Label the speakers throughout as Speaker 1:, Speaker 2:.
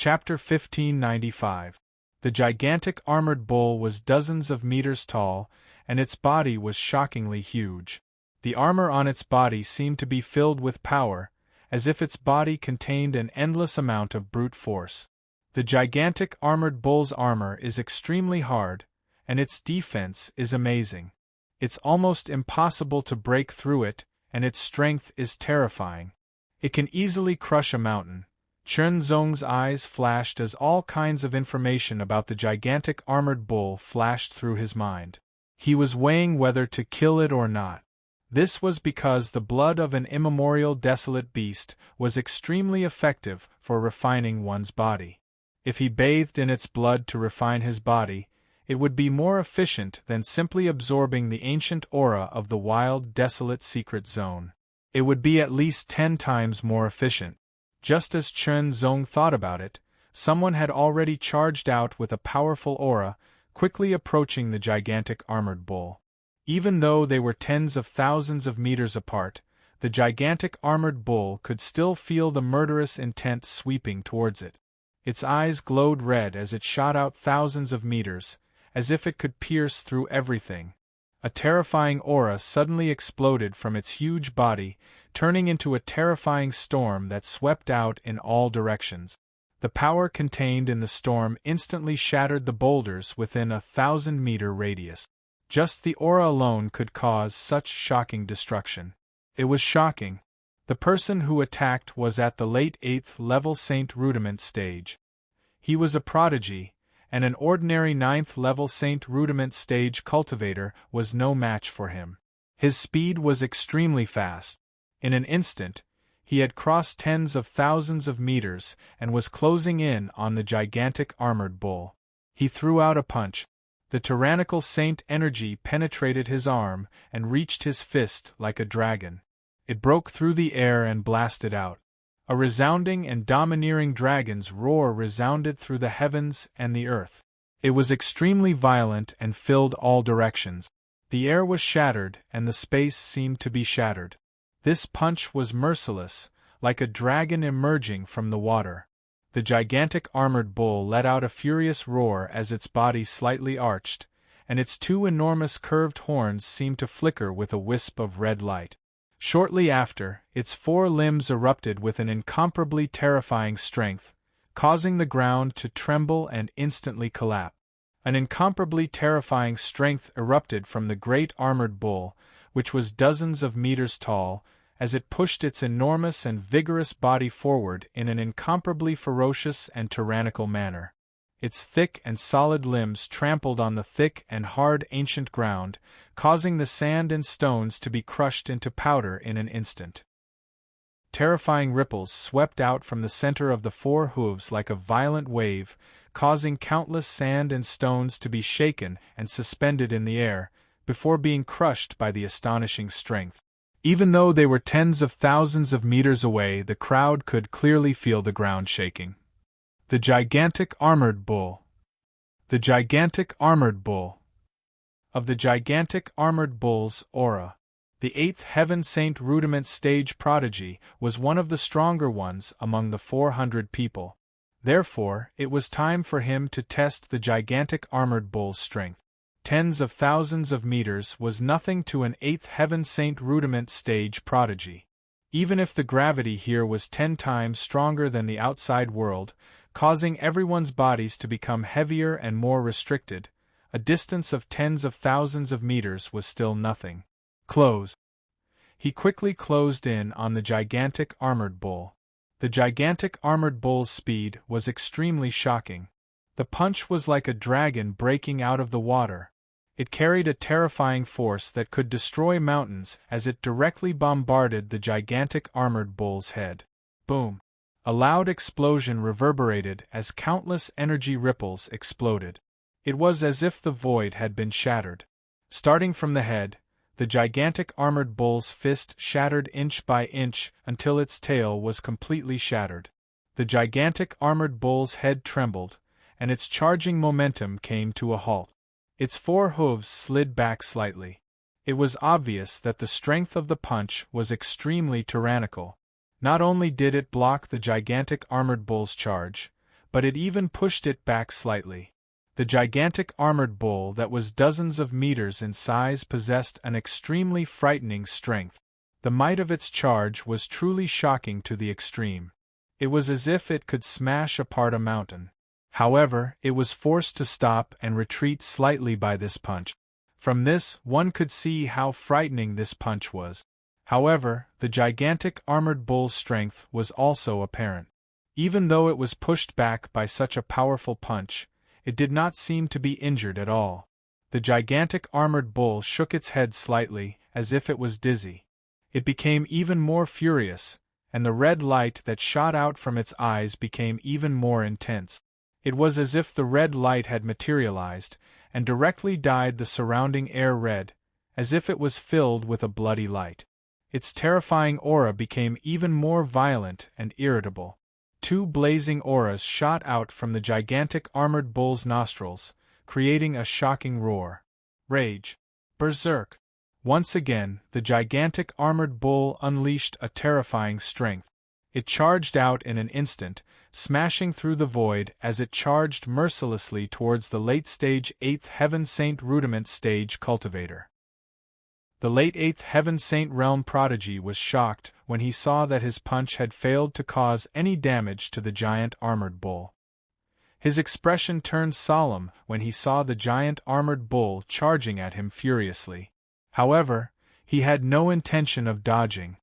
Speaker 1: Chapter 1595. The gigantic armored bull was dozens of meters tall, and its body was shockingly huge. The armor on its body seemed to be filled with power, as if its body contained an endless amount of brute force. The gigantic armored bull's armor is extremely hard, and its defense is amazing. It's almost impossible to break through it, and its strength is terrifying. It can easily crush a mountain. Chen Zong's eyes flashed as all kinds of information about the gigantic armored bull flashed through his mind. He was weighing whether to kill it or not. This was because the blood of an immemorial desolate beast was extremely effective for refining one's body. If he bathed in its blood to refine his body, it would be more efficient than simply absorbing the ancient aura of the wild, desolate secret zone. It would be at least 10 times more efficient. Just as Chen Zong thought about it, someone had already charged out with a powerful aura, quickly approaching the gigantic armored bull. Even though they were tens of thousands of meters apart, the gigantic armored bull could still feel the murderous intent sweeping towards it. Its eyes glowed red as it shot out thousands of meters, as if it could pierce through everything. A terrifying aura suddenly exploded from its huge body, turning into a terrifying storm that swept out in all directions. The power contained in the storm instantly shattered the boulders within a 1,000-meter radius. Just the aura alone could cause such shocking destruction. It was shocking. The person who attacked was at the late 8th level Saint Rudiment stage. He was a prodigy, and an ordinary 9th level Saint Rudiment stage cultivator was no match for him. His speed was extremely fast. In an instant, he had crossed tens of thousands of meters and was closing in on the gigantic armored bull. He threw out a punch. The tyrannical saint energy penetrated his arm and reached his fist like a dragon. It broke through the air and blasted out. A resounding and domineering dragon's roar resounded through the heavens and the earth. It was extremely violent and filled all directions. The air was shattered and the space seemed to be shattered. This punch was merciless, like a dragon emerging from the water. The gigantic armored bull let out a furious roar as its body slightly arched, and its 2 enormous curved horns seemed to flicker with a wisp of red light. Shortly after, its 4 limbs erupted with an incomparably terrifying strength, causing the ground to tremble and instantly collapse. An incomparably terrifying strength erupted from the great armored bull, which was dozens of meters tall, as it pushed its enormous and vigorous body forward in an incomparably ferocious and tyrannical manner. Its thick and solid limbs trampled on the thick and hard ancient ground, causing the sand and stones to be crushed into powder in an instant. Terrifying ripples swept out from the center of the 4 hooves like a violent wave, causing countless sand and stones to be shaken and suspended in the air, before being crushed by the astonishing strength. Even though they were tens of thousands of meters away, the crowd could clearly feel the ground shaking. The gigantic armored bull. The gigantic armored bull. Of the gigantic armored bull's aura, the 8th Heaven Saint Rudiment stage prodigy was one of the stronger ones among the 400 people. Therefore, it was time for him to test the gigantic armored bull's strength. Tens of thousands of meters was nothing to an 8th Heaven Saint Rudiment stage prodigy. Even if the gravity here was 10 times stronger than the outside world, causing everyone's bodies to become heavier and more restricted, a distance of tens of thousands of meters was still nothing. Close. He quickly closed in on the gigantic armored bull. The gigantic armored bull's speed was extremely shocking. The punch was like a dragon breaking out of the water. It carried a terrifying force that could destroy mountains as it directly bombarded the gigantic armored bull's head. Boom! A loud explosion reverberated as countless energy ripples exploded. It was as if the void had been shattered. Starting from the head, the gigantic armored bull's fist shattered inch by inch until its tail was completely shattered. The gigantic armored bull's head trembled, and its charging momentum came to a halt. Its 4 hooves slid back slightly. It was obvious that the strength of the punch was extremely tyrannical. Not only did it block the gigantic armored bull's charge, but it even pushed it back slightly. The gigantic armored bull that was dozens of meters in size possessed an extremely frightening strength. The might of its charge was truly shocking to the extreme. It was as if it could smash apart a mountain. However, it was forced to stop and retreat slightly by this punch. From this, one could see how frightening this punch was. However, the gigantic armored bull's strength was also apparent. Even though it was pushed back by such a powerful punch, it did not seem to be injured at all. The gigantic armored bull shook its head slightly, as if it was dizzy. It became even more furious, and the red light that shot out from its eyes became even more intense. It was as if the red light had materialized, and directly dyed the surrounding air red, as if it was filled with a bloody light. Its terrifying aura became even more violent and irritable. Two blazing auras shot out from the gigantic armored bull's nostrils, creating a shocking roar. Rage. Berserk. Once again, the gigantic armored bull unleashed a terrifying strength. It charged out in an instant, smashing through the void as it charged mercilessly towards the late-stage 8th Heaven Saint Rudiment stage cultivator. The late 8th Heaven Saint Realm prodigy was shocked when he saw that his punch had failed to cause any damage to the giant armored bull. His expression turned solemn when he saw the giant armored bull charging at him furiously. However, he had no intention of dodging.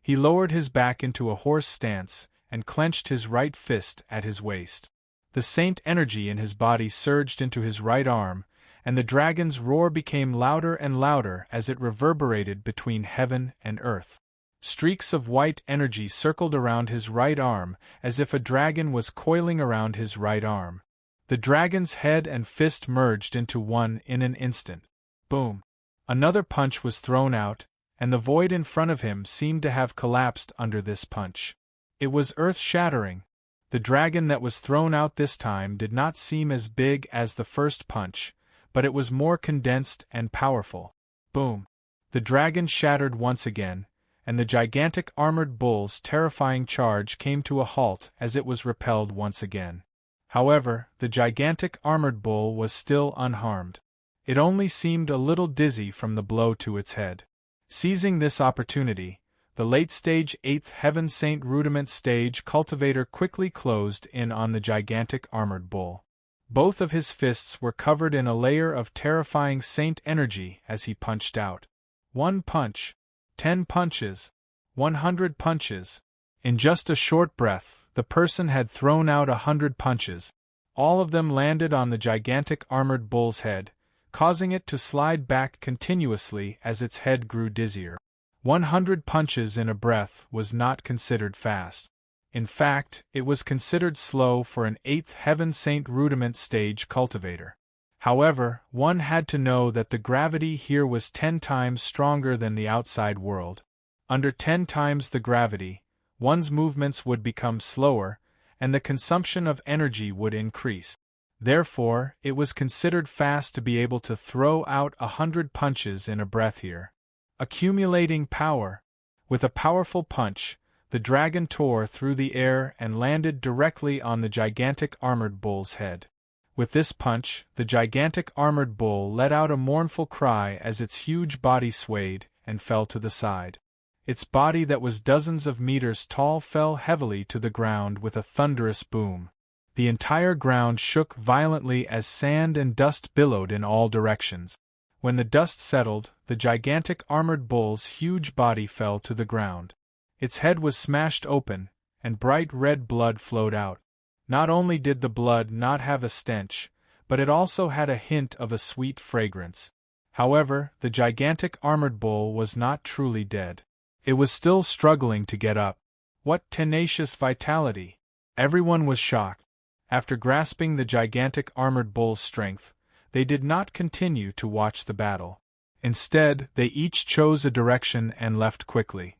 Speaker 1: He lowered his back into a horse stance and clenched his right fist at his waist. The saint energy in his body surged into his right arm, and the dragon's roar became louder and louder as it reverberated between heaven and earth. Streaks of white energy circled around his right arm as if a dragon was coiling around his right arm. The dragon's head and fist merged into one in an instant. Boom! Another punch was thrown out, and the void in front of him seemed to have collapsed under this punch. It was earth-shattering. The dragon that was thrown out this time did not seem as big as the first punch, but it was more condensed and powerful. Boom! The dragon shattered once again, and the gigantic armored bull's terrifying charge came to a halt as it was repelled once again. However, the gigantic armored bull was still unharmed. It only seemed a little dizzy from the blow to its head. Seizing this opportunity, the late-stage 8th Heaven Saint Rudiment stage cultivator quickly closed in on the gigantic armored bull. Both of his fists were covered in a layer of terrifying saint energy as he punched out. 1 punch, 10 punches, 100 punches. In just a short breath, the person had thrown out 100 punches. All of them landed on the gigantic armored bull's head, causing it to slide back continuously as its head grew dizzier. 100 punches in a breath was not considered fast. In fact, it was considered slow for an 8th Heaven Saint Rudiment stage cultivator. However, one had to know that the gravity here was 10 times stronger than the outside world. Under 10 times the gravity, one's movements would become slower, and the consumption of energy would increase. Therefore, it was considered fast to be able to throw out 100 punches in a breath here. Accumulating power. With a powerful punch, the dragon tore through the air and landed directly on the gigantic armored bull's head. With this punch, the gigantic armored bull let out a mournful cry as its huge body swayed and fell to the side. Its body that was dozens of meters tall fell heavily to the ground with a thunderous boom. The entire ground shook violently as sand and dust billowed in all directions. When the dust settled, the gigantic armored bull's huge body fell to the ground. Its head was smashed open, and bright red blood flowed out. Not only did the blood not have a stench, but it also had a hint of a sweet fragrance. However, the gigantic armored bull was not truly dead. It was still struggling to get up. What tenacious vitality! Everyone was shocked. After grasping the gigantic armored bull's strength, they did not continue to watch the battle. Instead, they each chose a direction and left quickly.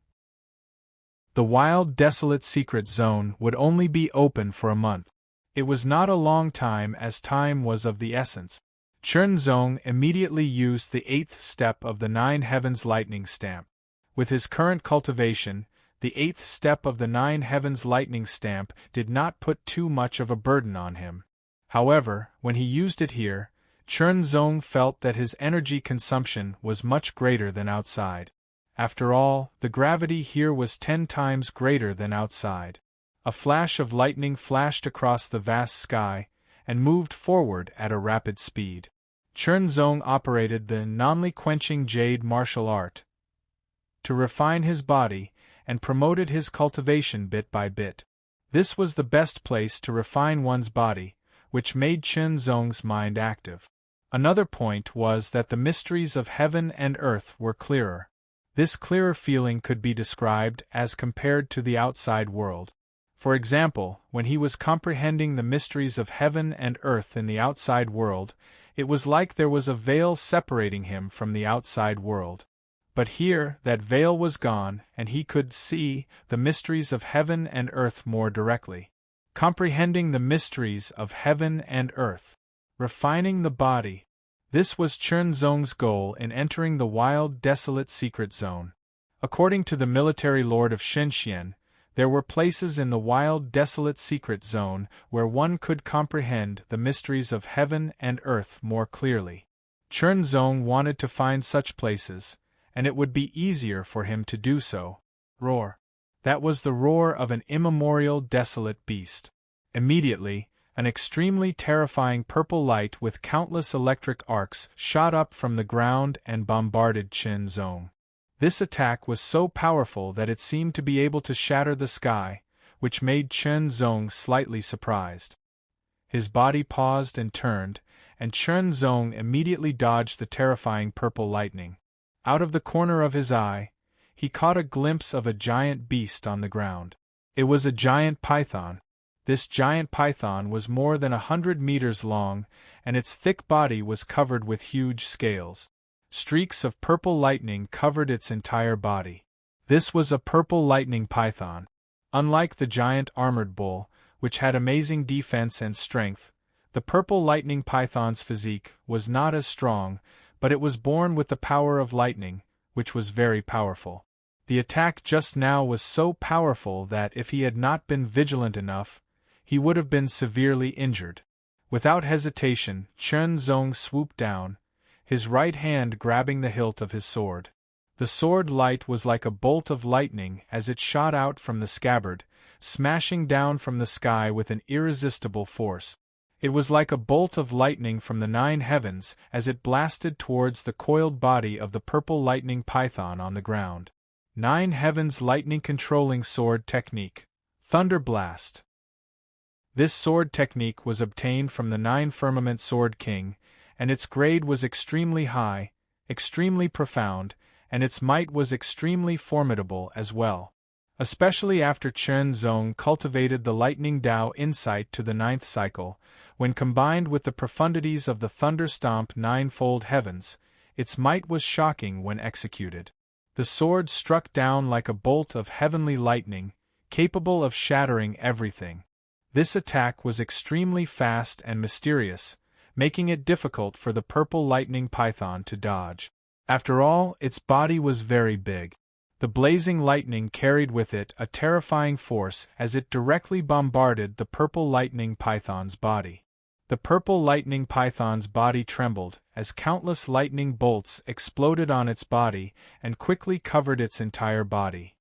Speaker 1: The wild, desolate secret zone would only be open for a month. It was not a long time as time was of the essence. Chernzong immediately used the 8th step of the 9 Heavens lightning stamp. With his current cultivation, The 8th step of the 9 heavens lightning stamp did not put too much of a burden on him. However, when he used it here, Chen Zong felt that his energy consumption was much greater than outside. After all, the gravity here was 10 times greater than outside. A flash of lightning flashed across the vast sky, and moved forward at a rapid speed. Chen Zong operated the non-quenching jade martial art to refine his body, and promoted his cultivation bit by bit. This was the best place to refine one's body, which made Chen Zong's mind active. Another point was that the mysteries of heaven and earth were clearer. This clearer feeling could be described as compared to the outside world. For example, when he was comprehending the mysteries of heaven and earth in the outside world, it was like there was a veil separating him from the outside world. But here, that veil was gone, and he could see the mysteries of heaven and earth more directly. Comprehending the mysteries of heaven and earth. Refining the body. This was Chen Zong's goal in entering the wild, desolate secret zone. According to the military lord of Shenzhen, there were places in the wild, desolate secret zone where one could comprehend the mysteries of heaven and earth more clearly. Chen Zong wanted to find such places, and it would be easier for him to do so. Roar. That was the roar of an immemorial desolate beast. Immediately, an extremely terrifying purple light with countless electric arcs shot up from the ground and bombarded Chen Zong. This attack was so powerful that it seemed to be able to shatter the sky, which made Chen Zong slightly surprised. His body paused and turned, and Chen Zong immediately dodged the terrifying purple lightning. Out of the corner of his eye, he caught a glimpse of a giant beast on the ground. It was a giant python. This giant python was more than 100 meters long, and its thick body was covered with huge scales. Streaks of purple lightning covered its entire body. This was a purple lightning python. Unlike the giant armored bull, which had amazing defense and strength, the purple lightning python's physique was not as strong, but it was born with the power of lightning, which was very powerful. The attack just now was so powerful that if he had not been vigilant enough, he would have been severely injured. Without hesitation, Chen Zong swooped down, his right hand grabbing the hilt of his sword. The sword light was like a bolt of lightning as it shot out from the scabbard, smashing down from the sky with an irresistible force. It was like a bolt of lightning from the 9 heavens as it blasted towards the coiled body of the purple lightning python on the ground. 9 heavens lightning controlling sword technique. Thunder Blast. This sword technique was obtained from the 9 firmament sword king, and its grade was extremely high, extremely profound, and its might was extremely formidable as well. Especially after Chen Zong cultivated the lightning Dao insight to the 9th cycle, when combined with the profundities of the Thunder Stomp 9-fold heavens, its might was shocking when executed. The sword struck down like a bolt of heavenly lightning, capable of shattering everything. This attack was extremely fast and mysterious, making it difficult for the purple lightning python to dodge. After all, its body was very big. The blazing lightning carried with it a terrifying force as it directly bombarded the purple lightning python's body. The purple lightning python's body trembled as countless lightning bolts exploded on its body and quickly covered its entire body.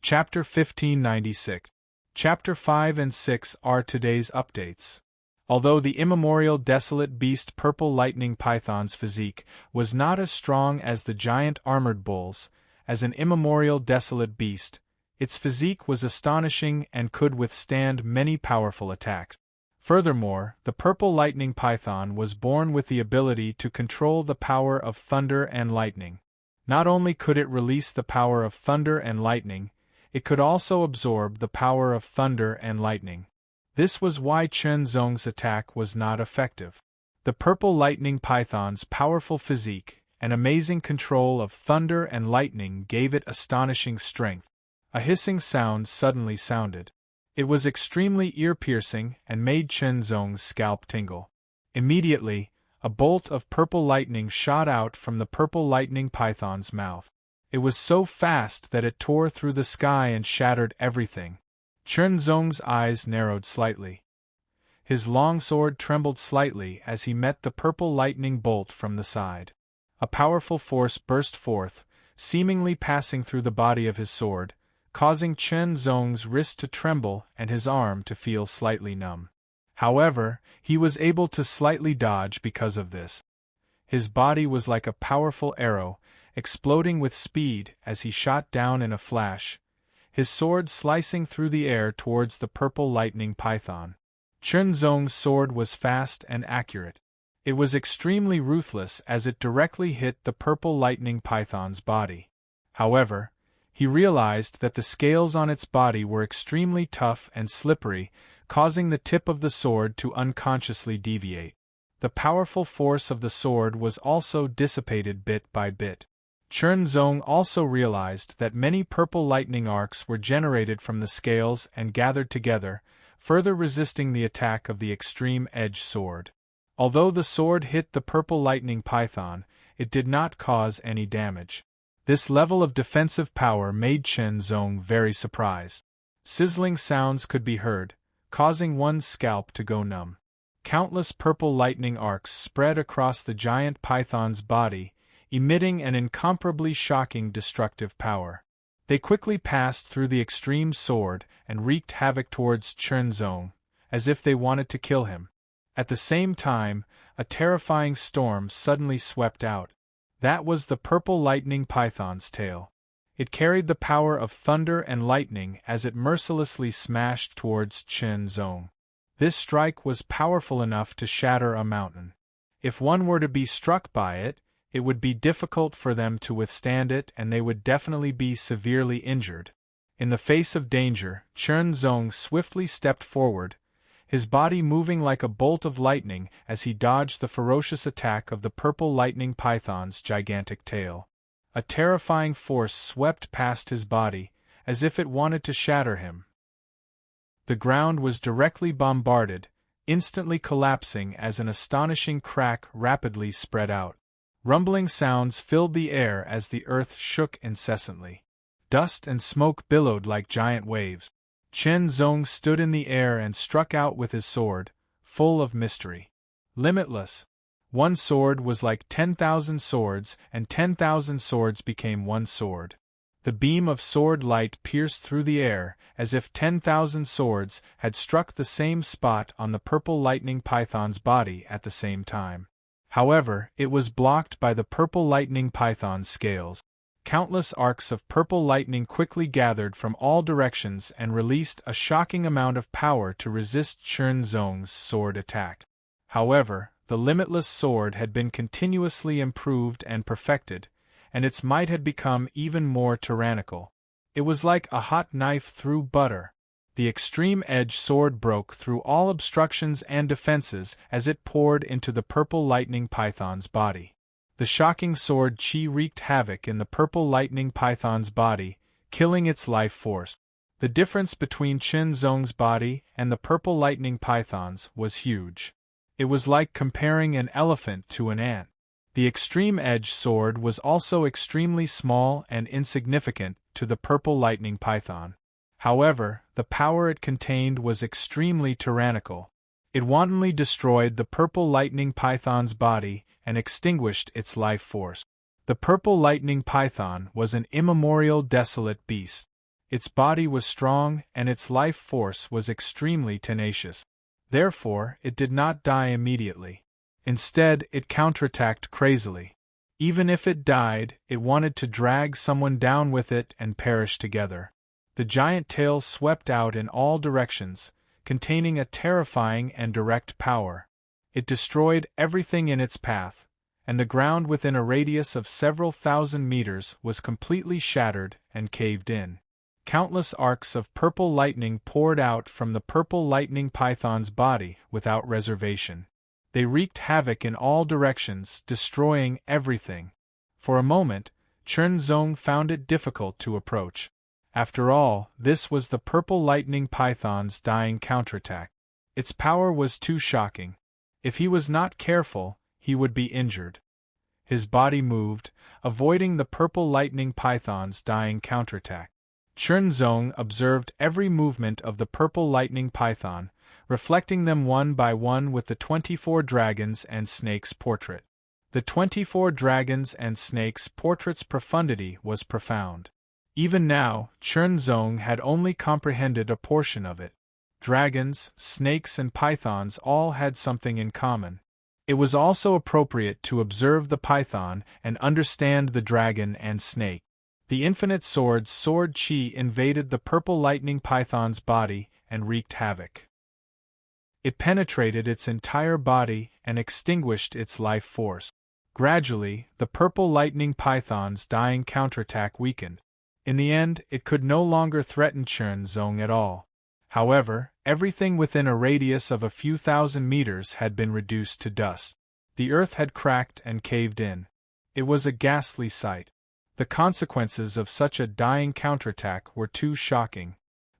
Speaker 1: Chapter 1596. Chapter 5 and 6 are today's updates. Although the immemorial desolate beast purple lightning python's physique was not as strong as the giant armored bull's, as an immemorial desolate beast, its physique was astonishing and could withstand many powerful attacks. Furthermore, the purple lightning python was born with the ability to control the power of thunder and lightning. Not only could it release the power of thunder and lightning, it could also absorb the power of thunder and lightning. This was why Chen Zong's attack was not effective. The purple lightning python's powerful physique and amazing control of thunder and lightning gave it astonishing strength. A hissing sound suddenly sounded. It was extremely ear-piercing and made Chen Zong's scalp tingle. Immediately, a bolt of purple lightning shot out from the purple lightning python's mouth. It was so fast that it tore through the sky and shattered everything. Chunzong's eyes narrowed slightly. His long sword trembled slightly as he met the purple lightning bolt from the side. A powerful force burst forth, seemingly passing through the body of his sword, causing Chunzong's wrist to tremble and his arm to feel slightly numb. However, he was able to slightly dodge because of this. His body was like a powerful arrow, exploding with speed as he shot down in a flash, his sword slicing through the air towards the purple lightning python. Chunzong's sword was fast and accurate. It was extremely ruthless as it directly hit the purple lightning python's body. However, he realized that the scales on its body were extremely tough and slippery, causing the tip of the sword to unconsciously deviate. The powerful force of the sword was also dissipated bit by bit. Chunzong also realized that many purple lightning arcs were generated from the scales and gathered together, further resisting the attack of the extreme edge sword. Although the sword hit the purple lightning python, it did not cause any damage. This level of defensive power made Chunzong very surprised. Sizzling sounds could be heard, causing one's scalp to go numb. Countless purple lightning arcs spread across the giant python's body, emitting an incomparably shocking destructive power. They quickly passed through the extreme sword and wreaked havoc towards Chunzong, as if they wanted to kill him. At the same time, a terrifying storm suddenly swept out. That was the purple lightning python's tail. It carried the power of thunder and lightning as it mercilessly smashed towards Chunzong. This strike was powerful enough to shatter a mountain. If one were to be struck by it, it would be difficult for them to withstand it and they would definitely be severely injured. In the face of danger, Chunzong swiftly stepped forward, his body moving like a bolt of lightning as he dodged the ferocious attack of the purple lightning python's gigantic tail. A terrifying force swept past his body, as if it wanted to shatter him. The ground was directly bombarded, instantly collapsing as an astonishing crack rapidly spread out. Rumbling sounds filled the air as the earth shook incessantly. Dust and smoke billowed like giant waves. Chunzong stood in the air and struck out with his sword, full of mystery. Limitless. One sword was like 10,000 swords, and 10,000 swords became one sword. The beam of sword light pierced through the air, as if 10,000 swords had struck the same spot on the purple lightning python's body at the same time. However, it was blocked by the purple lightning python's scales. Countless arcs of purple lightning quickly gathered from all directions and released a shocking amount of power to resist Chunzong's sword attack. However, the limitless sword had been continuously improved and perfected, and its might had become even more tyrannical. It was like a hot knife through butter. The extreme-edge sword broke through all obstructions and defenses as it poured into the purple lightning python's body. The shocking sword chi wreaked havoc in the purple lightning python's body, killing its life force. The difference between Chunzong's body and the purple lightning python's was huge. It was like comparing an elephant to an ant. The extreme-edge sword was also extremely small and insignificant to the purple lightning python. However, the power it contained was extremely tyrannical. It wantonly destroyed the purple lightning python's body and extinguished its life force. The purple lightning python was an immemorial desolate beast. Its body was strong and its life force was extremely tenacious. Therefore, it did not die immediately. Instead, it counterattacked crazily. Even if it died, it wanted to drag someone down with it and perish together. The giant tail swept out in all directions, containing a terrifying and direct power. It destroyed everything in its path, and the ground within a radius of several thousand meters was completely shattered and caved in. Countless arcs of purple lightning poured out from the purple lightning python's body without reservation. They wreaked havoc in all directions, destroying everything. For a moment, Chunzong found it difficult to approach. After all, this was the purple lightning python's dying counterattack. Its power was too shocking. If he was not careful, he would be injured. His body moved, avoiding the purple lightning python's dying counterattack. Chernzong observed every movement of the purple lightning python, reflecting them one by one with the 24 dragons and snakes portrait. The 24 dragons and snakes portrait's profundity was profound. Even now, Chernzong had only comprehended a portion of it. Dragons, snakes and pythons all had something in common. It was also appropriate to observe the python and understand the dragon and snake. The infinite sword's sword chi invaded the purple lightning python's body and wreaked havoc. It penetrated its entire body and extinguished its life force. Gradually, the purple lightning python's dying counterattack weakened. In the end, it could no longer threaten Chernzong at all. However, everything within a radius of a few thousand meters had been reduced to dust. The earth had cracked and caved in. It was a ghastly sight. The consequences of such a dying counterattack were too shocking.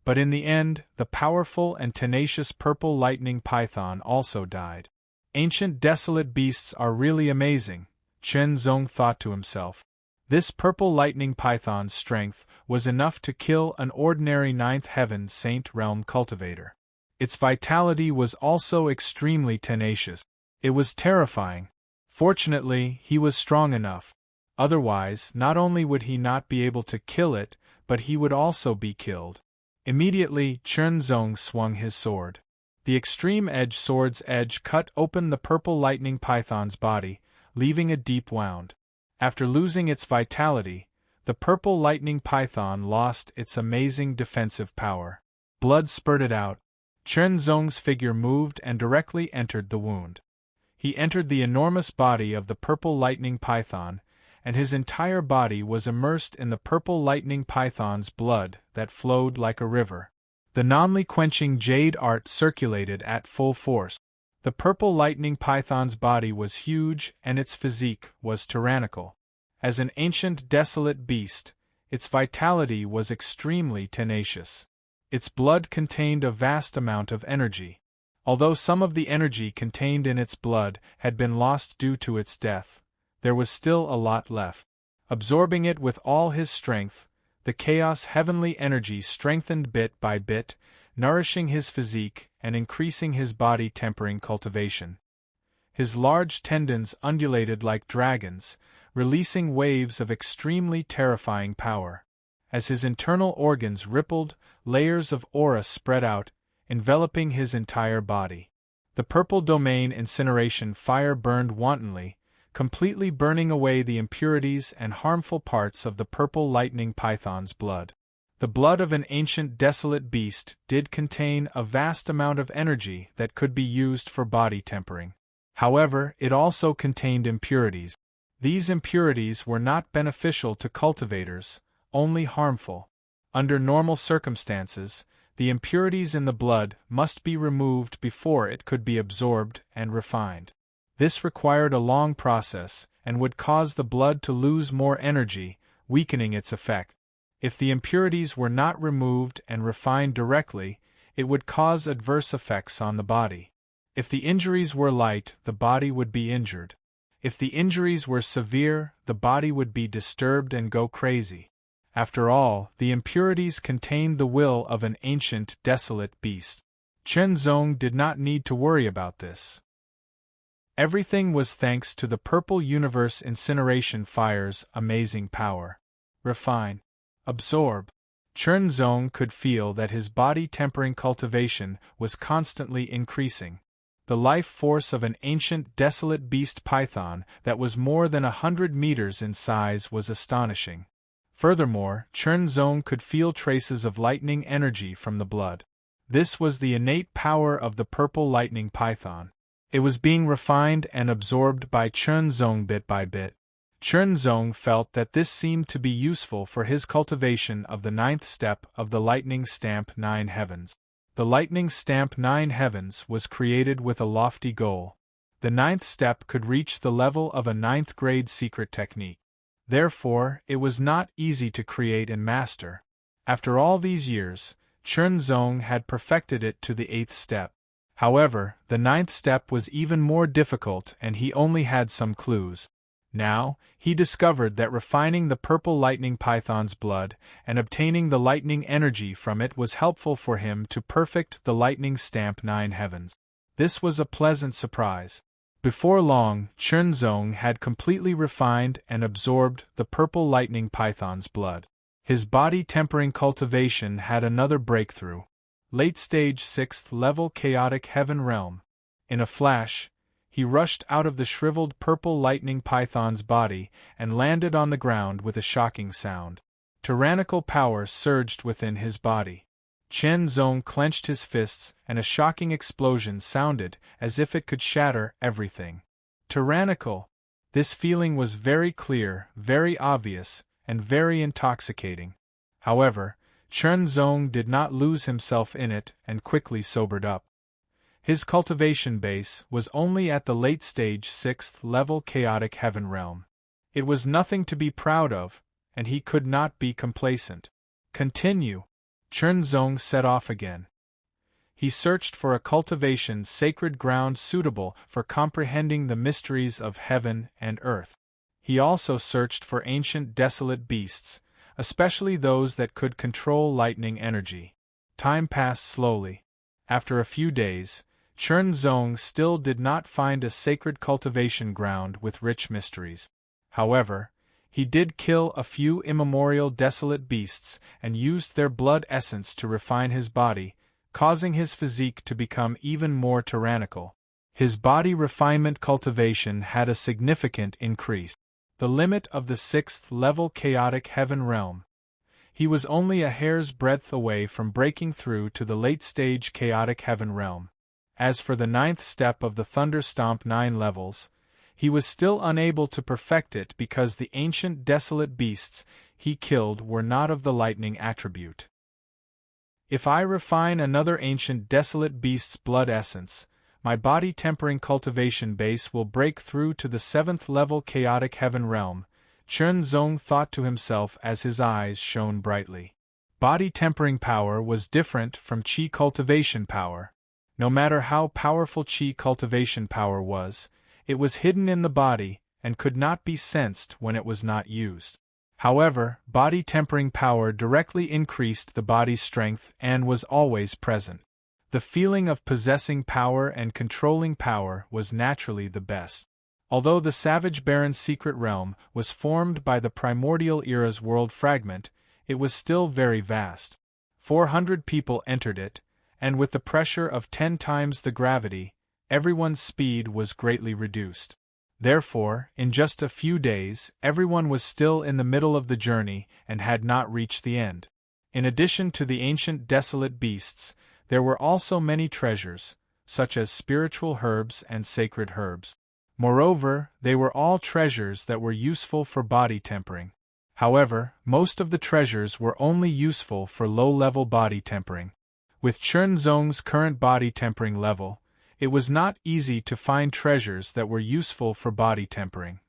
Speaker 1: But in the end, the powerful and tenacious purple lightning python also died. Ancient desolate beasts are really amazing, Chernzong thought to himself. This purple lightning python's strength was enough to kill an ordinary ninth heaven saint realm cultivator. Its vitality was also extremely tenacious. It was terrifying. Fortunately, he was strong enough. Otherwise, not only would he not be able to kill it, but he would also be killed. Immediately, Chernzong swung his sword. The extreme-edge sword's edge cut open the purple lightning python's body, leaving a deep wound. After losing its vitality, the purple lightning python lost its amazing defensive power. Blood spurted out. Chernzong's figure moved and directly entered the wound. He entered the enormous body of the purple lightning python, and his entire body was immersed in the purple lightning python's blood that flowed like a river. The non-quenching jade art circulated at full force. The purple lightning python's body was huge and its physique was tyrannical. As an ancient desolate beast, its vitality was extremely tenacious. Its blood contained a vast amount of energy. Although some of the energy contained in its blood had been lost due to its death, there was still a lot left. Absorbing it with all his strength, the chaos heavenly energy strengthened bit by bit, nourishing his physique and increasing his body tempering cultivation. His large tendons undulated like dragons, releasing waves of extremely terrifying power. As his internal organs rippled, layers of aura spread out, enveloping his entire body. The purple domain incineration fire burned wantonly, completely burning away the impurities and harmful parts of the purple lightning python's blood. The blood of an ancient desolate beast did contain a vast amount of energy that could be used for body tempering. However, it also contained impurities. These impurities were not beneficial to cultivators, only harmful. Under normal circumstances, the impurities in the blood must be removed before it could be absorbed and refined. This required a long process and would cause the blood to lose more energy, weakening its effect. If the impurities were not removed and refined directly, it would cause adverse effects on the body. If the injuries were light, the body would be injured. If the injuries were severe, the body would be disturbed and go crazy. After all, the impurities contained the will of an ancient, desolate beast. Chernzong did not need to worry about this. Everything was thanks to the purple universe incineration fire's amazing power. Refine. Absorb. Chernzong could feel that his body tempering cultivation was constantly increasing. The life force of an ancient desolate beast python that was more than 100 meters in size was astonishing. Furthermore, Chernzong could feel traces of lightning energy from the blood. This was the innate power of the purple lightning python. It was being refined and absorbed by Chernzong bit by bit. Chernzong felt that this seemed to be useful for his cultivation of the 9th step of the Lightning Stamp 9 Heavens. The Lightning Stamp 9 Heavens was created with a lofty goal. The 9th step could reach the level of a 9th grade secret technique. Therefore, it was not easy to create and master. After all these years, Chernzong had perfected it to the 8th step. However, the 9th step was even more difficult and he only had some clues. Now, he discovered that refining the purple lightning python's blood and obtaining the lightning energy from it was helpful for him to perfect the lightning stamp 9 heavens. This was a pleasant surprise. Before long, Chunzong had completely refined and absorbed the purple lightning python's blood. His body-tempering cultivation had another breakthrough. Late-stage 6th level chaotic heaven realm. In a flash, he rushed out of the shriveled purple lightning python's body and landed on the ground with a shocking sound. Tyrannical power surged within his body. Chen Zong clenched his fists, and a shocking explosion sounded as if it could shatter everything. Tyrannical. This feeling was very clear, very obvious, and very intoxicating. However, Chen Zong did not lose himself in it and quickly sobered up. His cultivation base was only at the late-stage 6th level chaotic heaven realm. It was nothing to be proud of, and he could not be complacent. Continue. Chunzong set off again. He searched for a cultivation sacred ground suitable for comprehending the mysteries of heaven and earth. He also searched for ancient desolate beasts, especially those that could control lightning energy. Time passed slowly. After a few days, Chunzong still did not find a sacred cultivation ground with rich mysteries. However, he did kill a few immemorial desolate beasts and used their blood essence to refine his body, causing his physique to become even more tyrannical. His body refinement cultivation had a significant increase. The limit of the 6th level chaotic heaven realm. He was only a hair's breadth away from breaking through to the late-stage chaotic heaven realm. As for the 9th step of the Thunder Stomp 9 levels, he was still unable to perfect it because the ancient desolate beasts he killed were not of the lightning attribute. If I refine another ancient desolate beast's blood essence, my body-tempering cultivation base will break through to the 7th level chaotic heaven realm, Chunzong thought to himself as his eyes shone brightly. Body-tempering power was different from chi cultivation power. No matter how powerful chi cultivation power was, it was hidden in the body and could not be sensed when it was not used. However, body-tempering power directly increased the body's strength and was always present. The feeling of possessing power and controlling power was naturally the best. Although the Savage Baron's secret realm was formed by the primordial era's world fragment, it was still very vast. 400 people entered it, and with the pressure of 10 times the gravity, everyone's speed was greatly reduced. Therefore, in just a few days, everyone was still in the middle of the journey and had not reached the end. In addition to the ancient desolate beasts, there were also many treasures, such as spiritual herbs and sacred herbs. Moreover, they were all treasures that were useful for body tempering. However, most of the treasures were only useful for low-level body tempering. With Chunzong's current body tempering level, it was not easy to find treasures that were useful for body tempering.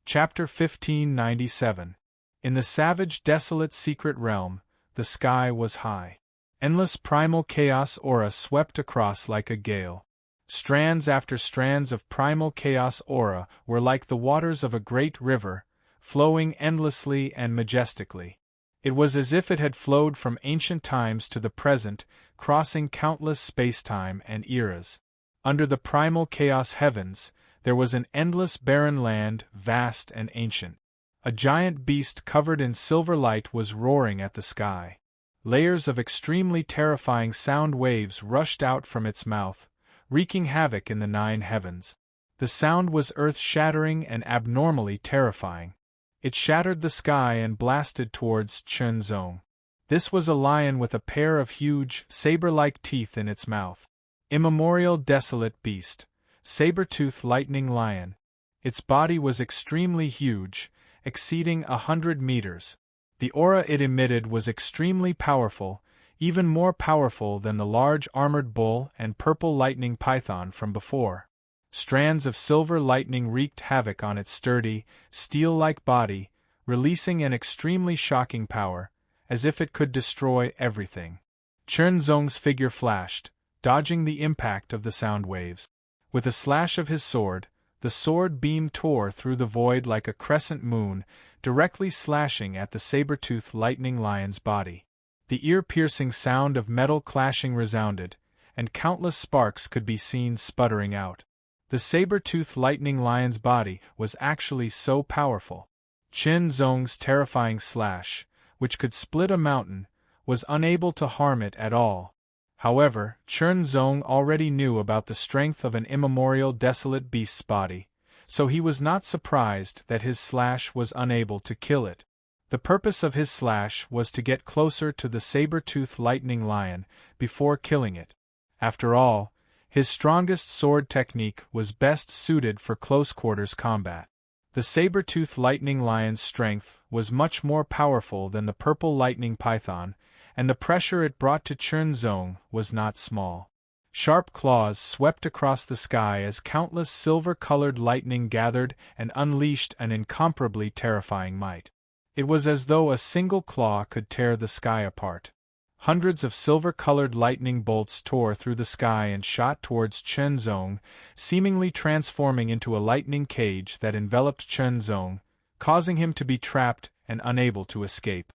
Speaker 1: Chapter 1597. In the savage desolate secret realm, the sky was high. Endless primal chaos aura swept across like a gale. Strands after strands of primal chaos aura were like the waters of a great river, flowing endlessly and majestically. It was as if it had flowed from ancient times to the present, crossing countless space-time and eras. Under the primal chaos heavens, there was an endless barren land, vast and ancient. A giant beast covered in silver light was roaring at the sky. Layers of extremely terrifying sound waves rushed out from its mouth, wreaking havoc in the 9 heavens. The sound was earth-shattering and abnormally terrifying. It shattered the sky and blasted towards Chunzong. This was a lion with a pair of huge, saber-like teeth in its mouth. Immemorial desolate beast, saber-toothed lightning lion. Its body was extremely huge, exceeding 100 meters. The aura it emitted was extremely powerful, even more powerful than the large armored bull and purple lightning python from before. Strands of silver lightning wreaked havoc on its sturdy, steel-like body, releasing an extremely shocking power, as if it could destroy everything. Chunzong's figure flashed, dodging the impact of the sound waves. With a slash of his sword, the sword beam tore through the void like a crescent moon, directly slashing at the saber-toothed lightning lion's body. The ear-piercing sound of metal clashing resounded, and countless sparks could be seen sputtering out. The saber-toothed lightning lion's body was actually so powerful. Chen Zong's terrifying slash, which could split a mountain, was unable to harm it at all. However, Chen Zong already knew about the strength of an immemorial desolate beast's body, so he was not surprised that his slash was unable to kill it. The purpose of his slash was to get closer to the saber-toothed lightning lion before killing it. After all, his strongest sword technique was best suited for close-quarters combat. The saber-toothed lightning lion's strength was much more powerful than the purple lightning python, and the pressure it brought to Chen Zong was not small. Sharp claws swept across the sky as countless silver-colored lightning gathered and unleashed an incomparably terrifying might. It was as though a single claw could tear the sky apart. Hundreds of silver-colored lightning bolts tore through the sky and shot towards Chen Zong, seemingly transforming into a lightning cage that enveloped Chen Zong, causing him to be trapped and unable to escape.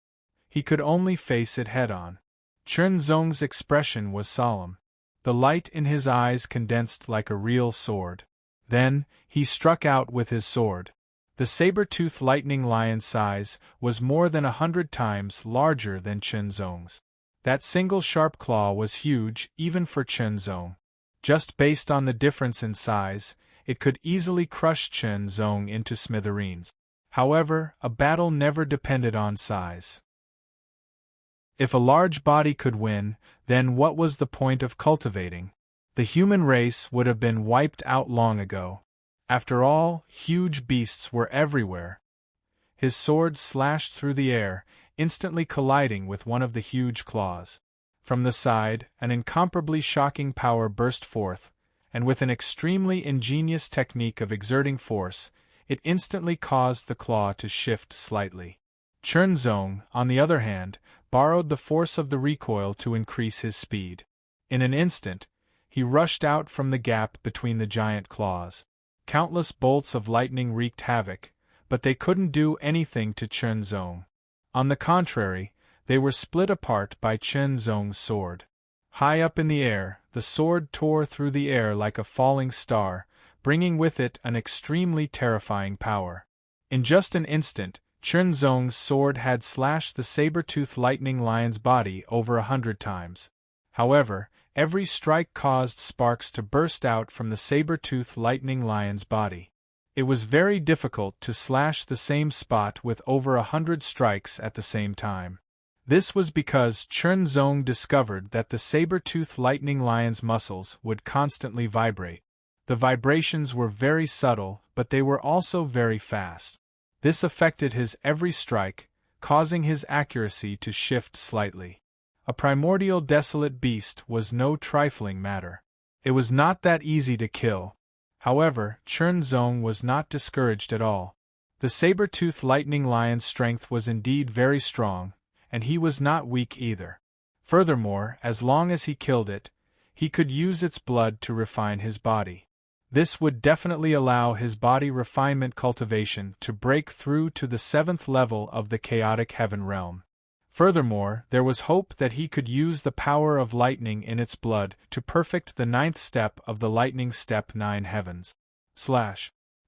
Speaker 1: He could only face it head-on. Chen Zong's expression was solemn. The light in his eyes condensed like a real sword. Then, he struck out with his sword. The saber-toothed lightning lion's size was more than 100 times larger than Chen Zong's. That single sharp claw was huge even for Chen Zong. Just based on the difference in size, it could easily crush Chen Zong into smithereens. However, a battle never depended on size. If a large body could win, then what was the point of cultivating? The human race would have been wiped out long ago. After all, huge beasts were everywhere. His sword slashed through the air, instantly colliding with one of the huge claws. From the side, an incomparably shocking power burst forth, and with an extremely ingenious technique of exerting force, it instantly caused the claw to shift slightly. Chen Zong, on the other hand, borrowed the force of the recoil to increase his speed. In an instant, he rushed out from the gap between the giant claws. Countless bolts of lightning wreaked havoc, but they couldn't do anything to Chen Zong. On the contrary, they were split apart by Chen Zong's sword. High up in the air, the sword tore through the air like a falling star, bringing with it an extremely terrifying power. In just an instant, Chen Zong's sword had slashed the saber-toothed lightning lion's body over 100 times. However, every strike caused sparks to burst out from the saber-toothed lightning lion's body. It was very difficult to slash the same spot with over 100 strikes at the same time. This was because Chen Zong discovered that the saber-toothed lightning lion's muscles would constantly vibrate. The vibrations were very subtle, but they were also very fast. This affected his every strike, causing his accuracy to shift slightly. A primordial desolate beast was no trifling matter. It was not that easy to kill. However, Chen Zong was not discouraged at all. The saber-toothed lightning lion's strength was indeed very strong, and he was not weak either. Furthermore, as long as he killed it, he could use its blood to refine his body. This would definitely allow his body refinement cultivation to break through to the 7th level of the chaotic heaven realm. Furthermore, there was hope that he could use the power of lightning in its blood to perfect the 9th step of the lightning step 9 heavens.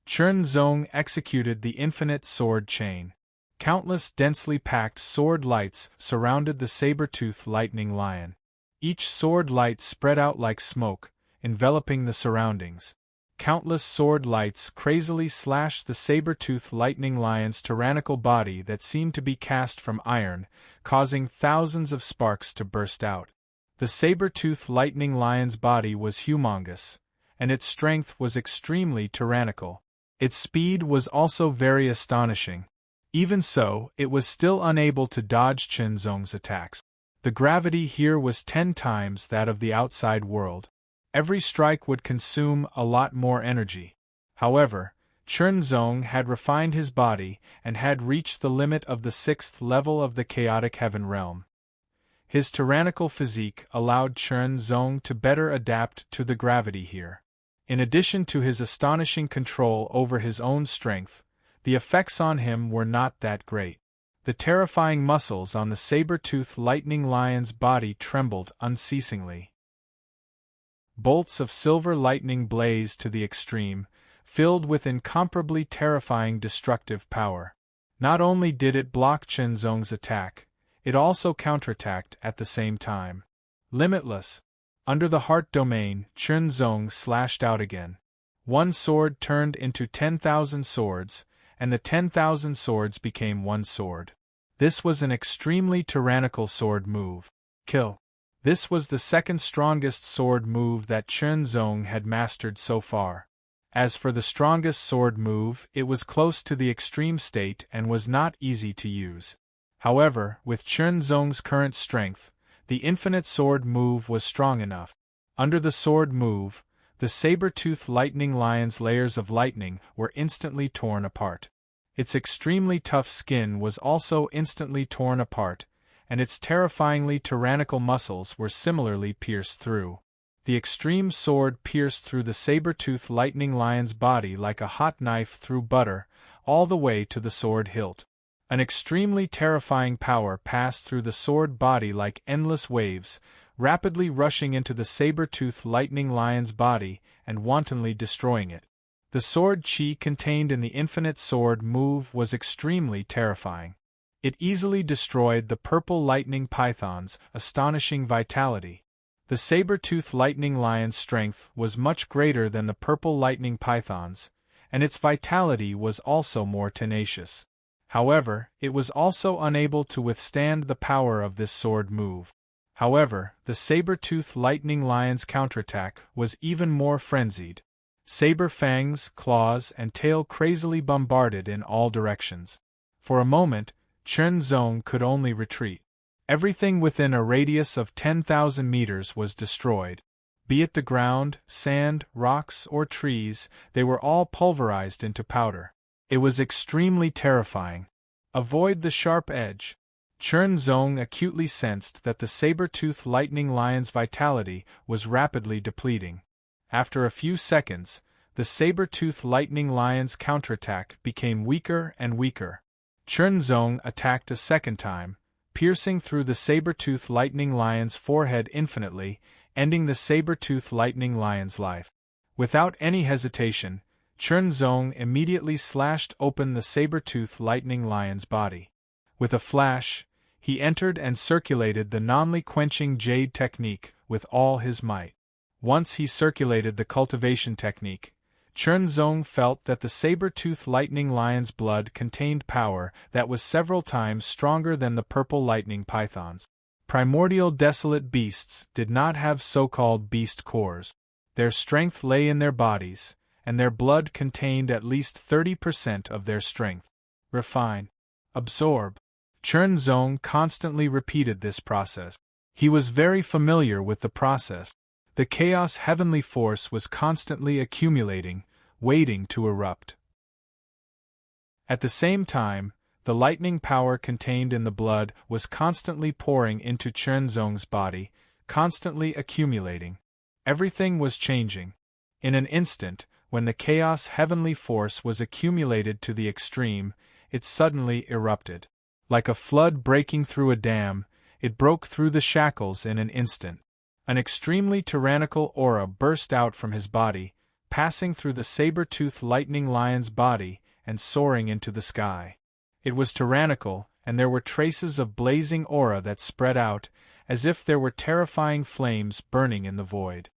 Speaker 1: Chen Zong executed the infinite sword chain. Countless densely packed sword lights surrounded the saber-toothed lightning lion. Each sword light spread out like smoke, enveloping the surroundings. Countless sword lights crazily slashed the saber-toothed lightning lion's tyrannical body that seemed to be cast from iron, causing thousands of sparks to burst out. The saber-toothed lightning lion's body was humongous, and its strength was extremely tyrannical. Its speed was also very astonishing. Even so, it was still unable to dodge Chen Zong's attacks. The gravity here was 10 times that of the outside world. Every strike would consume a lot more energy. However, Chen Zong had refined his body and had reached the limit of the 6th level of the chaotic heaven realm. His tyrannical physique allowed Chen Zong to better adapt to the gravity here. In addition to his astonishing control over his own strength, the effects on him were not that great. The terrifying muscles on the saber-toothed lightning lion's body trembled unceasingly. Bolts of silver lightning blazed to the extreme, filled with incomparably terrifying destructive power. Not only did it block Chenzong's attack, it also counterattacked at the same time. Limitless. Under the heart domain, Chenzong slashed out again. One sword turned into 10,000 swords, and the 10,000 swords became one sword. This was an extremely tyrannical sword move. Kill. This was the second strongest sword move that Chenzong had mastered so far. As for the strongest sword move, it was close to the extreme state and was not easy to use. However, with Chenzong's current strength, the infinite sword move was strong enough. Under the sword move, the saber-toothed lightning lion's layers of lightning were instantly torn apart. Its extremely tough skin was also instantly torn apart, and its terrifyingly tyrannical muscles were similarly pierced through. The extreme sword pierced through the saber-toothed lightning lion's body like a hot knife through butter, all the way to the sword hilt. An extremely terrifying power passed through the sword body like endless waves, rapidly rushing into the saber-toothed lightning lion's body and wantonly destroying it. The sword chi contained in the infinite sword move was extremely terrifying. It easily destroyed the purple lightning python's astonishing vitality. The saber-toothed lightning lion's strength was much greater than the purple lightning python's, and its vitality was also more tenacious. However, it was also unable to withstand the power of this sword move. However, the saber-toothed lightning lion's counterattack was even more frenzied. Saber fangs, claws, and tail crazily bombarded in all directions. For a moment, Chenzong could only retreat. Everything within a radius of 10,000 meters was destroyed. Be it the ground, sand, rocks, or trees, they were all pulverized into powder. It was extremely terrifying. Avoid the sharp edge. Chenzong acutely sensed that the saber-toothed lightning lion's vitality was rapidly depleting. After a few seconds, the saber-toothed lightning lion's counterattack became weaker and weaker. Chenzong attacked a second time, piercing through the saber-toothed lightning lion's forehead infinitely, ending the saber-toothed lightning lion's life. Without any hesitation, Chenzong immediately slashed open the saber-toothed lightning lion's body. With a flash, he entered and circulated the non-quenching jade technique with all his might. Once he circulated the cultivation technique, Chenzong felt that the saber-toothed lightning lion's blood contained power that was several times stronger than the purple lightning python's. Primordial desolate beasts did not have so-called beast cores. Their strength lay in their bodies, and their blood contained at least 30% of their strength. Refine. Absorb. Chenzong constantly repeated this process. He was very familiar with the process. The chaos heavenly force was constantly accumulating, waiting to erupt. At the same time, the lightning power contained in the blood was constantly pouring into Chenzong's body, constantly accumulating. Everything was changing. In an instant, when the chaos heavenly force was accumulated to the extreme, it suddenly erupted. Like a flood breaking through a dam, it broke through the shackles in an instant. An extremely tyrannical aura burst out from his body, passing through the saber-toothed lightning lion's body and soaring into the sky. It was tyrannical, and there were traces of blazing aura that spread out, as if there were terrifying flames burning in the void.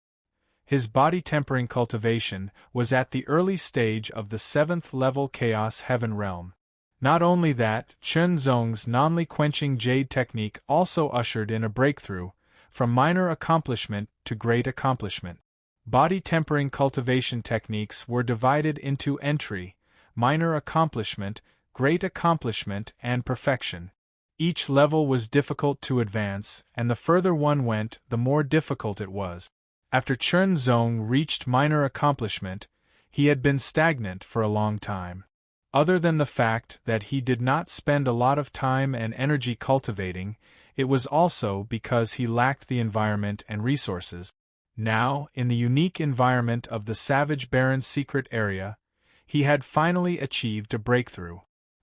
Speaker 1: His body-tempering cultivation was at the early stage of the 7th level Chaos Heaven realm. Not only that, Chenzong's non-quenching jade technique also ushered in a breakthrough, from minor accomplishment to great accomplishment. Body-tempering cultivation techniques were divided into entry, minor accomplishment, great accomplishment, and perfection. Each level was difficult to advance, and the further one went, the more difficult it was. After Chenzong reached minor accomplishment, he had been stagnant for a long time. Other than the fact that he did not spend a lot of time and energy cultivating, it was also because he lacked the environment and resources. Now, in the unique environment of the Savage Baron's secret area, he had finally achieved a breakthrough.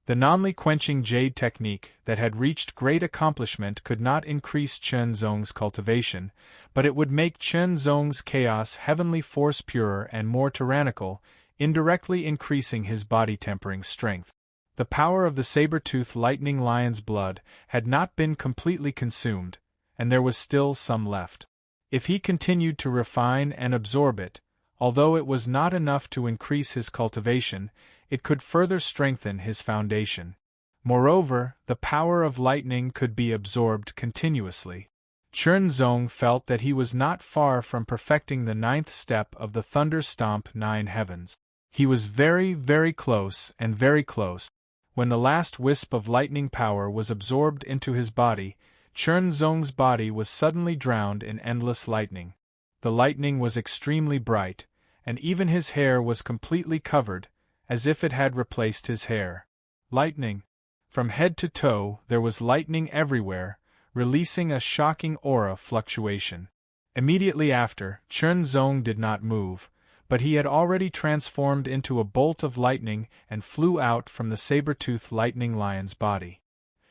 Speaker 1: The non-quenching jade technique that had reached great accomplishment could not increase Chen Zong's cultivation, but it would make Chen Zong's chaos heavenly force purer and more tyrannical, indirectly increasing his body-tempering strength. The power of the saber-toothed lightning lion's blood had not been completely consumed, and there was still some left. If he continued to refine and absorb it, although it was not enough to increase his cultivation, it could further strengthen his foundation. Moreover, the power of lightning could be absorbed continuously. Chen Zong felt that he was not far from perfecting the 9th step of the Thunder Stomp 9 Heavens. He was very, very close and very close. When the last wisp of lightning power was absorbed into his body, Chen Zong's body was suddenly drowned in endless lightning. The lightning was extremely bright, and even his hair was completely covered, as if it had replaced his hair. Lightning. From head to toe there was lightning everywhere, releasing a shocking aura fluctuation. Immediately after, Chen Zong did not move, but he had already transformed into a bolt of lightning and flew out from the saber-toothed lightning lion's body.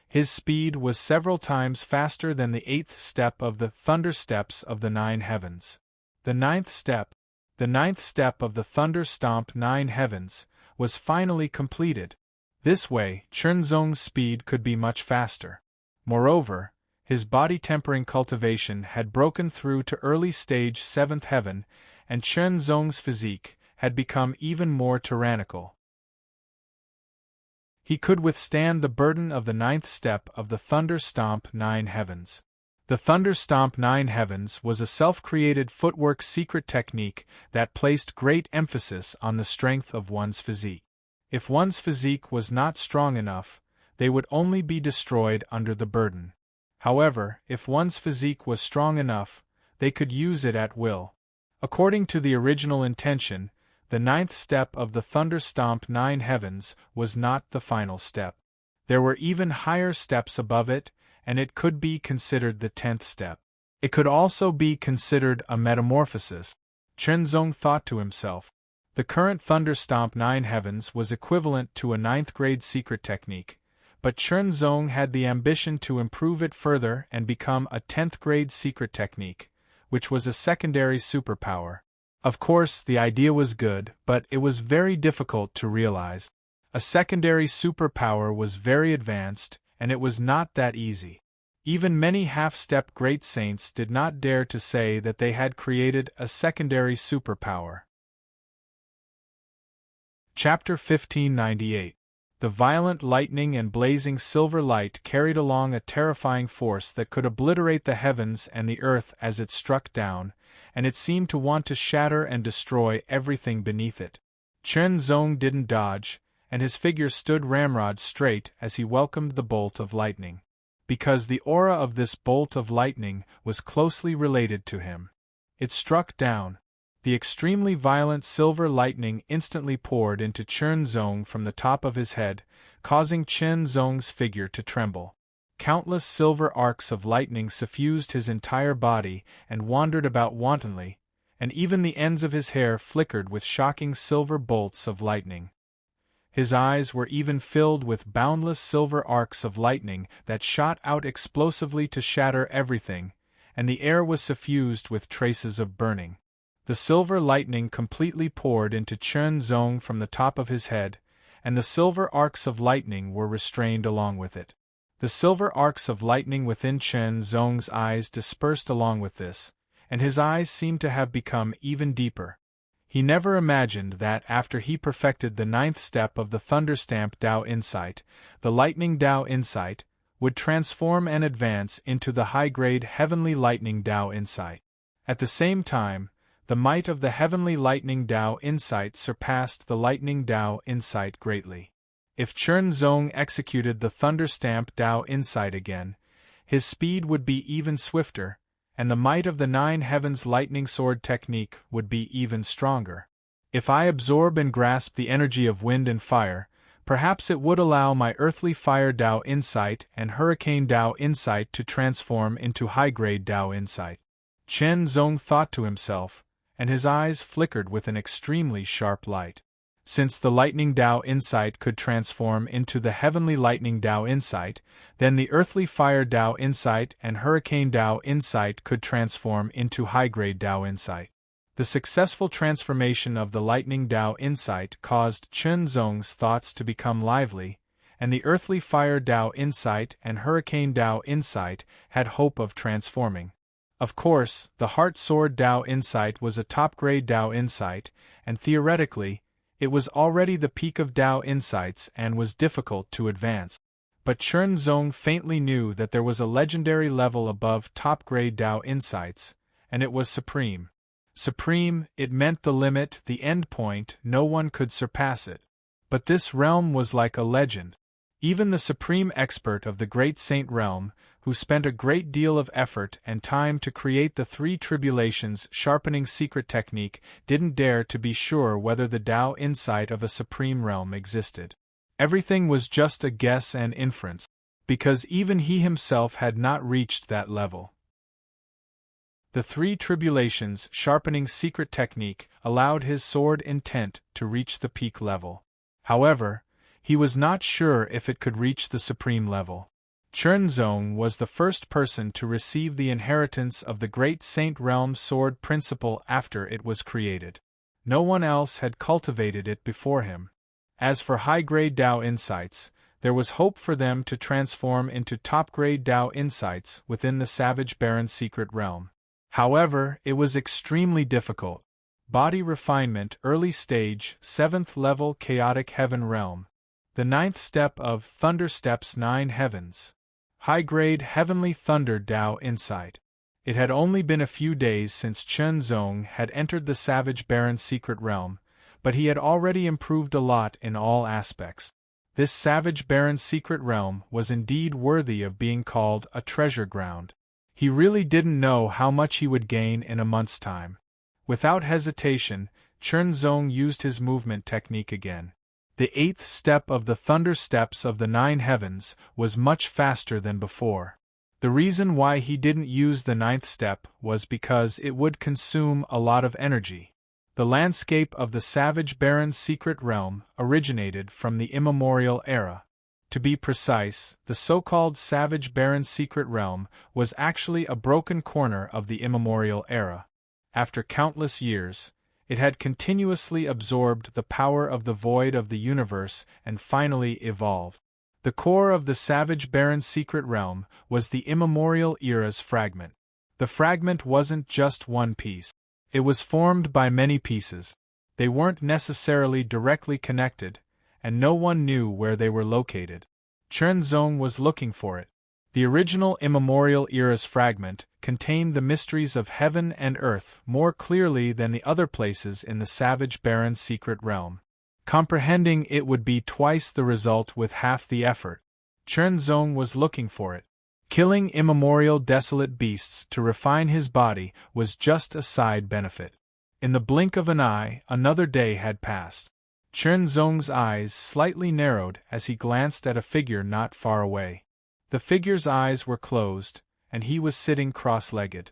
Speaker 1: His speed was several times faster than the 8th step of the Thunder Steps of the 9 Heavens. The 9th step of the Thunder Stomp 9 Heavens, was finally completed. This way, Chen Zong's speed could be much faster. Moreover, his body-tempering cultivation had broken through to early stage 7th heaven, and Chen Zong's physique had become even more tyrannical. He could withstand the burden of the 9th step of the Thunder Stomp 9 Heavens. The Thunder Stomp 9 Heavens was a self-created footwork secret technique that placed great emphasis on the strength of one's physique. If one's physique was not strong enough, they would only be destroyed under the burden. However, if one's physique was strong enough, they could use it at will. According to the original intention, the 9th step of the Thunder Stomp 9 Heavens was not the final step. There were even higher steps above it, and it could be considered the 10th step. It could also be considered a metamorphosis. Chen Zong thought to himself. The current Thunder Stomp 9 Heavens was equivalent to a 9th-grade secret technique, but Chen Zong had the ambition to improve it further and become a 10th-grade secret technique, which was a secondary superpower. Of course, the idea was good, but it was very difficult to realize. A secondary superpower was very advanced, and it was not that easy. Even many half-step great saints did not dare to say that they had created a secondary superpower. Chapter 1598. The violent lightning and blazing silver light carried along a terrifying force that could obliterate the heavens and the earth as it struck down, and it seemed to want to shatter and destroy everything beneath it. Chen Zong didn't dodge, and his figure stood ramrod straight as he welcomed the bolt of lightning. Because the aura of this bolt of lightning was closely related to him. It struck down. The extremely violent silver lightning instantly poured into Chen Zong from the top of his head, causing Chen Zong's figure to tremble. Countless silver arcs of lightning suffused his entire body and wandered about wantonly, and even the ends of his hair flickered with shocking silver bolts of lightning. His eyes were even filled with boundless silver arcs of lightning that shot out explosively to shatter everything, and the air was suffused with traces of burning. The silver lightning completely poured into Chen Zong from the top of his head, and the silver arcs of lightning were restrained along with it. The silver arcs of lightning within Chen Zong's eyes dispersed along with this, and his eyes seemed to have become even deeper. He never imagined that after he perfected the 9th step of the Thunder Stamp Dao Insight, the Lightning Dao Insight would transform and advance into the high-grade Heavenly Lightning Dao Insight. At the same time, the might of the Heavenly Lightning Dao Insight surpassed the Lightning Dao Insight greatly. If Chen Zong executed the Thunder Stamp Dao Insight again, his speed would be even swifter, and the might of the 9 Heavens Lightning Sword technique would be even stronger. If I absorb and grasp the energy of wind and fire, perhaps it would allow my earthly fire Dao Insight and hurricane Dao Insight to transform into high-grade Dao Insight. Chen Zong thought to himself, and his eyes flickered with an extremely sharp light. Since the lightning Dao insight could transform into the heavenly lightning Dao insight, then the earthly fire Dao insight and hurricane Dao insight could transform into high-grade Dao insight. The successful transformation of the lightning Dao insight caused Chen Zong's thoughts to become lively, and the earthly fire Dao insight and hurricane Dao insight had hope of transforming. Of course, the heart sword Dao insight was a top-grade Dao insight, and theoretically, it was already the peak of Dao insights and was difficult to advance. But Chen Zong faintly knew that there was a legendary level above top-grade Dao insights, and it was supreme. Supreme, it meant the limit, the end point, no one could surpass it. But this realm was like a legend. Even the supreme expert of the Great Saint Realm, who spent a great deal of effort and time to create the three tribulations sharpening secret technique, didn't dare to be sure whether the Dao insight of a supreme realm existed. Everything was just a guess and inference, because even he himself had not reached that level. The three tribulations sharpening secret technique allowed his sword intent to reach the peak level. However, he was not sure if it could reach the supreme level. Chen Zong was the first person to receive the inheritance of the Great Saint Realm sword principle after it was created. No one else had cultivated it before him. As for high-grade Dao insights, there was hope for them to transform into top-grade Dao insights within the Savage Baron secret realm. However, it was extremely difficult. Body refinement, early stage, 7th level chaotic heaven realm. The 9th step of Thunder Steps 9 Heavens. High-grade Heavenly Thunder Dao Insight. It had only been a few days since Chen Zong had entered the Savage Baron secret realm, but he had already improved a lot in all aspects. This Savage Baron secret realm was indeed worthy of being called a treasure ground. He really didn't know how much he would gain in a month's time. Without hesitation, Chen Zong used his movement technique again. The 8th step of the Thunder Steps of the 9 Heavens was much faster than before. The reason why he didn't use the 9th step was because it would consume a lot of energy. The landscape of the Savage Baron secret realm originated from the immemorial era. To be precise, the so-called Savage Baron secret realm was actually a broken corner of the immemorial era. After countless years, it had continuously absorbed the power of the void of the universe and finally evolved. The core of the Savage Baron secret realm was the immemorial era's fragment. The fragment wasn't just one piece. It was formed by many pieces. They weren't necessarily directly connected, and no one knew where they were located. Chen Zong was looking for it. The original immemorial era's fragment contained the mysteries of heaven and earth more clearly than the other places in the Savage Baron secret realm. Comprehending it would be twice the result with half the effort. Chen Zong was looking for it. Killing immemorial desolate beasts to refine his body was just a side benefit. In the blink of an eye, another day had passed. Chen Zong's eyes slightly narrowed as he glanced at a figure not far away. The figure's eyes were closed, and he was sitting cross-legged.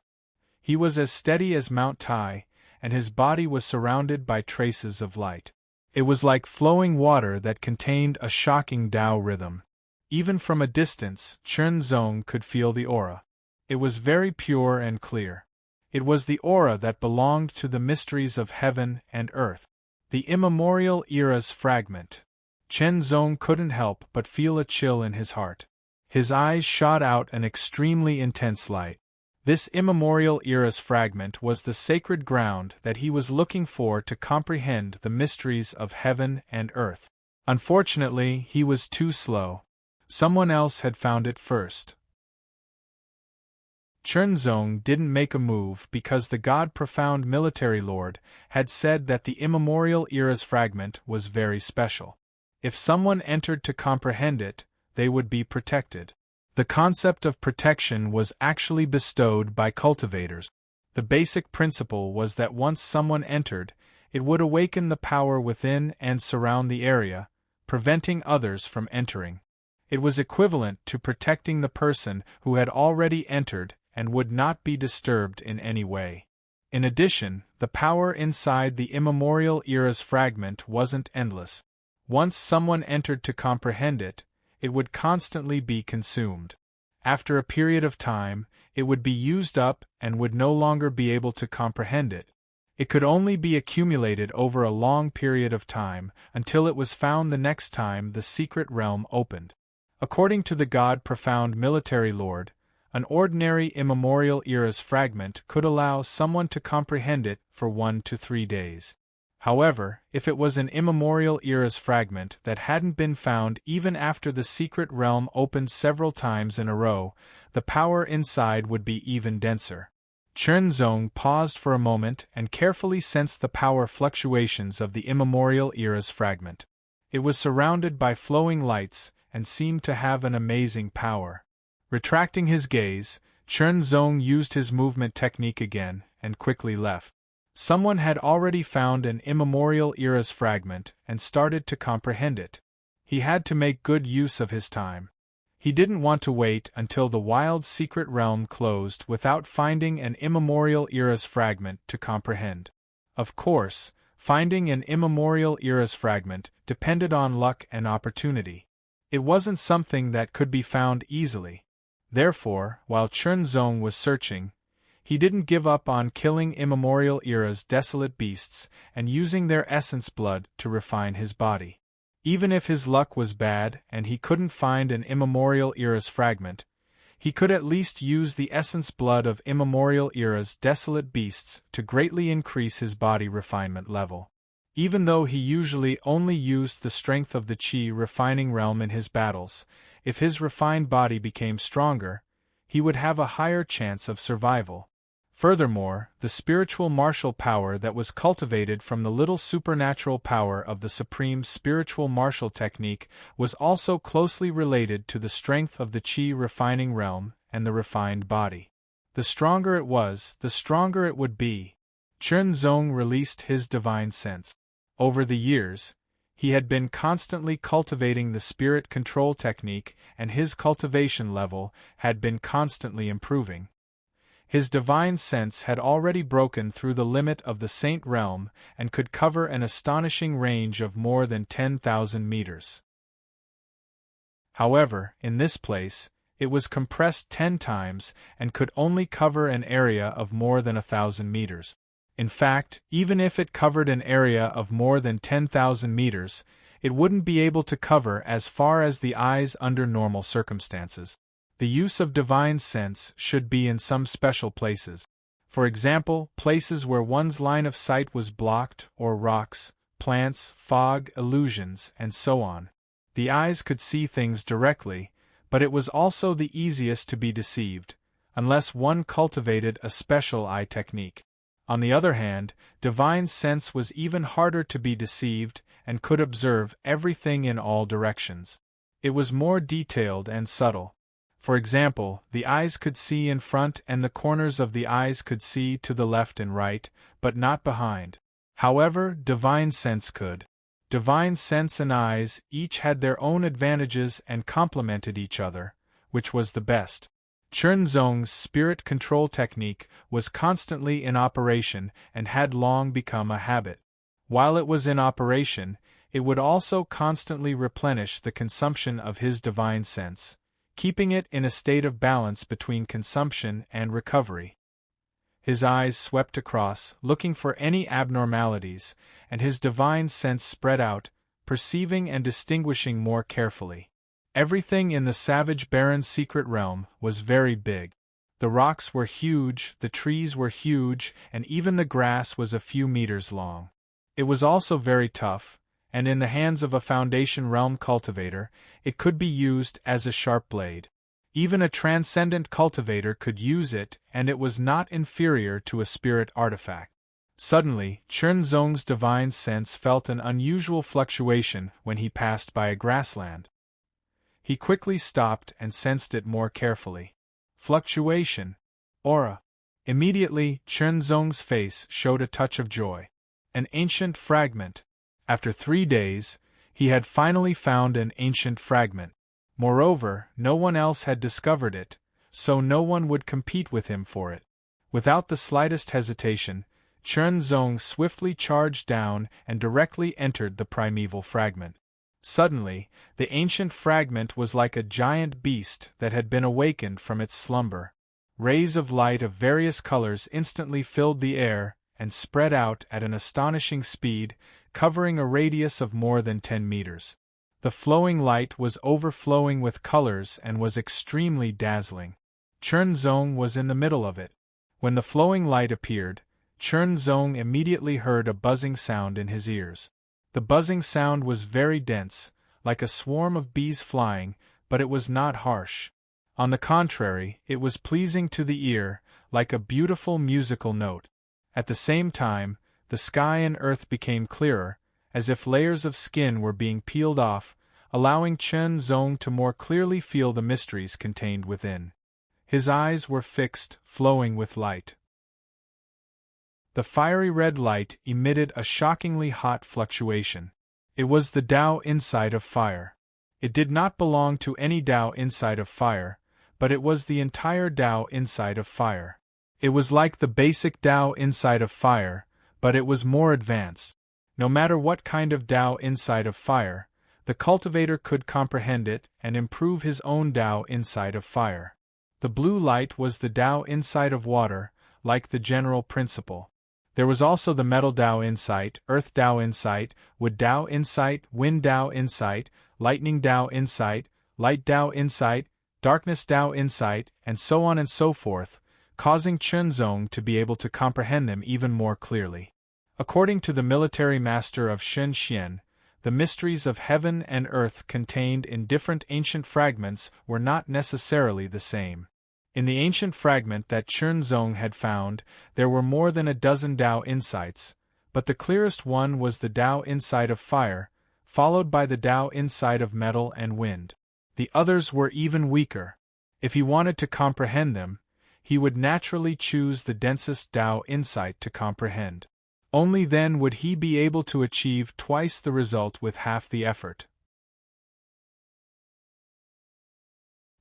Speaker 1: He was as steady as Mount Tai, and his body was surrounded by traces of light. It was like flowing water that contained a shocking Dao rhythm. Even from a distance, Chen Zong could feel the aura. It was very pure and clear. It was the aura that belonged to the mysteries of heaven and earth. The immemorial era's fragment. Chen Zong couldn't help but feel a chill in his heart. His eyes shot out an extremely intense light. This immemorial era's fragment was the sacred ground that he was looking for to comprehend the mysteries of heaven and earth. Unfortunately, he was too slow. Someone else had found it first. Chen Zong didn't make a move because the God-profound military lord had said that the immemorial era's fragment was very special. If someone entered to comprehend it, they would be protected. The concept of protection was actually bestowed by cultivators. The basic principle was that once someone entered, it would awaken the power within and surround the area, preventing others from entering. It was equivalent to protecting the person who had already entered and would not be disturbed in any way. In addition, the power inside the immemorial era's fragment wasn't endless. Once someone entered to comprehend it, it would constantly be consumed. After a period of time, it would be used up and would no longer be able to comprehend it. It could only be accumulated over a long period of time, until it was found the next time the secret realm opened. According to the god profound military lord, an ordinary immemorial era's fragment could allow someone to comprehend it for 1 to 3 days. However, if it was an immemorial era's fragment that hadn't been found even after the secret realm opened several times in a row, the power inside would be even denser. Chernzong paused for a moment and carefully sensed the power fluctuations of the immemorial era's fragment. It was surrounded by flowing lights and seemed to have an amazing power. Retracting his gaze, Chernzong used his movement technique again and quickly left. Someone had already found an immemorial era's fragment and started to comprehend it. He had to make good use of his time. He didn't want to wait until the wild secret realm closed without finding an immemorial era's fragment to comprehend. Of course, finding an immemorial era's fragment depended on luck and opportunity. It wasn't something that could be found easily. Therefore, while Chernzong was searching, he didn't give up on killing immemorial era's desolate beasts and using their essence blood to refine his body. Even if his luck was bad and he couldn't find an immemorial era's fragment, he could at least use the essence blood of immemorial era's desolate beasts to greatly increase his body refinement level. Even though he usually only used the strength of the Qi refining realm in his battles, if his refined body became stronger, he would have a higher chance of survival. Furthermore, the spiritual martial power that was cultivated from the little supernatural power of the supreme spiritual martial technique was also closely related to the strength of the Qi refining realm and the refined body. The stronger it was, the stronger it would be. Chernzong released his divine sense. Over the years, he had been constantly cultivating the spirit control technique, and his cultivation level had been constantly improving. His divine sense had already broken through the limit of the Saint Realm and could cover an astonishing range of more than 10,000 meters. However, in this place, it was compressed 10 times and could only cover an area of more than 1,000 meters. In fact, even if it covered an area of more than 10,000 meters, it wouldn't be able to cover as far as the eyes under normal circumstances. The use of divine sense should be in some special places. For example, places where one's line of sight was blocked, or rocks, plants, fog, illusions, and so on. The eyes could see things directly, but it was also the easiest to be deceived, unless one cultivated a special eye technique. On the other hand, divine sense was even harder to be deceived and could observe everything in all directions. It was more detailed and subtle. For example, the eyes could see in front and the corners of the eyes could see to the left and right, but not behind. However, divine sense could. Divine sense and eyes each had their own advantages and complemented each other, which was the best. Chernzong's spirit control technique was constantly in operation and had long become a habit. While it was in operation, it would also constantly replenish the consumption of his divine sense, keeping it in a state of balance between consumption and recovery. His eyes swept across, looking for any abnormalities, and his divine sense spread out, perceiving and distinguishing more carefully. Everything in the savage barren secret realm was very big. The rocks were huge, the trees were huge, and even the grass was a few meters long. It was also very tough, and in the hands of a Foundation Realm cultivator, it could be used as a sharp blade. Even a transcendent cultivator could use it, and it was not inferior to a spirit artifact. Suddenly, Chernzong's divine sense felt an unusual fluctuation when he passed by a grassland. He quickly stopped and sensed it more carefully. Fluctuation. Aura. Immediately, Chernzong's face showed a touch of joy. An ancient fragment. After 3 days, he had finally found an ancient fragment. Moreover, no one else had discovered it, so no one would compete with him for it. Without the slightest hesitation, Chen Zong swiftly charged down and directly entered the primeval fragment. Suddenly, the ancient fragment was like a giant beast that had been awakened from its slumber. Rays of light of various colors instantly filled the air and spread out at an astonishing speed, covering a radius of more than 10 meters. The flowing light was overflowing with colors and was extremely dazzling. Chen Zong was in the middle of it. When the flowing light appeared, Chen Zong immediately heard a buzzing sound in his ears. The buzzing sound was very dense, like a swarm of bees flying, but it was not harsh. On the contrary, it was pleasing to the ear, like a beautiful musical note. At the same time, the sky and earth became clearer, as if layers of skin were being peeled off, allowing Chen Zong to more clearly feel the mysteries contained within. His eyes were fixed, flowing with light. The fiery red light emitted a shockingly hot fluctuation. It was the Tao inside of fire. It did not belong to any Tao inside of fire, but it was the entire Tao inside of fire. It was like the basic Tao inside of fire, but it was more advanced. No matter what kind of Tao inside of fire, the cultivator could comprehend it and improve his own Tao inside of fire. The blue light was the Tao inside of water, like the general principle. There was also the metal Tao insight, earth Tao insight, wood Tao insight, wind Tao insight, lightning Tao insight, light Tao insight, darkness Tao insight, and so on and so forth, causing Chen Zong to be able to comprehend them even more clearly. According to the military master of Shen Xian, the mysteries of heaven and earth contained in different ancient fragments were not necessarily the same. In the ancient fragment that Chen Zong had found, there were more than a dozen Tao insights, but the clearest one was the Tao inside of fire, followed by the Tao inside of metal and wind. The others were even weaker. If he wanted to comprehend them, he would naturally choose the densest Tao insight to comprehend. Only then would he be able to achieve twice the result with half the effort.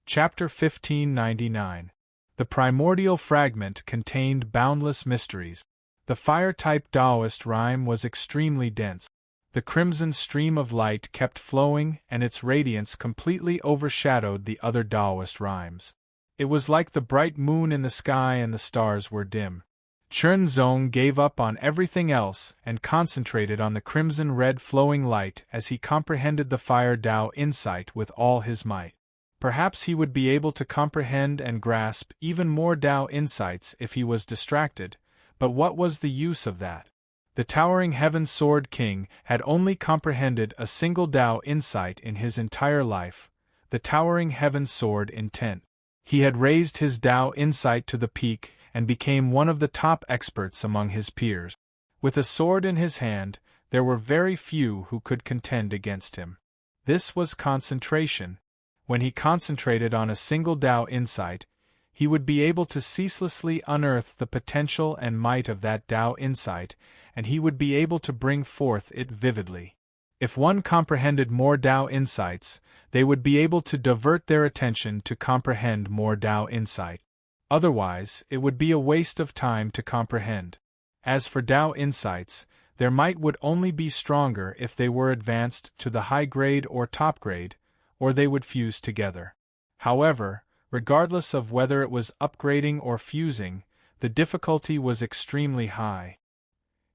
Speaker 1: Chapter 1599. The primordial fragment contained boundless mysteries. The fire-type Taoist rhyme was extremely dense. The crimson stream of light kept flowing and its radiance completely overshadowed the other Taoist rhymes. It was like the bright moon in the sky and the stars were dim. Chen Zong gave up on everything else and concentrated on the crimson-red flowing light as he comprehended the fire Tao insight with all his might. Perhaps he would be able to comprehend and grasp even more Tao insights if he was distracted, but what was the use of that? The towering Heaven Sword King had only comprehended a single Tao insight in his entire life, the towering Heaven Sword intent. He had raised his Tao insight to the peak and became one of the top experts among his peers. With a sword in his hand, there were very few who could contend against him. This was concentration. When he concentrated on a single Tao insight, he would be able to ceaselessly unearth the potential and might of that Tao insight, and he would be able to bring forth it vividly. If one comprehended more Tao insights, they would be able to divert their attention to comprehend more Tao insight. Otherwise, it would be a waste of time to comprehend. As for Tao insights, their might would only be stronger if they were advanced to the high grade or top grade, or they would fuse together. However, regardless of whether it was upgrading or fusing, the difficulty was extremely high.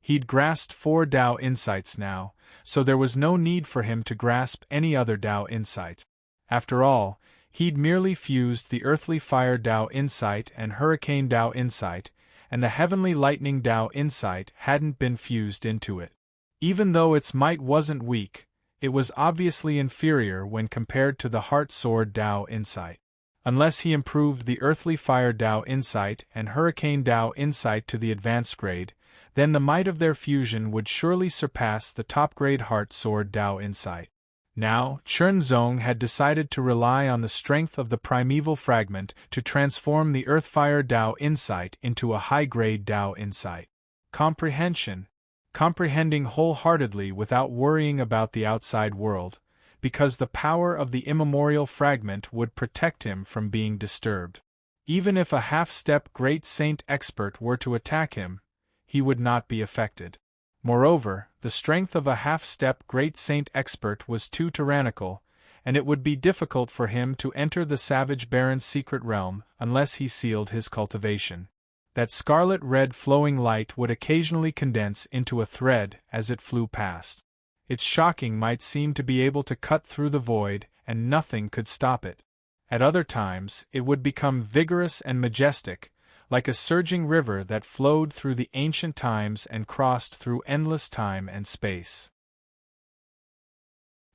Speaker 1: He'd grasped 4 Tao insights now, so there was no need for him to grasp any other Tao insight. After all, he'd merely fused the earthly fire Tao insight and hurricane Tao insight, and the heavenly lightning Tao insight hadn't been fused into it. Even though its might wasn't weak, it was obviously inferior when compared to the heart sword Tao insight. Unless he improved the earthly fire Tao insight and hurricane Tao insight to the advanced grade, then the might of their fusion would surely surpass the top-grade heart sword Tao insight. Now, Chen Zong had decided to rely on the strength of the primeval fragment to transform the earth-fire Tao insight into a high-grade Tao insight. Comprehension. Comprehending wholeheartedly without worrying about the outside world, because the power of the immemorial fragment would protect him from being disturbed. Even if a half-step Great Saint expert were to attack him, he would not be affected. Moreover, the strength of a half-step Great Saint expert was too tyrannical, and it would be difficult for him to enter the savage Baron's secret realm unless he sealed his cultivation. That scarlet-red flowing light would occasionally condense into a thread as it flew past. Its shocking might seem to be able to cut through the void, and nothing could stop it. At other times, it would become vigorous and majestic, like a surging river that flowed through the ancient times and crossed through endless time and space.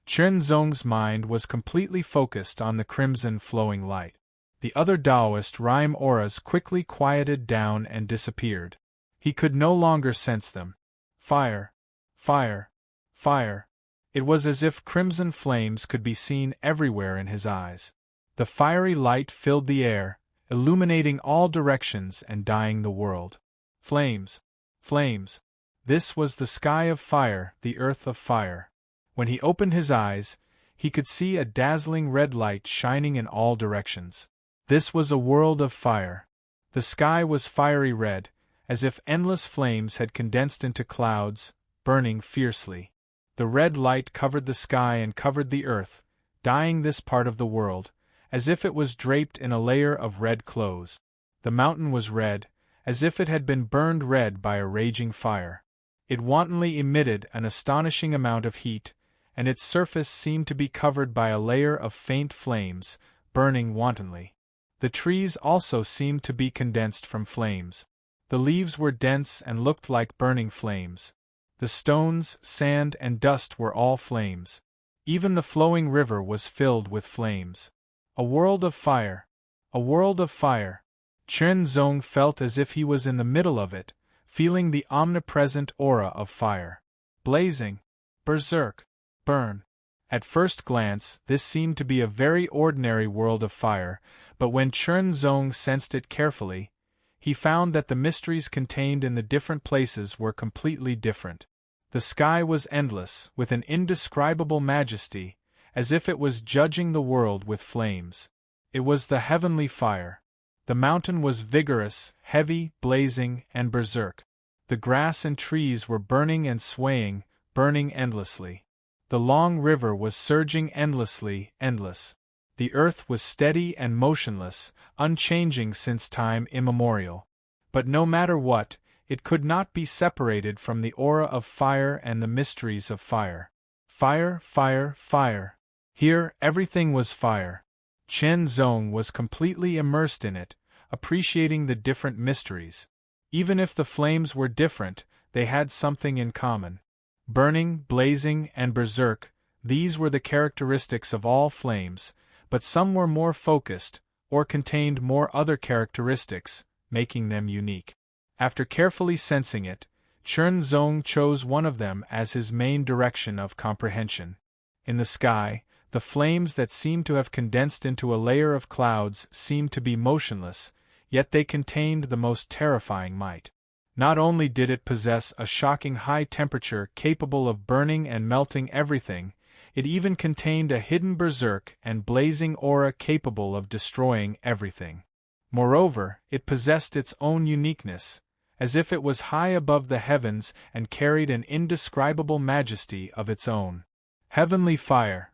Speaker 1: Quanzong's mind was completely focused on the crimson flowing light. The other Taoist rhyme auras quickly quieted down and disappeared. He could no longer sense them. Fire, fire, fire. It was as if crimson flames could be seen everywhere in his eyes. The fiery light filled the air, illuminating all directions and dyeing the world. Flames, flames. This was the sky of fire, the earth of fire. When he opened his eyes, he could see a dazzling red light shining in all directions. This was a world of fire. The sky was fiery red, as if endless flames had condensed into clouds, burning fiercely. The red light covered the sky and covered the earth, dyeing this part of the world, as if it was draped in a layer of red clothes. The mountain was red, as if it had been burned red by a raging fire. It wantonly emitted an astonishing amount of heat, and its surface seemed to be covered by a layer of faint flames, burning wantonly. The trees also seemed to be condensed from flames. The leaves were dense and looked like burning flames. The stones, sand, and dust were all flames. Even the flowing river was filled with flames. A world of fire. A world of fire. Quanzong felt as if he was in the middle of it, feeling the omnipresent aura of fire. Blazing. Berserk. Burn. At first glance, this seemed to be a very ordinary world of fire, but when Quanzong sensed it carefully, he found that the mysteries contained in the different places were completely different. The sky was endless, with an indescribable majesty, as if it was judging the world with flames. It was the heavenly fire. The mountain was vigorous, heavy, blazing, and berserk. The grass and trees were burning and swaying, burning endlessly. The long river was surging endlessly, endless. The earth was steady and motionless, unchanging since time immemorial. But no matter what, it could not be separated from the aura of fire and the mysteries of fire. Fire, fire, fire. Here, everything was fire. Quanzong was completely immersed in it, appreciating the different mysteries. Even if the flames were different, they had something in common. Burning, blazing, and berserk, these were the characteristics of all flames, but some were more focused, or contained more other characteristics, making them unique. After carefully sensing it, Quanzong chose one of them as his main direction of comprehension. In the sky, the flames that seemed to have condensed into a layer of clouds seemed to be motionless, yet they contained the most terrifying might. Not only did it possess a shocking high temperature capable of burning and melting everything, it even contained a hidden berserk and blazing aura capable of destroying everything. Moreover, it possessed its own uniqueness, as if it was high above the heavens and carried an indescribable majesty of its own. Heavenly fire.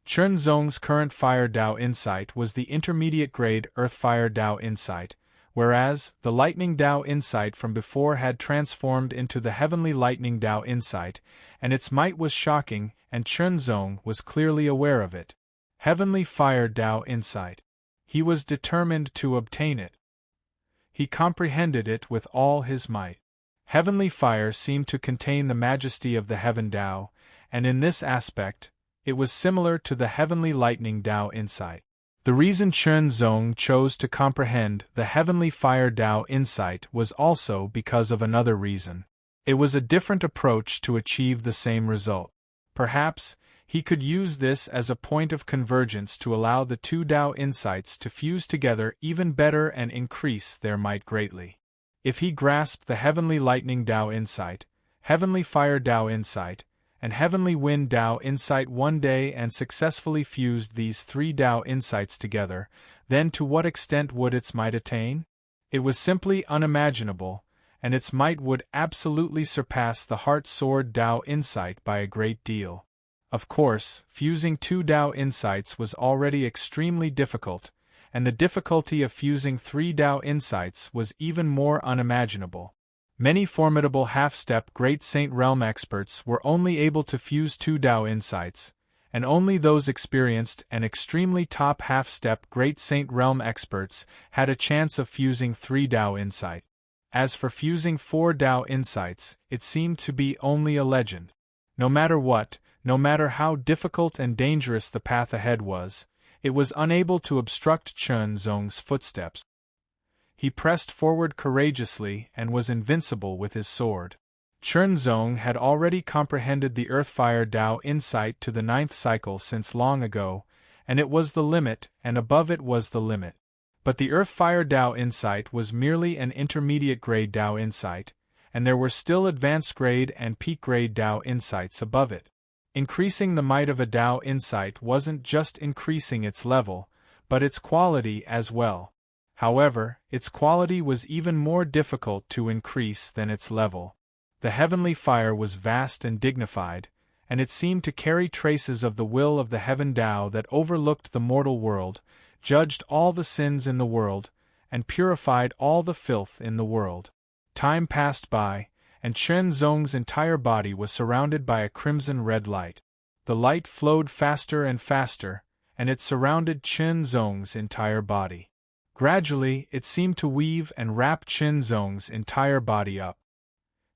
Speaker 1: Quanzong's current Fire Tao insight was the intermediate grade Earth Fire Tao insight, whereas the Lightning Tao insight from before had transformed into the Heavenly Lightning Tao insight, and its might was shocking, and Quanzong was clearly aware of it. Heavenly Fire Tao insight. He was determined to obtain it. He comprehended it with all his might. Heavenly fire seemed to contain the majesty of the Heaven Tao, and in this aspect, it was similar to the Heavenly Lightning Tao insight. The reason Quanzong chose to comprehend the Heavenly Fire Tao insight was also because of another reason. It was a different approach to achieve the same result. Perhaps, he could use this as a point of convergence to allow the two Tao insights to fuse together even better and increase their might greatly. If he grasped the Heavenly Lightning Tao insight, Heavenly Fire Tao insight, and Heavenly Wind Tao insight one day and successfully fused these three Tao insights together, then to what extent would its might attain? It was simply unimaginable, and its might would absolutely surpass the heart sword Tao insight by a great deal. Of course, fusing two Tao insights was already extremely difficult, and the difficulty of fusing three Tao insights was even more unimaginable. Many formidable half-step Great Saint Realm experts were only able to fuse two Tao insights, and only those experienced and extremely top half-step Great Saint Realm experts had a chance of fusing three Tao insight. As for fusing four Tao insights, it seemed to be only a legend. No matter what, no matter how difficult and dangerous the path ahead was, it was unable to obstruct Chen Zong's footsteps. He pressed forward courageously and was invincible with his sword. Chen Zong had already comprehended the Earthfire Tao insight to the 9th cycle since long ago, and it was the limit, and above it was the limit. But the Earthfire Tao insight was merely an intermediate-grade Tao insight, and there were still advanced-grade and peak-grade Tao insights above it. Increasing the might of a Tao insight wasn't just increasing its level, but its quality as well. However, its quality was even more difficult to increase than its level. The heavenly fire was vast and dignified, and it seemed to carry traces of the will of the heaven Tao that overlooked the mortal world, judged all the sins in the world, and purified all the filth in the world. Time passed by, and Chen Zong's entire body was surrounded by a crimson-red light. The light flowed faster and faster, and it surrounded Chen Zong's entire body. Gradually, it seemed to weave and wrap Chen Zong's entire body up.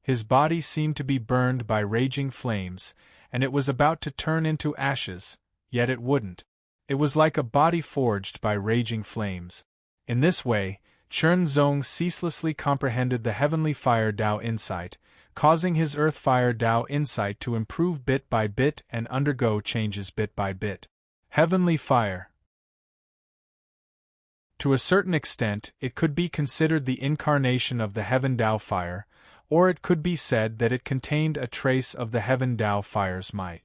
Speaker 1: His body seemed to be burned by raging flames, and it was about to turn into ashes, yet it wouldn't. It was like a body forged by raging flames. In this way, Chen Zong ceaselessly comprehended the heavenly fire Tao insight, causing his earth fire Tao insight to improve bit by bit and undergo changes bit by bit. Heavenly fire. To a certain extent, it could be considered the incarnation of the heaven Tao fire, or it could be said that it contained a trace of the heaven Tao fire's might.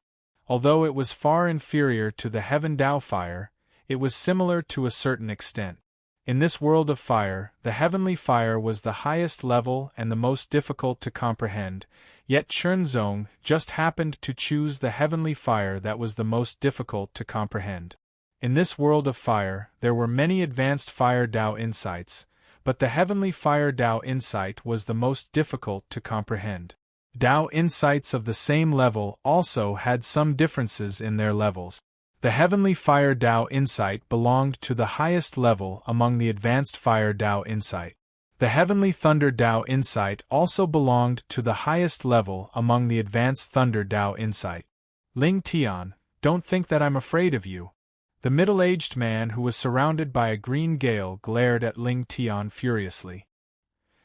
Speaker 1: Although it was far inferior to the heaven Tao fire, it was similar to a certain extent. In this world of fire, the heavenly fire was the highest level and the most difficult to comprehend, yet Chen Zong just happened to choose the heavenly fire that was the most difficult to comprehend. In this world of fire, there were many advanced fire Tao insights, but the heavenly fire Tao insight was the most difficult to comprehend. Tao insights of the same level also had some differences in their levels. The heavenly fire Tao insight belonged to the highest level among the advanced fire Tao insight. The heavenly thunder Tao insight also belonged to the highest level among the advanced thunder Tao insight. Ling Tian, don't think that I'm afraid of you. The middle-aged man who was surrounded by a green gale glared at Ling Tian furiously.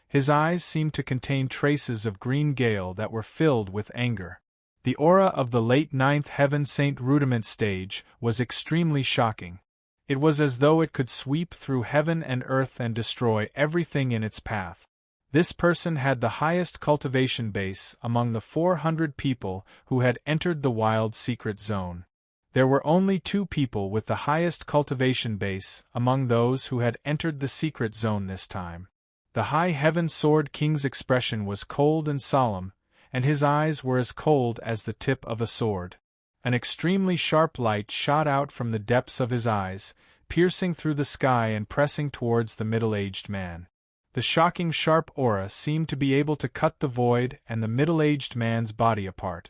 Speaker 1: His eyes seemed to contain traces of green gale that were filled with anger. The aura of the late 9th Heaven Saint Rudiment stage was extremely shocking. It was as though it could sweep through heaven and earth and destroy everything in its path. This person had the highest cultivation base among the 400 people who had entered the wild secret zone. There were only 2 people with the highest cultivation base among those who had entered the secret zone this time. The High Heaven Sword King's expression was cold and solemn, and his eyes were as cold as the tip of a sword. An extremely sharp light shot out from the depths of his eyes, piercing through the sky and pressing towards the middle-aged man. The shocking sharp aura seemed to be able to cut the void and the middle-aged man's body apart.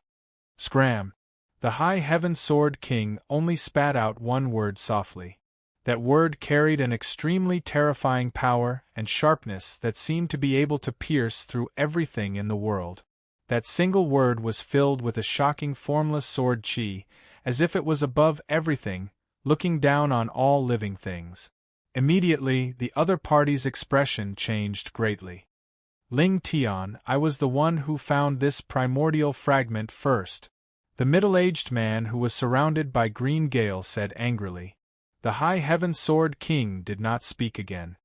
Speaker 1: Scram! The High Heaven Sword King only spat out one word softly. That word carried an extremely terrifying power and sharpness that seemed to be able to pierce through everything in the world. That single word was filled with a shocking formless sword chi, as if it was above everything, looking down on all living things. Immediately, the other party's expression changed greatly. Ling Tian, I was the one who found this primordial fragment first. The middle-aged man who was surrounded by green gale said angrily. The High Heaven Sword King did not speak again.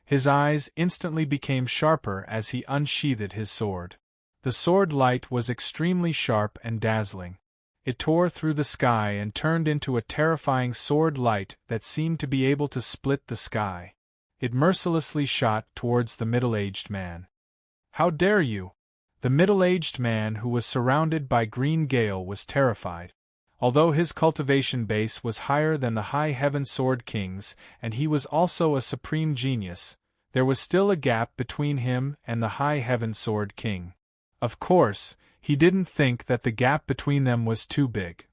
Speaker 1: His eyes instantly became sharper as he unsheathed his sword. The sword light was extremely sharp and dazzling. It tore through the sky and turned into a terrifying sword light that seemed to be able to split the sky. It mercilessly shot towards the middle-aged man. "How dare you!" The middle-aged man, who was surrounded by green gale, was terrified. Although his cultivation base was higher than the High Heaven Sword King's, and he was also a supreme genius, there was still a gap between him and the High Heaven Sword King. Of course, he didn't think that the gap between them was too big.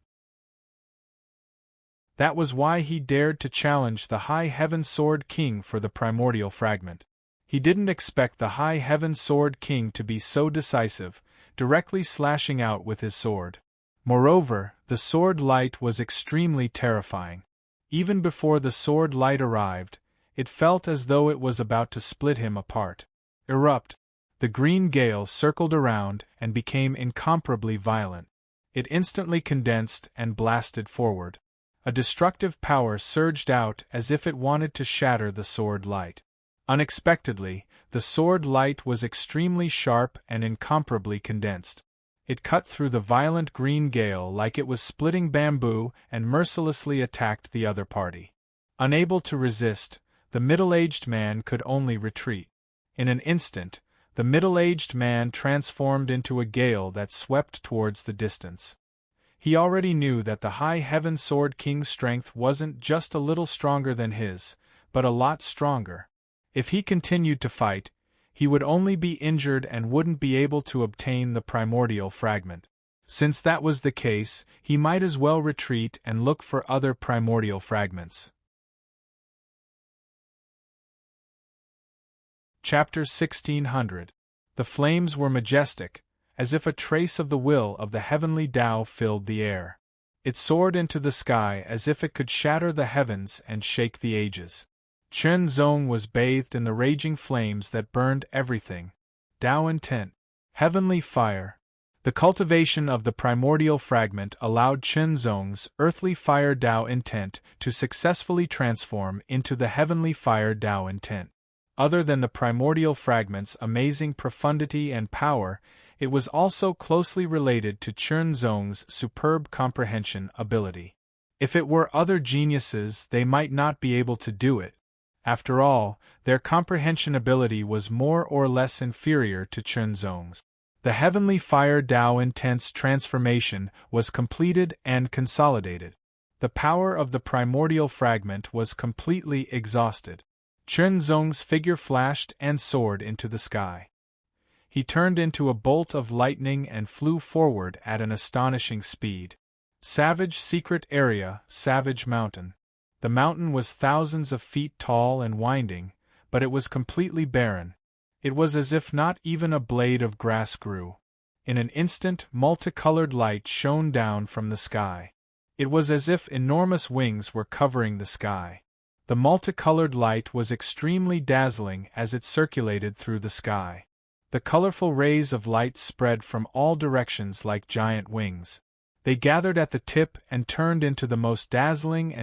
Speaker 1: That was why he dared to challenge the High Heaven Sword King for the primordial fragment. He didn't expect the High Heaven Sword King to be so decisive, directly slashing out with his sword. Moreover, the sword light was extremely terrifying. Even before the sword light arrived, it felt as though it was about to split him apart. Erupt. The green gale circled around and became incomparably violent. It instantly condensed and blasted forward. A destructive power surged out as if it wanted to shatter the sword light. Unexpectedly, the sword light was extremely sharp and incomparably condensed. It cut through the violent green gale like it was splitting bamboo and mercilessly attacked the other party. Unable to resist, the middle-aged man could only retreat. In an instant, the middle-aged man transformed into a gale that swept towards the distance. He already knew that the High Heaven Sword King's strength wasn't just a little stronger than his, but a lot stronger. If he continued to fight, he would only be injured and wouldn't be able to obtain the primordial fragment. Since that was the case, he might as well retreat and look for other primordial fragments. Chapter 1600. The flames were majestic, as if a trace of the will of the heavenly Tao filled the air. It soared into the sky as if it could shatter the heavens and shake the ages. Chen Zong was bathed in the raging flames that burned everything. Tao intent. Heavenly fire. The cultivation of the primordial fragment allowed Chen Zong's earthly fire Tao intent to successfully transform into the heavenly fire Tao intent. Other than the primordial fragment's amazing profundity and power, it was also closely related to Chen Zong's superb comprehension ability. If it were other geniuses, they might not be able to do it. After all, their comprehension ability was more or less inferior to Chen Zong's. The heavenly fire Tao intense transformation was completed and consolidated. The power of the primordial fragment was completely exhausted. Chen Zong's figure flashed and soared into the sky. He turned into a bolt of lightning and flew forward at an astonishing speed. Savage secret area, Savage Mountain. The mountain was thousands of feet tall and winding, but it was completely barren. It was as if not even a blade of grass grew. In an instant, multicolored light shone down from the sky. It was as if enormous wings were covering the sky. The multicolored light was extremely dazzling as it circulated through the sky. The colorful rays of light spread from all directions like giant wings. They gathered at the tip and turned into the most dazzling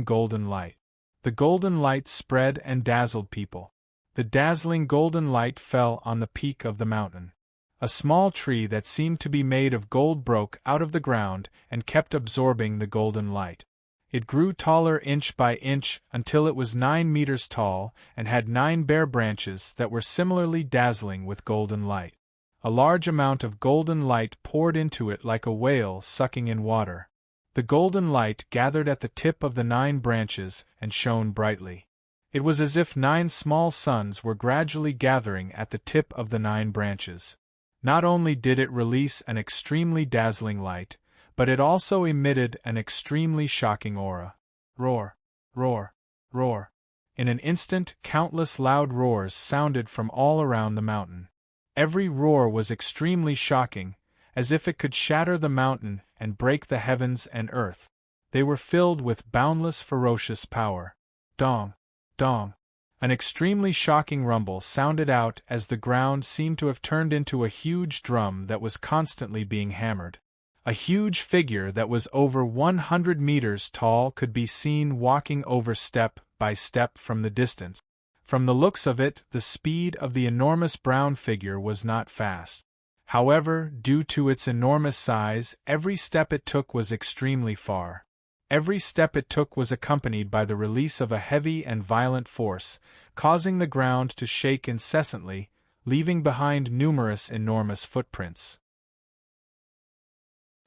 Speaker 1: golden light. The golden light spread and dazzled people. The dazzling golden light fell on the peak of the mountain. A small tree that seemed to be made of gold broke out of the ground and kept absorbing the golden light. It grew taller inch by inch until it was 9 meters tall and had 9 bare branches that were similarly dazzling with golden light. A large amount of golden light poured into it like a whale sucking in water. The golden light gathered at the tip of the 9 branches and shone brightly. It was as if 9 small suns were gradually gathering at the tip of the 9 branches. Not only did it release an extremely dazzling light, but it also emitted an extremely shocking aura. Roar, roar, roar. In an instant, countless loud roars sounded from all around the mountain. Every roar was extremely shocking, as if it could shatter the mountain and break the heavens and earth. They were filled with boundless ferocious power. Dong, dong. An extremely shocking rumble sounded out as the ground seemed to have turned into a huge drum that was constantly being hammered. A huge figure that was over 100 meters tall could be seen walking over step by step from the distance. From the looks of it, the speed of the enormous brown figure was not fast. However, due to its enormous size, every step it took was extremely far. Every step it took was accompanied by the release of a heavy and violent force, causing the ground to shake incessantly, leaving behind numerous enormous footprints.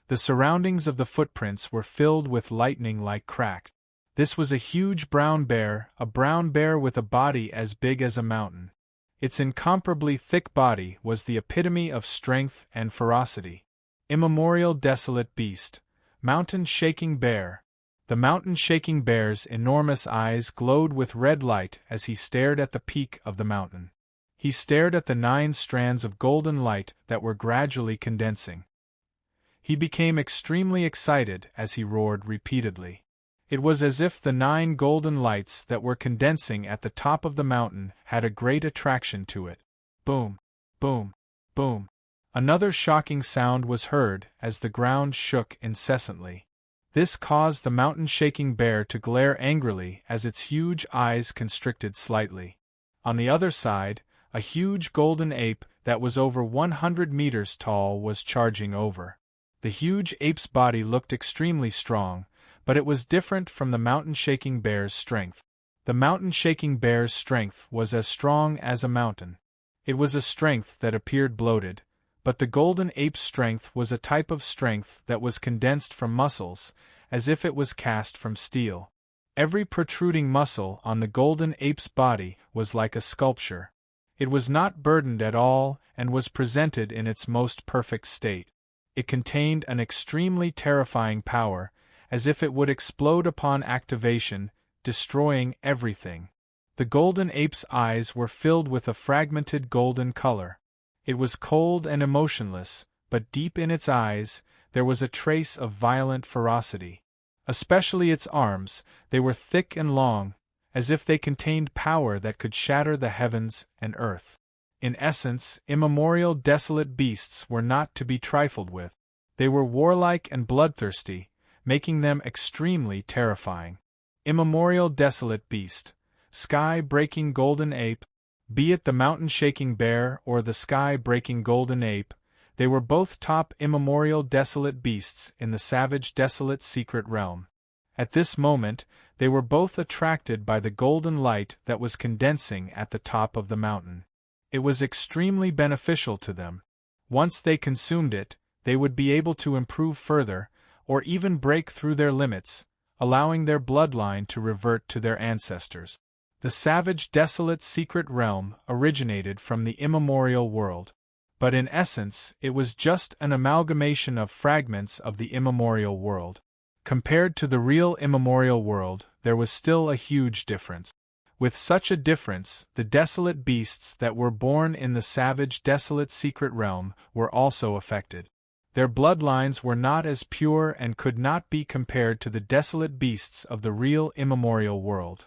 Speaker 1: The surroundings of the footprints were filled with lightning-like crack. This was a huge brown bear with a body as big as a mountain. Its incomparably thick body was the epitome of strength and ferocity. Immemorial desolate beast, mountain-shaking bear. The mountain-shaking bear's enormous eyes glowed with red light as he stared at the peak of the mountain. He stared at the 9 strands of golden light that were gradually condensing. He became extremely excited as he roared repeatedly. It was as if the 9 golden lights that were condensing at the top of the mountain had a great attraction to it. Boom, boom, boom. Another shocking sound was heard as the ground shook incessantly. This caused the mountain-shaking bear to glare angrily as its huge eyes constricted slightly. On the other side, a huge golden ape that was over 100 meters tall was charging over. The huge ape's body looked extremely strong, but it was different from the mountain-shaking bear's strength. The mountain-shaking bear's strength was as strong as a mountain. It was a strength that appeared bloated, but the golden ape's strength was a type of strength that was condensed from muscles, as if it was cast from steel. Every protruding muscle on the golden ape's body was like a sculpture. It was not burdened at all and was presented in its most perfect state. It contained an extremely terrifying power, as if it would explode upon activation, destroying everything. The golden ape's eyes were filled with a fragmented golden color. It was cold and emotionless, but deep in its eyes, there was a trace of violent ferocity. Especially its arms, they were thick and long, as if they contained power that could shatter the heavens and earth. In essence, immemorial desolate beasts were not to be trifled with. They were warlike and bloodthirsty, making them extremely terrifying. Immemorial desolate beast, sky-breaking golden ape, be it the mountain-shaking bear or the sky-breaking golden ape, they were both top immemorial desolate beasts in the savage desolate secret realm. At this moment, they were both attracted by the golden light that was condensing at the top of the mountain. It was extremely beneficial to them. Once they consumed it, they would be able to improve further, or even break through their limits, allowing their bloodline to revert to their ancestors. The savage desolate secret realm originated from the immemorial world. But in essence, it was just an amalgamation of fragments of the immemorial world. Compared to the real immemorial world, there was still a huge difference. With such a difference, the desolate beasts that were born in the savage desolate secret realm were also affected. Their bloodlines were not as pure and could not be compared to the desolate beasts of the real immemorial world.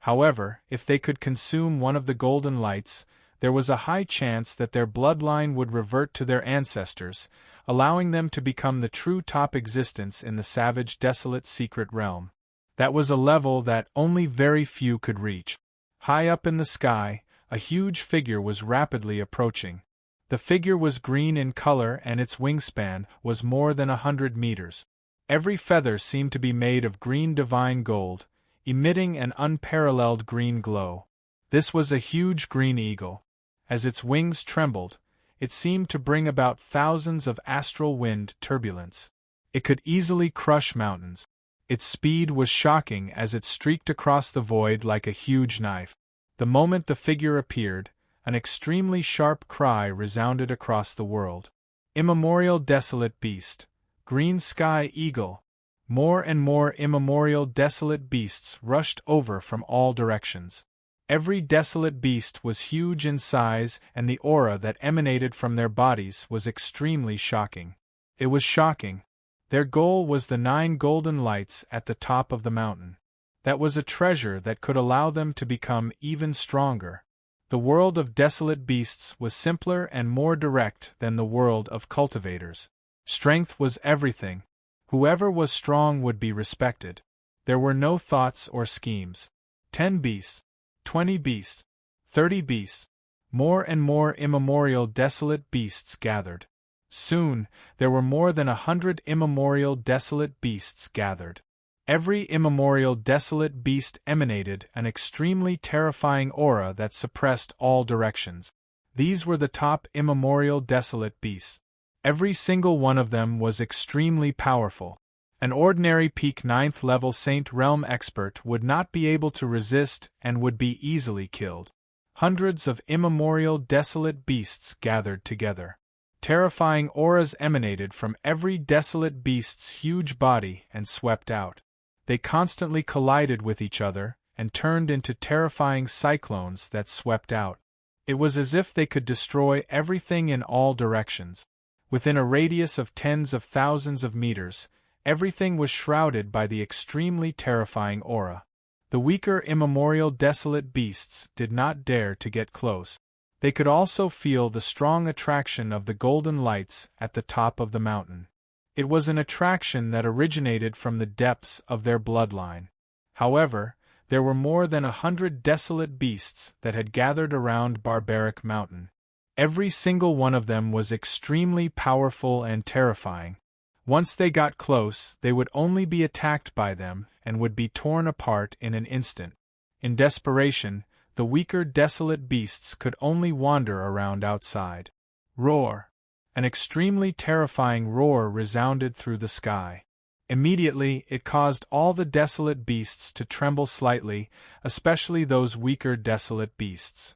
Speaker 1: However, if they could consume one of the golden lights, there was a high chance that their bloodline would revert to their ancestors, allowing them to become the true top existence in the savage desolate secret realm. That was a level that only very few could reach. High up in the sky, a huge figure was rapidly approaching. The figure was green in color and its wingspan was more than 100 meters. Every feather seemed to be made of green divine gold, emitting an unparalleled green glow. This was a huge green eagle. As its wings trembled, it seemed to bring about thousands of astral wind turbulence. It could easily crush mountains. Its speed was shocking as it streaked across the void like a huge knife. The moment the figure appeared, an extremely sharp cry resounded across the world. Immemorial desolate beast, green sky eagle. More and more immemorial desolate beasts rushed over from all directions. Every desolate beast was huge in size, and the aura that emanated from their bodies was extremely shocking. It was shocking. Their goal was the 9 golden lights at the top of the mountain. That was a treasure that could allow them to become even stronger. The world of desolate beasts was simpler and more direct than the world of cultivators. Strength was everything. Whoever was strong would be respected. There were no thoughts or schemes. 10 beasts, 20 beasts, 30 beasts. More and more immemorial desolate beasts gathered. Soon, there were more than 100 immemorial desolate beasts gathered. Every immemorial desolate beast emanated an extremely terrifying aura that suppressed all directions. These were the top immemorial desolate beasts. Every single one of them was extremely powerful. An ordinary peak 9th level Saint Realm expert would not be able to resist and would be easily killed. Hundreds of immemorial desolate beasts gathered together. Terrifying auras emanated from every desolate beast's huge body and swept out. They constantly collided with each other and turned into terrifying cyclones that swept out. It was as if they could destroy everything in all directions. Within a radius of tens of thousands of meters, everything was shrouded by the extremely terrifying aura. The weaker immemorial desolate beasts did not dare to get close. They could also feel the strong attraction of the golden lights at the top of the mountain. It was an attraction that originated from the depths of their bloodline. However, there were more than 100 desolate beasts that had gathered around Barbaric Mountain. Every single one of them was extremely powerful and terrifying. Once they got close, they would only be attacked by them and would be torn apart in an instant. In desperation, the weaker desolate beasts could only wander around outside. Roar! An extremely terrifying roar resounded through the sky. Immediately, it caused all the desolate beasts to tremble slightly, especially those weaker desolate beasts.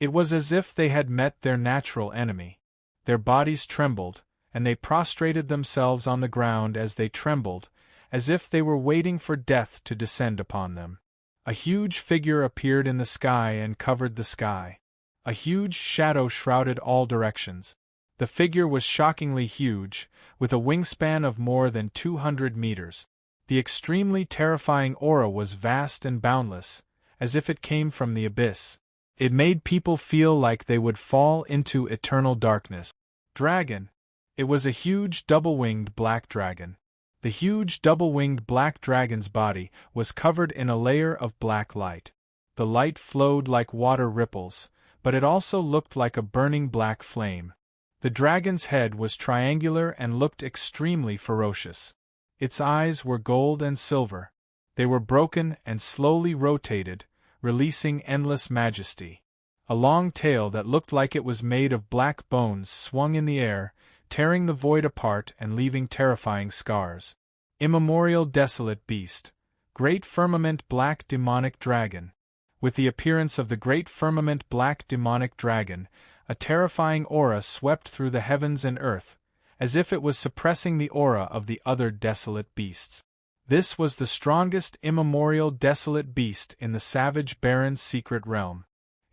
Speaker 1: It was as if they had met their natural enemy. Their bodies trembled, and they prostrated themselves on the ground as they trembled, as if they were waiting for death to descend upon them. A huge figure appeared in the sky and covered the sky. A huge shadow shrouded all directions. The figure was shockingly huge, with a wingspan of more than 200 meters. The extremely terrifying aura was vast and boundless, as if it came from the abyss. It made people feel like they would fall into eternal darkness. Dragon. It was a huge double-winged black dragon. The huge double-winged black dragon's body was covered in a layer of black light. The light flowed like water ripples, but it also looked like a burning black flame. The dragon's head was triangular and looked extremely ferocious. Its eyes were gold and silver. They were broken and slowly rotated, releasing endless majesty. A long tail that looked like it was made of black bones swung in the air, tearing the void apart and leaving terrifying scars. Immemorial desolate beast. Great firmament black demonic dragon. With the appearance of the great firmament black demonic dragon, a terrifying aura swept through the heavens and earth, as if it was suppressing the aura of the other desolate beasts. This was the strongest immemorial desolate beast in the savage baron's secret realm.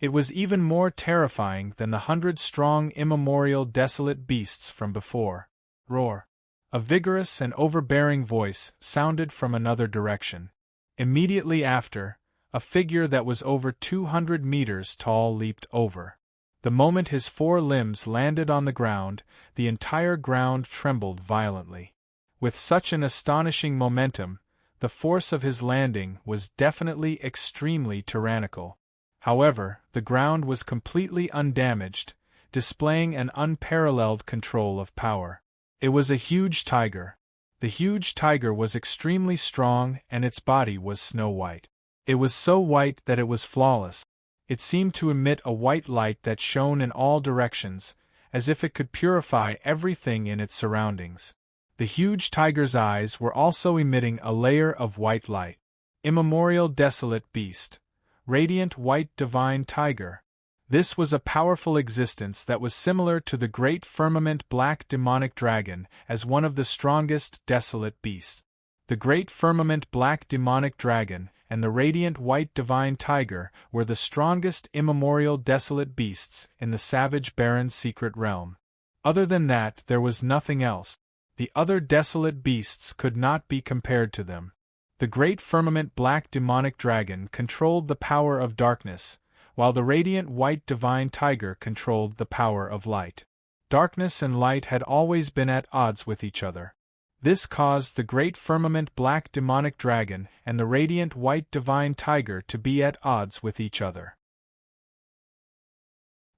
Speaker 1: It was even more terrifying than the 100-strong immemorial desolate beasts from before. Roar! A vigorous and overbearing voice sounded from another direction. Immediately after, a figure that was over 200 meters tall leaped over. The moment his 4 limbs landed on the ground, the entire ground trembled violently. With such an astonishing momentum, the force of his landing was definitely extremely tyrannical. However, the ground was completely undamaged, displaying an unparalleled control of power. It was a huge tiger. The huge tiger was extremely strong and its body was snow white. It was so white that it was flawless. It seemed to emit a white light that shone in all directions, as if it could purify everything in its surroundings. The huge tiger's eyes were also emitting a layer of white light. Immemorial desolate beast. Radiant white divine tiger. This was a powerful existence that was similar to the great firmament black demonic dragon as one of the strongest desolate beasts. The great firmament black demonic dragon and the radiant white divine tiger were the strongest immemorial desolate beasts in the savage baron's secret realm. Other than that, there was nothing else. The other desolate beasts could not be compared to them. The great firmament black demonic dragon controlled the power of darkness, while the radiant white divine tiger controlled the power of light. Darkness and light had always been at odds with each other. This caused the great firmament black demonic dragon and the radiant white divine tiger to be at odds with each other.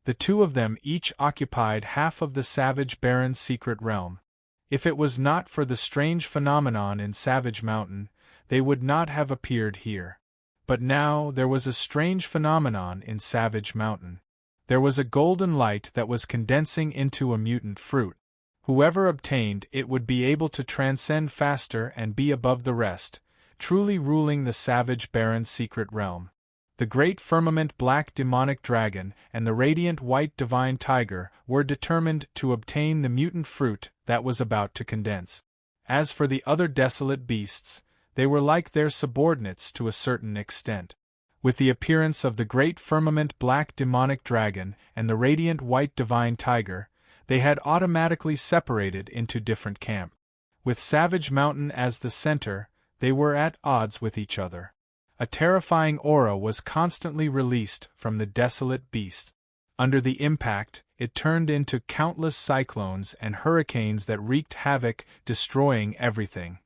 Speaker 1: The two of them each occupied half of the Savage Baron's secret realm. If it was not for the strange phenomenon in Savage Mountain, they would not have appeared here. But now there was a strange phenomenon in Savage Mountain. There was a golden light that was condensing into a mutant fruit. Whoever obtained it would be able to transcend faster and be above the rest, truly ruling the Savage Baron's secret realm. The great firmament black demonic dragon and the radiant white divine tiger were determined to obtain the mutant fruit that was about to condense. As for the other desolate beasts, they were like their subordinates to a certain extent. With the appearance of the great firmament black demonic dragon and the radiant white divine tiger, they had automatically separated into different camps. With Savage Mountain as the center, they were at odds with each other. A terrifying aura was constantly released from the desolate beast. Under the impact, it turned into countless cyclones and hurricanes that wreaked havoc, destroying everything.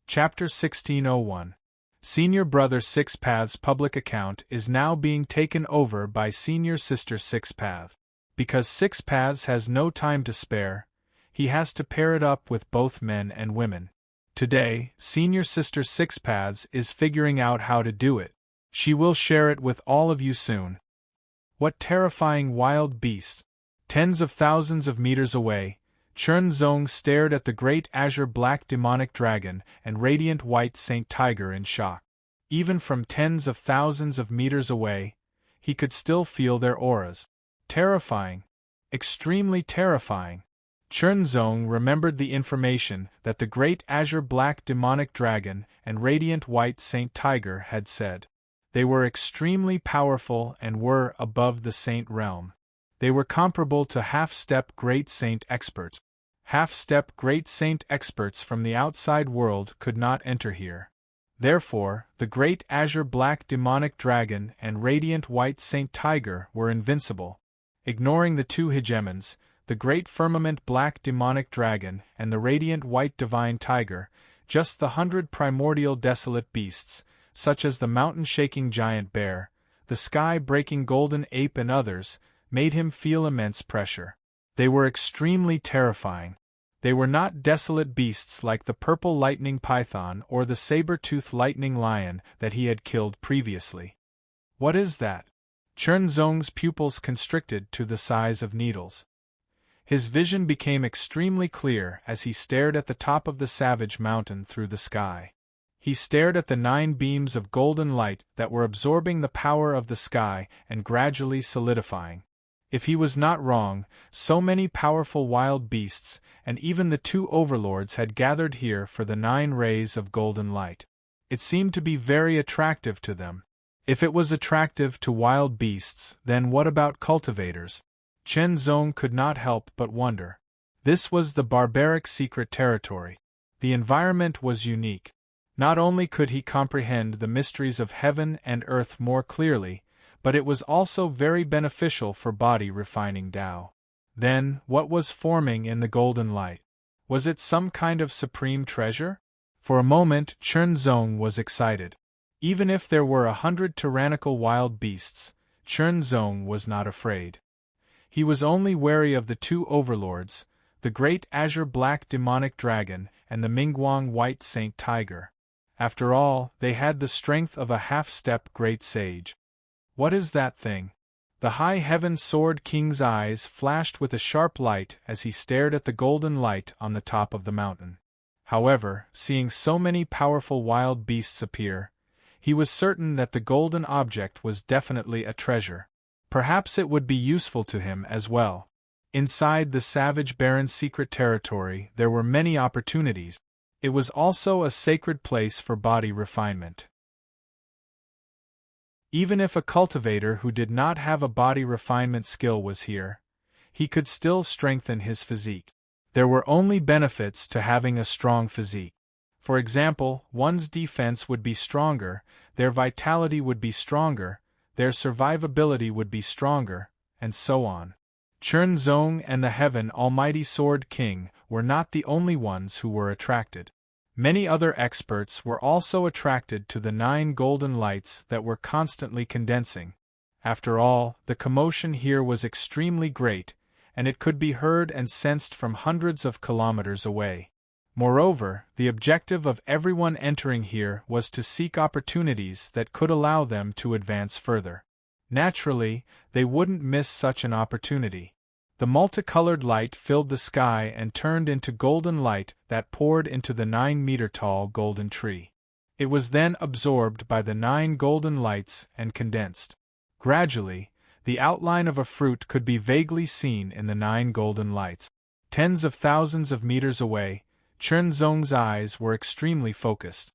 Speaker 1: Chapter 1601. Senior Brother Sixpath's public account is now being taken over by Senior Sister Sixpath. Because Sixpaths has no time to spare, he has to pair it up with both men and women. Today, Senior Sister Sixpaths is figuring out how to do it. She will share it with all of you soon. What terrifying wild beast! Tens of thousands of meters away, Chernzong stared at the great azure black demonic dragon and radiant white Saint Tiger in shock. Even from tens of thousands of meters away, he could still feel their auras. Terrifying. Extremely terrifying. Chernzong remembered the information that the great azure black demonic dragon and radiant white Saint Tiger had said. They were extremely powerful and were above the saint realm. They were comparable to half-step great saint experts. Half-step great saint experts from the outside world could not enter here. Therefore, the great azure black demonic dragon and radiant white Saint Tiger were invincible. Ignoring the two hegemons, the great firmament black demonic dragon and the radiant white divine tiger, just the 100 primordial desolate beasts, such as the mountain-shaking giant bear, the sky-breaking golden ape and others, made him feel immense pressure. They were extremely terrifying. They were not desolate beasts like the purple lightning python or the saber-toothed lightning lion that he had killed previously. What is that? Chernzong's pupils constricted to the size of needles. His vision became extremely clear as he stared at the top of the Savage Mountain through the sky. He stared at the 9 beams of golden light that were absorbing the power of the sky and gradually solidifying. If he was not wrong, so many powerful wild beasts, and even the 2 overlords had gathered here for the 9 rays of golden light. It seemed to be very attractive to them. If it was attractive to wild beasts, then what about cultivators? Chernzong could not help but wonder. This was the barbaric secret territory. The environment was unique. Not only could he comprehend the mysteries of heaven and earth more clearly, but it was also very beneficial for body-refining Tao. Then, what was forming in the golden light? Was it some kind of supreme treasure? For a moment, Chernzong was excited. Even if there were 100 tyrannical wild beasts, Chernzong was not afraid. He was only wary of the 2 overlords, the great azure black demonic dragon and the Mingguang white Saint Tiger. After all, they had the strength of a half-step great sage. What is that thing? The High Heaven Sword King's eyes flashed with a sharp light as he stared at the golden light on the top of the mountain. However, seeing so many powerful wild beasts appear, he was certain that the golden object was definitely a treasure. Perhaps it would be useful to him as well. Inside the Savage Baron's secret territory there were many opportunities. It was also a sacred place for body refinement. Even if a cultivator who did not have a body refinement skill was here, he could still strengthen his physique. There were only benefits to having a strong physique. For example, one's defense would be stronger, their vitality would be stronger, their survivability would be stronger, and so on. Chernzong and the Heaven Almighty Sword King were not the only ones who were attracted. Many other experts were also attracted to the 9 golden lights that were constantly condensing. After all, the commotion here was extremely great, and it could be heard and sensed from hundreds of kilometers away. Moreover, the objective of everyone entering here was to seek opportunities that could allow them to advance further. Naturally, they wouldn't miss such an opportunity. The multicolored light filled the sky and turned into golden light that poured into the 9-meter-tall golden tree. It was then absorbed by the 9 golden lights and condensed. Gradually, the outline of a fruit could be vaguely seen in the 9 golden lights. Tens of thousands of meters away, Chunzong's eyes were extremely focused.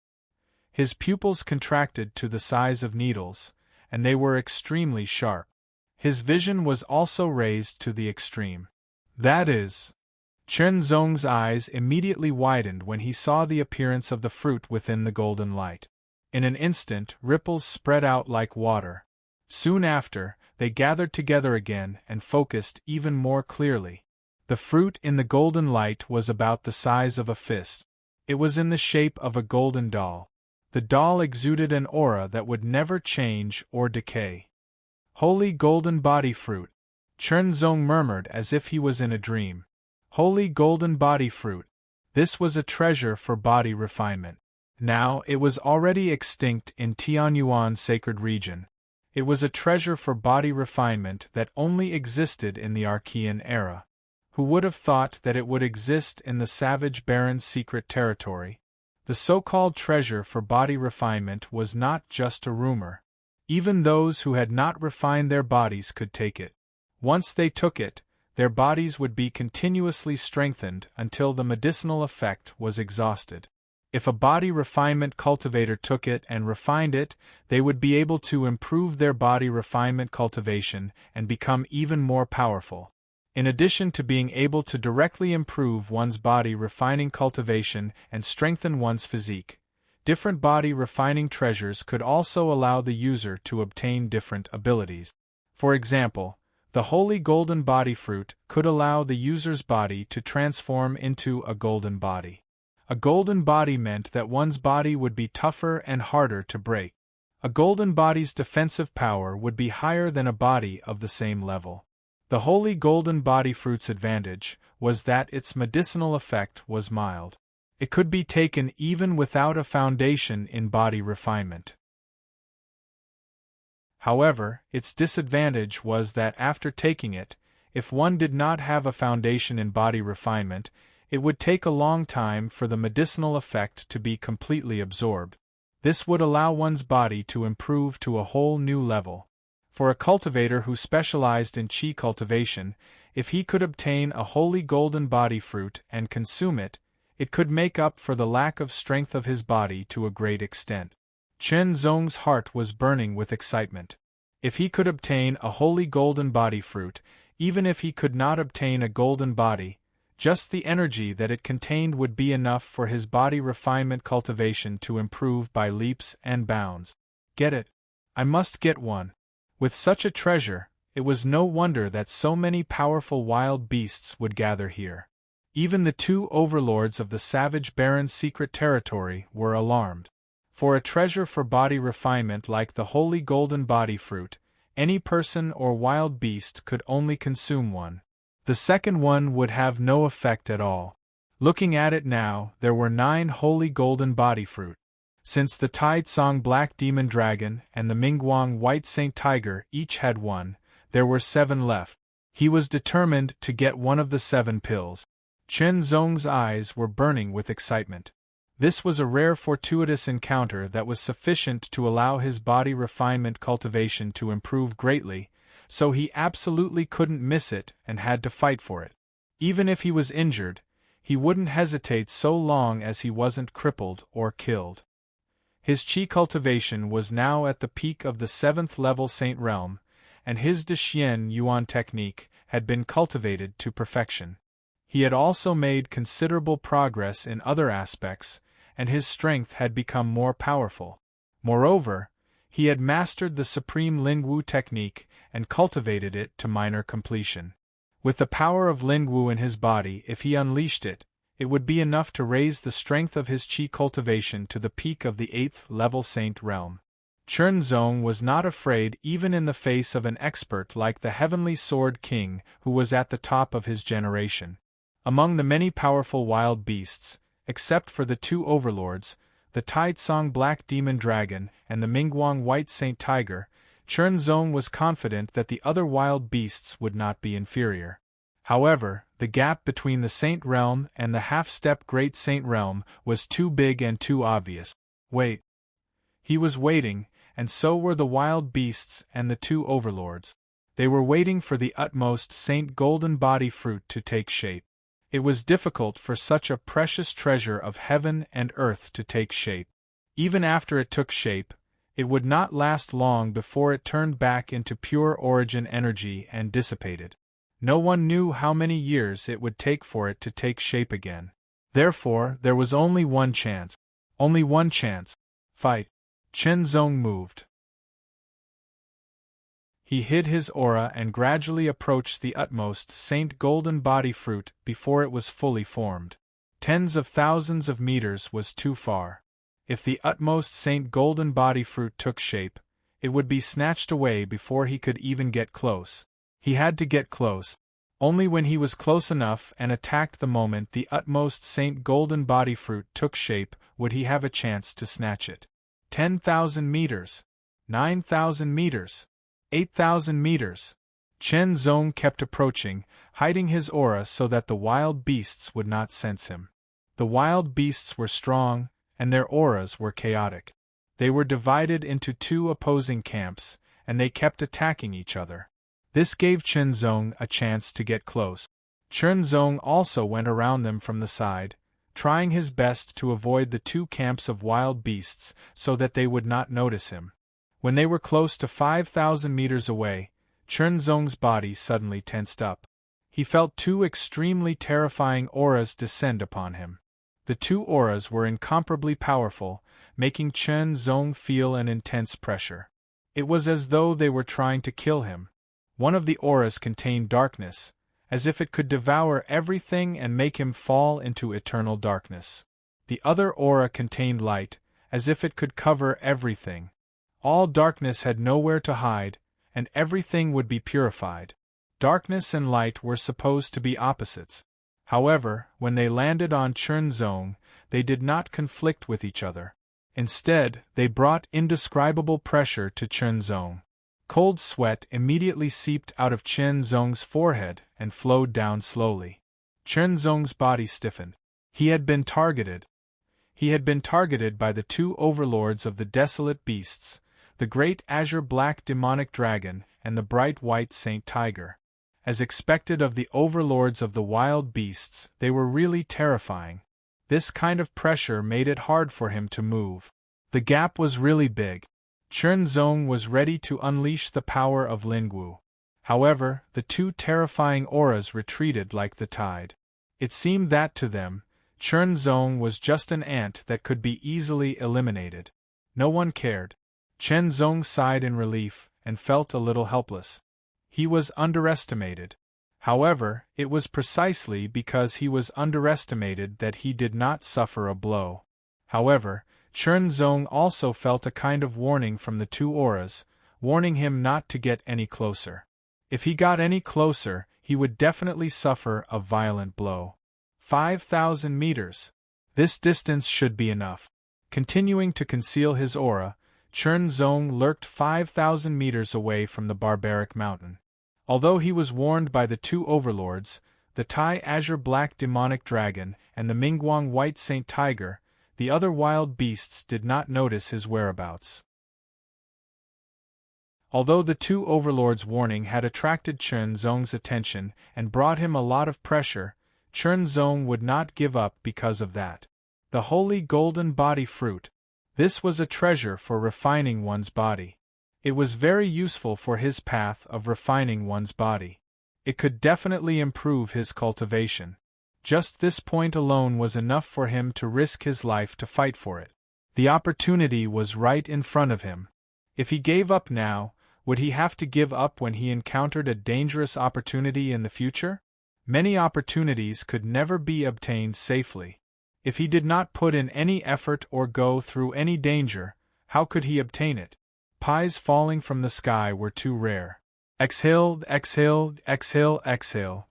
Speaker 1: His pupils contracted to the size of needles, and they were extremely sharp. His vision was also raised to the extreme. That is, Chunzong's eyes immediately widened when he saw the appearance of the fruit within the golden light. In an instant, ripples spread out like water. Soon after, they gathered together again and focused even more clearly. The fruit in the golden light was about the size of a fist. It was in the shape of a golden doll. The doll exuded an aura that would never change or decay. Holy golden body fruit, Chunzong murmured as if he was in a dream. Holy golden body fruit. This was a treasure for body refinement. Now, it was already extinct in Tianyuan sacred region. It was a treasure for body refinement that only existed in the Archean era. Who would have thought that it would exist in the savage baron's secret territory? The so-called treasure for body refinement was not just a rumor. Even those who had not refined their bodies could take it. Once they took it, their bodies would be continuously strengthened until the medicinal effect was exhausted. If a body refinement cultivator took it and refined it, they would be able to improve their body refinement cultivation and become even more powerful. In addition to being able to directly improve one's body refining cultivation and strengthen one's physique, different body refining treasures could also allow the user to obtain different abilities. For example, the holy golden body fruit could allow the user's body to transform into a golden body. A golden body meant that one's body would be tougher and harder to break. A golden body's defensive power would be higher than a body of the same level. The holy golden body fruit's advantage was that its medicinal effect was mild. It could be taken even without a foundation in body refinement. However, its disadvantage was that after taking it, if one did not have a foundation in body refinement, it would take a long time for the medicinal effect to be completely absorbed. This would allow one's body to improve to a whole new level. For a cultivator who specialized in qi cultivation, if he could obtain a holy golden body fruit and consume it, it could make up for the lack of strength of his body to a great extent. Chunzong's heart was burning with excitement. If he could obtain a holy golden body fruit, even if he could not obtain a golden body, just the energy that it contained would be enough for his body refinement cultivation to improve by leaps and bounds. Get it? I must get one. With such a treasure, it was no wonder that so many powerful wild beasts would gather here. Even the 2 overlords of the savage baron's secret territory were alarmed. For a treasure for body refinement like the holy golden body fruit, any person or wild beast could only consume one. The second one would have no effect at all. Looking at it now, there were 9 holy golden body fruit. Since the Taitsong Black Demon Dragon and the Mingguang White Saint Tiger each had one, there were 7 left. He was determined to get one of the 7 pills. Chunzong's eyes were burning with excitement. This was a rare fortuitous encounter that was sufficient to allow his body refinement cultivation to improve greatly, so he absolutely couldn't miss it and had to fight for it. Even if he was injured, he wouldn't hesitate so long as he wasn't crippled or killed. His qi cultivation was now at the peak of the 7th level Saint Realm, and his Dexian Yuan technique had been cultivated to perfection. He had also made considerable progress in other aspects, and his strength had become more powerful. Moreover, he had mastered the supreme Lingwu technique and cultivated it to minor completion. With the power of Lingwu in his body, if he unleashed it, it would be enough to raise the strength of his chi cultivation to the peak of the 8th level Saint realm. Chen Zong was not afraid even in the face of an expert like the Heavenly Sword King, who was at the top of his generation. Among the many powerful wild beasts, except for the 2 overlords, the Taitsong Black Demon Dragon and the Mingguang White Saint Tiger, Chen Zong was confident that the other wild beasts would not be inferior. However, the gap between the Saint Realm and the half-step Great Saint Realm was too big and too obvious. Wait. He was waiting, and so were the wild beasts and the 2 overlords. They were waiting for the utmost Saint Golden Body Fruit to take shape. It was difficult for such a precious treasure of heaven and earth to take shape. Even after it took shape, it would not last long before it turned back into pure origin energy and dissipated. No one knew how many years it would take for it to take shape again. Therefore, there was only one chance. Only one chance. Fight. Chen Zong moved. He hid his aura and gradually approached the utmost Saint Golden Body Fruit before it was fully formed. Tens of thousands of meters was too far. If the utmost Saint Golden Body Fruit took shape, it would be snatched away before he could even get close. He had to get close. Only when he was close enough and attacked the moment the utmost Saint Golden Body Fruit took shape would he have a chance to snatch it. 10,000 meters. 9,000 meters. 8,000 meters. Chen Zong kept approaching, hiding his aura so that the wild beasts would not sense him. The wild beasts were strong, and their auras were chaotic. They were divided into 2 opposing camps, and they kept attacking each other. This gave Chen Zong a chance to get close. Chen Zong also went around them from the side, trying his best to avoid the 2 camps of wild beasts so that they would not notice him. When they were close to 5,000 meters away, Chen Zong's body suddenly tensed up. He felt 2 extremely terrifying auras descend upon him. The 2 auras were incomparably powerful, making Chen Zong feel an intense pressure. It was as though they were trying to kill him. One of the auras contained darkness, as if it could devour everything and make him fall into eternal darkness. The other aura contained light, as if it could cover everything. All darkness had nowhere to hide, and everything would be purified. Darkness and light were supposed to be opposites. However, when they landed on Chen Zong, they did not conflict with each other. Instead, they brought indescribable pressure to Chen Zong. Cold sweat immediately seeped out of Chen Zong's forehead and flowed down slowly. Chen Zong's body stiffened. He had been targeted. He had been targeted by the 2 overlords of the desolate beasts, the great azure black demonic dragon and the bright white Saint Tiger. As expected of the overlords of the wild beasts, they were really terrifying. This kind of pressure made it hard for him to move. The gap was really big. Chen Zong was ready to unleash the power of Lingwu. However, the 2 terrifying auras retreated like the tide. It seemed that to them, Chen Zong was just an ant that could be easily eliminated. No one cared. Chen Zong sighed in relief and felt a little helpless. He was underestimated. However, it was precisely because he was underestimated that he did not suffer a blow. However, Chen Zong also felt a kind of warning from the 2 auras, warning him not to get any closer. If he got any closer, he would definitely suffer a violent blow. 5,000 meters. This distance should be enough. Continuing to conceal his aura, Chen Zong lurked 5,000 meters away from the barbaric mountain. Although he was warned by the 2 overlords, the Tai Azure Black Demonic Dragon and the Mingguang White Saint Tiger, the other wild beasts did not notice his whereabouts. Although the 2 overlords' warning had attracted Chen Zong's attention and brought him a lot of pressure, Chen Zong would not give up because of that. The Holy Golden Body Fruit. This was a treasure for refining one's body. It was very useful for his path of refining one's body. It could definitely improve his cultivation. Just this point alone was enough for him to risk his life to fight for it. The opportunity was right in front of him. If he gave up now, would he have to give up when he encountered a dangerous opportunity in the future? Many opportunities could never be obtained safely. If he did not put in any effort or go through any danger, how could he obtain it? Pies falling from the sky were too rare. Exhale, exhale, exhale, exhale.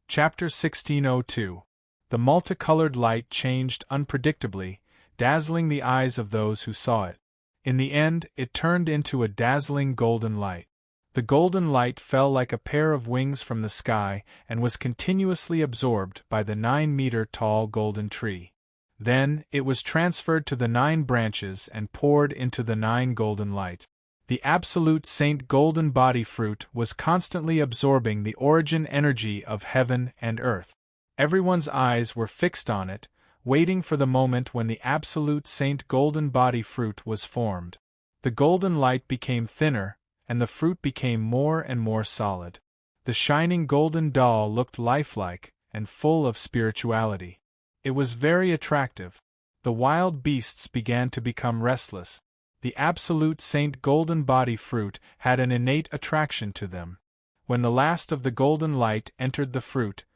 Speaker 1: Chapter 1602. The multicolored light changed unpredictably, dazzling the eyes of those who saw it. In the end, it turned into a dazzling golden light. The golden light fell like a pair of wings from the sky and was continuously absorbed by the 9-meter-tall golden tree. Then, it was transferred to the 9 branches and poured into the 9 golden lights. The absolute Saint Golden Body Fruit was constantly absorbing the origin energy of heaven and earth. Everyone's eyes were fixed on it, waiting for the moment when the absolute Saint Golden Body Fruit was formed. The golden light became thinner, and the fruit became more and more solid. The shining golden doll looked lifelike and full of spirituality. It was very attractive. The wild beasts began to become restless. The absolute Saint Golden Body Fruit had an innate attraction to them. When the last of the golden light entered the fruit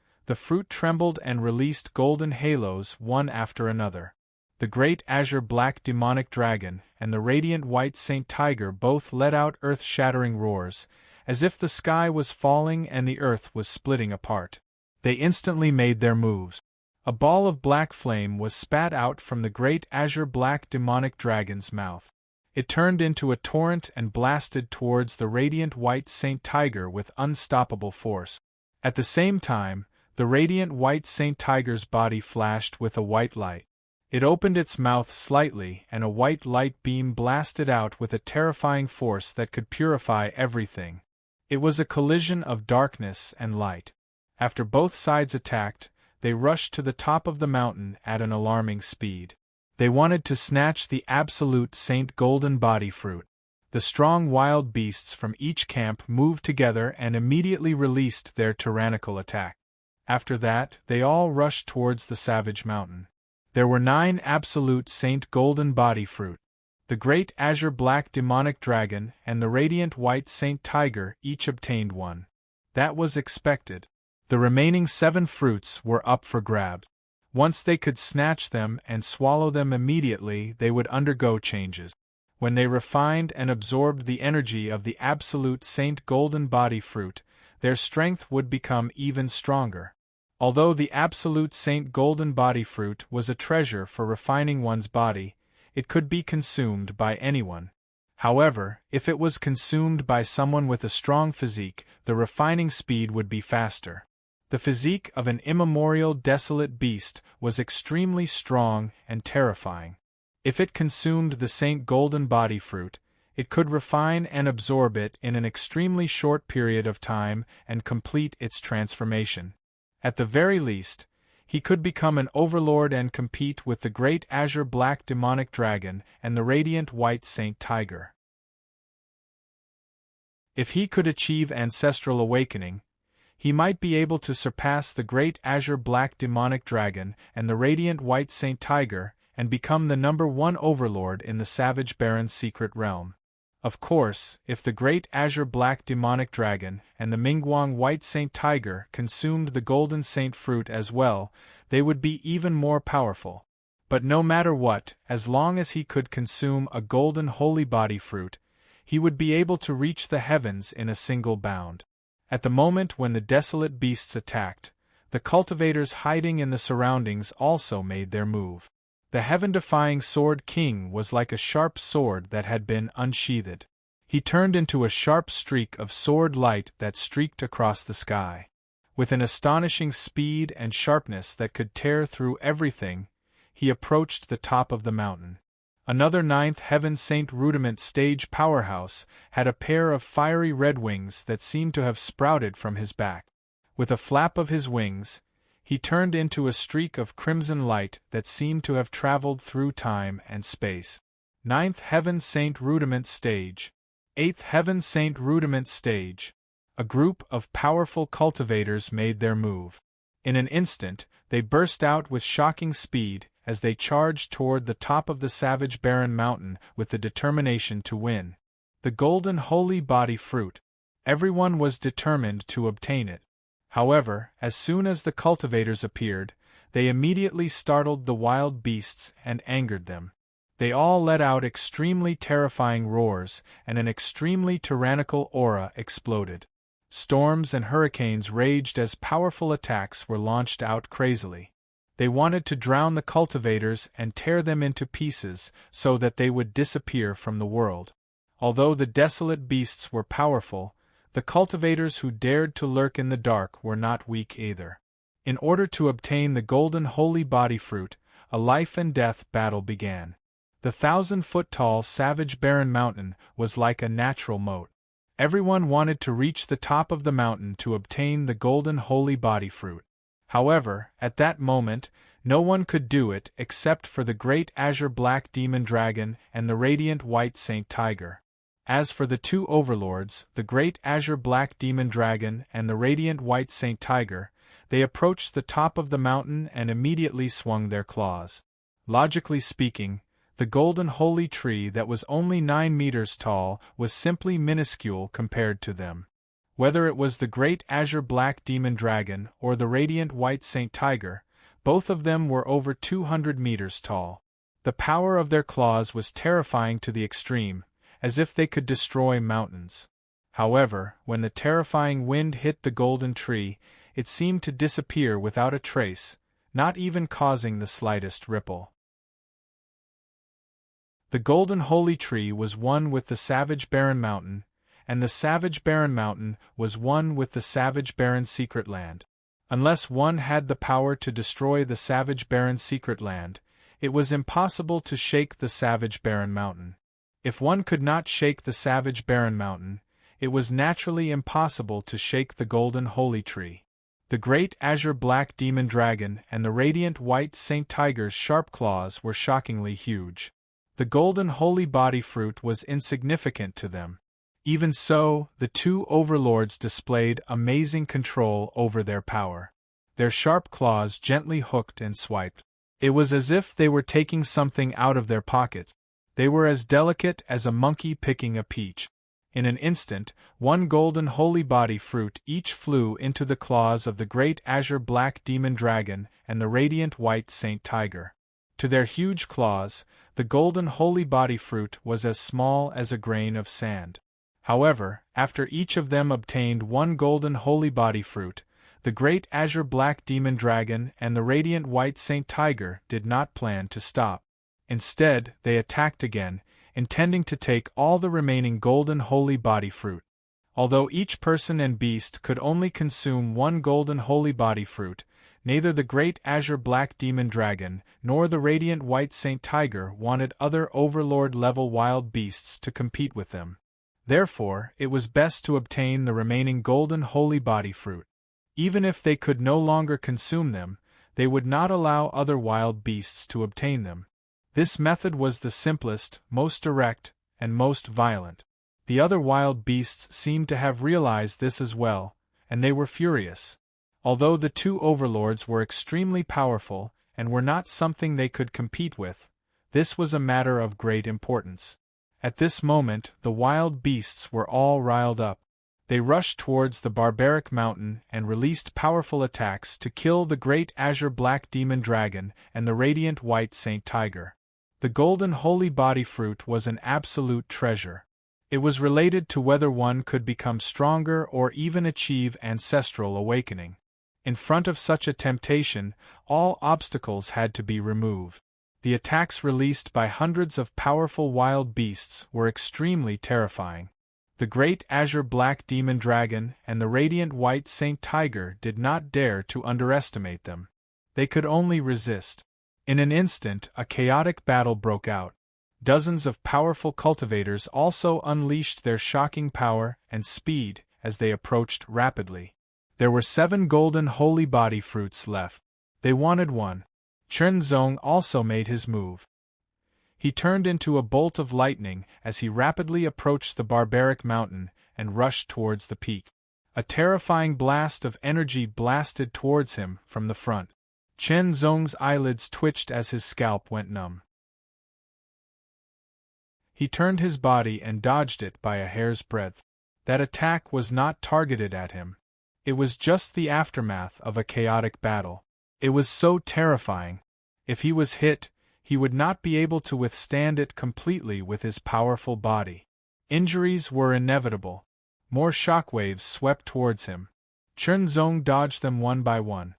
Speaker 1: trembled and released golden halos one after another. The great azure black demonic dragon and the radiant white Saint Tiger both let out earth-shattering roars, as if the sky was falling and the earth was splitting apart. They instantly made their moves. A ball of black flame was spat out from the great azure black demonic dragon's mouth. It turned into a torrent and blasted towards the radiant white Saint Tiger with unstoppable force. At the same time, the radiant white Saint Tiger's body flashed with a white light. It opened its mouth slightly and a white light beam blasted out with a terrifying force that could purify everything. It was a collision of darkness and light. After both sides attacked, they rushed to the top of the mountain at an alarming speed. They wanted to snatch the absolute Saint Golden Body Fruit. The strong wild beasts from each camp moved together and immediately released their tyrannical attack. After that, they all rushed towards the savage mountain. There were 9 absolute Saint Golden Body Fruit. The great azure black demonic dragon and the radiant white Saint Tiger each obtained one. That was expected. The remaining 7 fruits were up for grabs. Once they could snatch them and swallow them immediately, they would undergo changes. When they refined and absorbed the energy of the absolute Saint Golden Body Fruit, their strength would become even stronger. Although the absolute Saint Golden Body Fruit was a treasure for refining one's body, it could be consumed by anyone. However, if it was consumed by someone with a strong physique, the refining speed would be faster. The physique of an immemorial desolate beast was extremely strong and terrifying. If it consumed the Saint Golden Body Fruit, it could refine and absorb it in an extremely short period of time and complete its transformation. At the very least, he could become an overlord and compete with the great azure black demonic dragon and the radiant white Saint Tiger. If he could achieve ancestral awakening, he might be able to surpass the great azure black demonic dragon and the radiant white Saint Tiger and become the #1 overlord in the savage baron's secret realm. Of course, if the great azure black demonic dragon and the Mingguang white Saint Tiger consumed the golden saint fruit as well, they would be even more powerful. But no matter what, as long as he could consume a golden holy body fruit, he would be able to reach the heavens in a single bound. At the moment when the desolate beasts attacked, the cultivators hiding in the surroundings also made their move. The heaven-defying Sword King was like a sharp sword that had been unsheathed. He turned into a sharp streak of sword light that streaked across the sky. With an astonishing speed and sharpness that could tear through everything, he approached the top of the mountain. Another 9th Heaven Saint Rudiment stage powerhouse had a pair of fiery red wings that seemed to have sprouted from his back. With a flap of his wings, he turned into a streak of crimson light that seemed to have traveled through time and space. 9th Heaven Saint Rudiment stage. 8th Heaven Saint Rudiment stage. A group of powerful cultivators made their move. In an instant, they burst out with shocking speed as they charged toward the top of the savage barren mountain with the determination to win. The golden holy body fruit. Everyone was determined to obtain it. However, as soon as the cultivators appeared, they immediately startled the wild beasts and angered them. They all let out extremely terrifying roars, and an extremely tyrannical aura exploded. Storms and hurricanes raged as powerful attacks were launched out crazily. They wanted to drown the cultivators and tear them into pieces so that they would disappear from the world. Although the desolate beasts were powerful, the cultivators who dared to lurk in the dark were not weak either. In order to obtain the golden holy body fruit, a life-and-death battle began. The 1,000-foot-tall savage barren mountain was like a natural moat. Everyone wanted to reach the top of the mountain to obtain the golden holy body fruit. However, at that moment, no one could do it except for the great azure black demon dragon and the radiant white saint tiger. As for the two overlords, the great azure black demon dragon and the radiant white saint tiger, they approached the top of the mountain and immediately swung their claws. Logically speaking, the golden holy tree that was only 9 meters tall was simply minuscule compared to them. Whether it was the great azure black demon dragon or the radiant white saint tiger, both of them were over 200 meters tall. The power of their claws was terrifying to the extreme, as if they could destroy mountains. However, when the terrifying wind hit the golden tree, it seemed to disappear without a trace, not even causing the slightest ripple. The golden holy tree was one with the savage barren mountain, and the savage barren mountain was one with the savage barren secret land. Unless one had the power to destroy the savage barren secret land, it was impossible to shake the savage barren mountain. If one could not shake the savage barren mountain, it was naturally impossible to shake the golden holy tree. The great azure black demon dragon and the radiant white saint tiger's sharp claws were shockingly huge. The golden holy body fruit was insignificant to them. Even so, the two overlords displayed amazing control over their power. Their sharp claws gently hooked and swiped. It was as if they were taking something out of their pocket. They were as delicate as a monkey picking a peach. In an instant, one golden holy body fruit each flew into the claws of the great azure black demon dragon and the radiant white saint tiger. To their huge claws, the golden holy body fruit was as small as a grain of sand. However, after each of them obtained one golden holy body fruit, the great azure black demon dragon and the radiant white saint tiger did not plan to stop. Instead, they attacked again, intending to take all the remaining golden holy body fruit. Although each person and beast could only consume one golden holy body fruit, neither the great azure black demon dragon nor the radiant white saint tiger wanted other overlord-level wild beasts to compete with them. Therefore, it was best to obtain the remaining golden holy body fruit. Even if they could no longer consume them, they would not allow other wild beasts to obtain them. This method was the simplest, most direct, and most violent. The other wild beasts seemed to have realized this as well, and they were furious. Although the two overlords were extremely powerful and were not something they could compete with, this was a matter of great importance. At this moment, the wild beasts were all riled up. They rushed towards the barbaric mountain and released powerful attacks to kill the great azure black demon dragon and the radiant white saint tiger. The golden holy body fruit was an absolute treasure. It was related to whether one could become stronger or even achieve ancestral awakening. In front of such a temptation, all obstacles had to be removed. The attacks released by hundreds of powerful wild beasts were extremely terrifying. The great azure black demon dragon and the radiant white saint tiger did not dare to underestimate them. They could only resist. In an instant, a chaotic battle broke out. Dozens of powerful cultivators also unleashed their shocking power and speed as they approached rapidly. There were 7 golden holy body fruits left. They wanted one. Chernzong also made his move. He turned into a bolt of lightning as he rapidly approached the barbaric mountain and rushed towards the peak. A terrifying blast of energy blasted towards him from the front. Chen Zong's eyelids twitched as his scalp went numb. He turned his body and dodged it by a hair's breadth. That attack was not targeted at him. It was just the aftermath of a chaotic battle. It was so terrifying. If he was hit, he would not be able to withstand it completely with his powerful body. Injuries were inevitable. More shockwaves swept towards him. Chunzong dodged them one by one.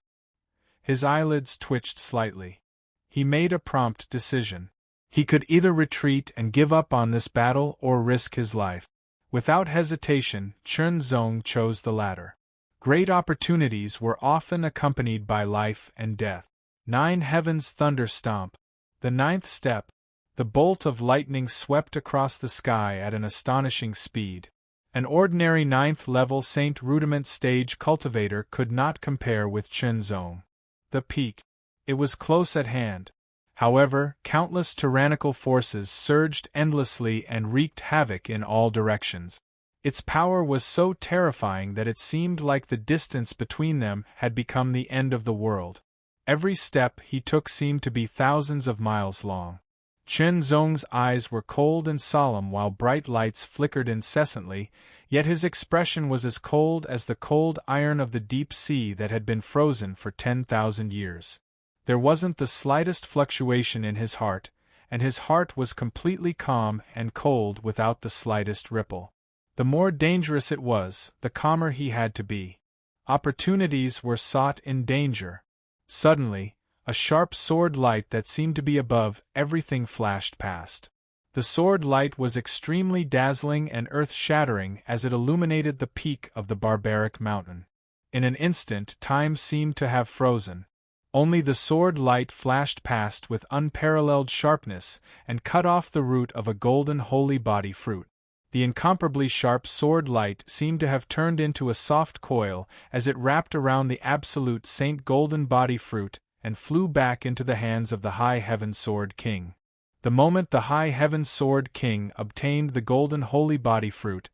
Speaker 1: His eyelids twitched slightly. He made a prompt decision. He could either retreat and give up on this battle or risk his life. Without hesitation, Chunzong chose the latter. Great opportunities were often accompanied by life and death. 9 Heavens Thunder Stomp. The 9th step. The bolt of lightning swept across the sky at an astonishing speed. An ordinary 9th-level Saint Rudiment stage cultivator could not compare with Chunzong. The peak. It was close at hand. However, countless tyrannical forces surged endlessly and wreaked havoc in all directions. Its power was so terrifying that it seemed like the distance between them had become the end of the world. Every step he took seemed to be thousands of miles long. Chunzong's eyes were cold and solemn while bright lights flickered incessantly, yet his expression was as cold as the cold iron of the deep sea that had been frozen for 10,000 years. There wasn't the slightest fluctuation in his heart, and his heart was completely calm and cold without the slightest ripple. The more dangerous it was, the calmer he had to be. Opportunities were sought in danger. Suddenly, a sharp sword light that seemed to be above everything flashed past. The sword light was extremely dazzling and earth-shattering as it illuminated the peak of the barbaric mountain. In an instant, time seemed to have frozen. Only the sword light flashed past with unparalleled sharpness and cut off the root of a golden holy body fruit. The incomparably sharp sword light seemed to have turned into a soft coil as it wrapped around the absolute Saint Golden Body Fruit and flew back into the hands of the High Heaven Sword King. The moment the High Heaven Sword King obtained the Golden Holy Body Fruit,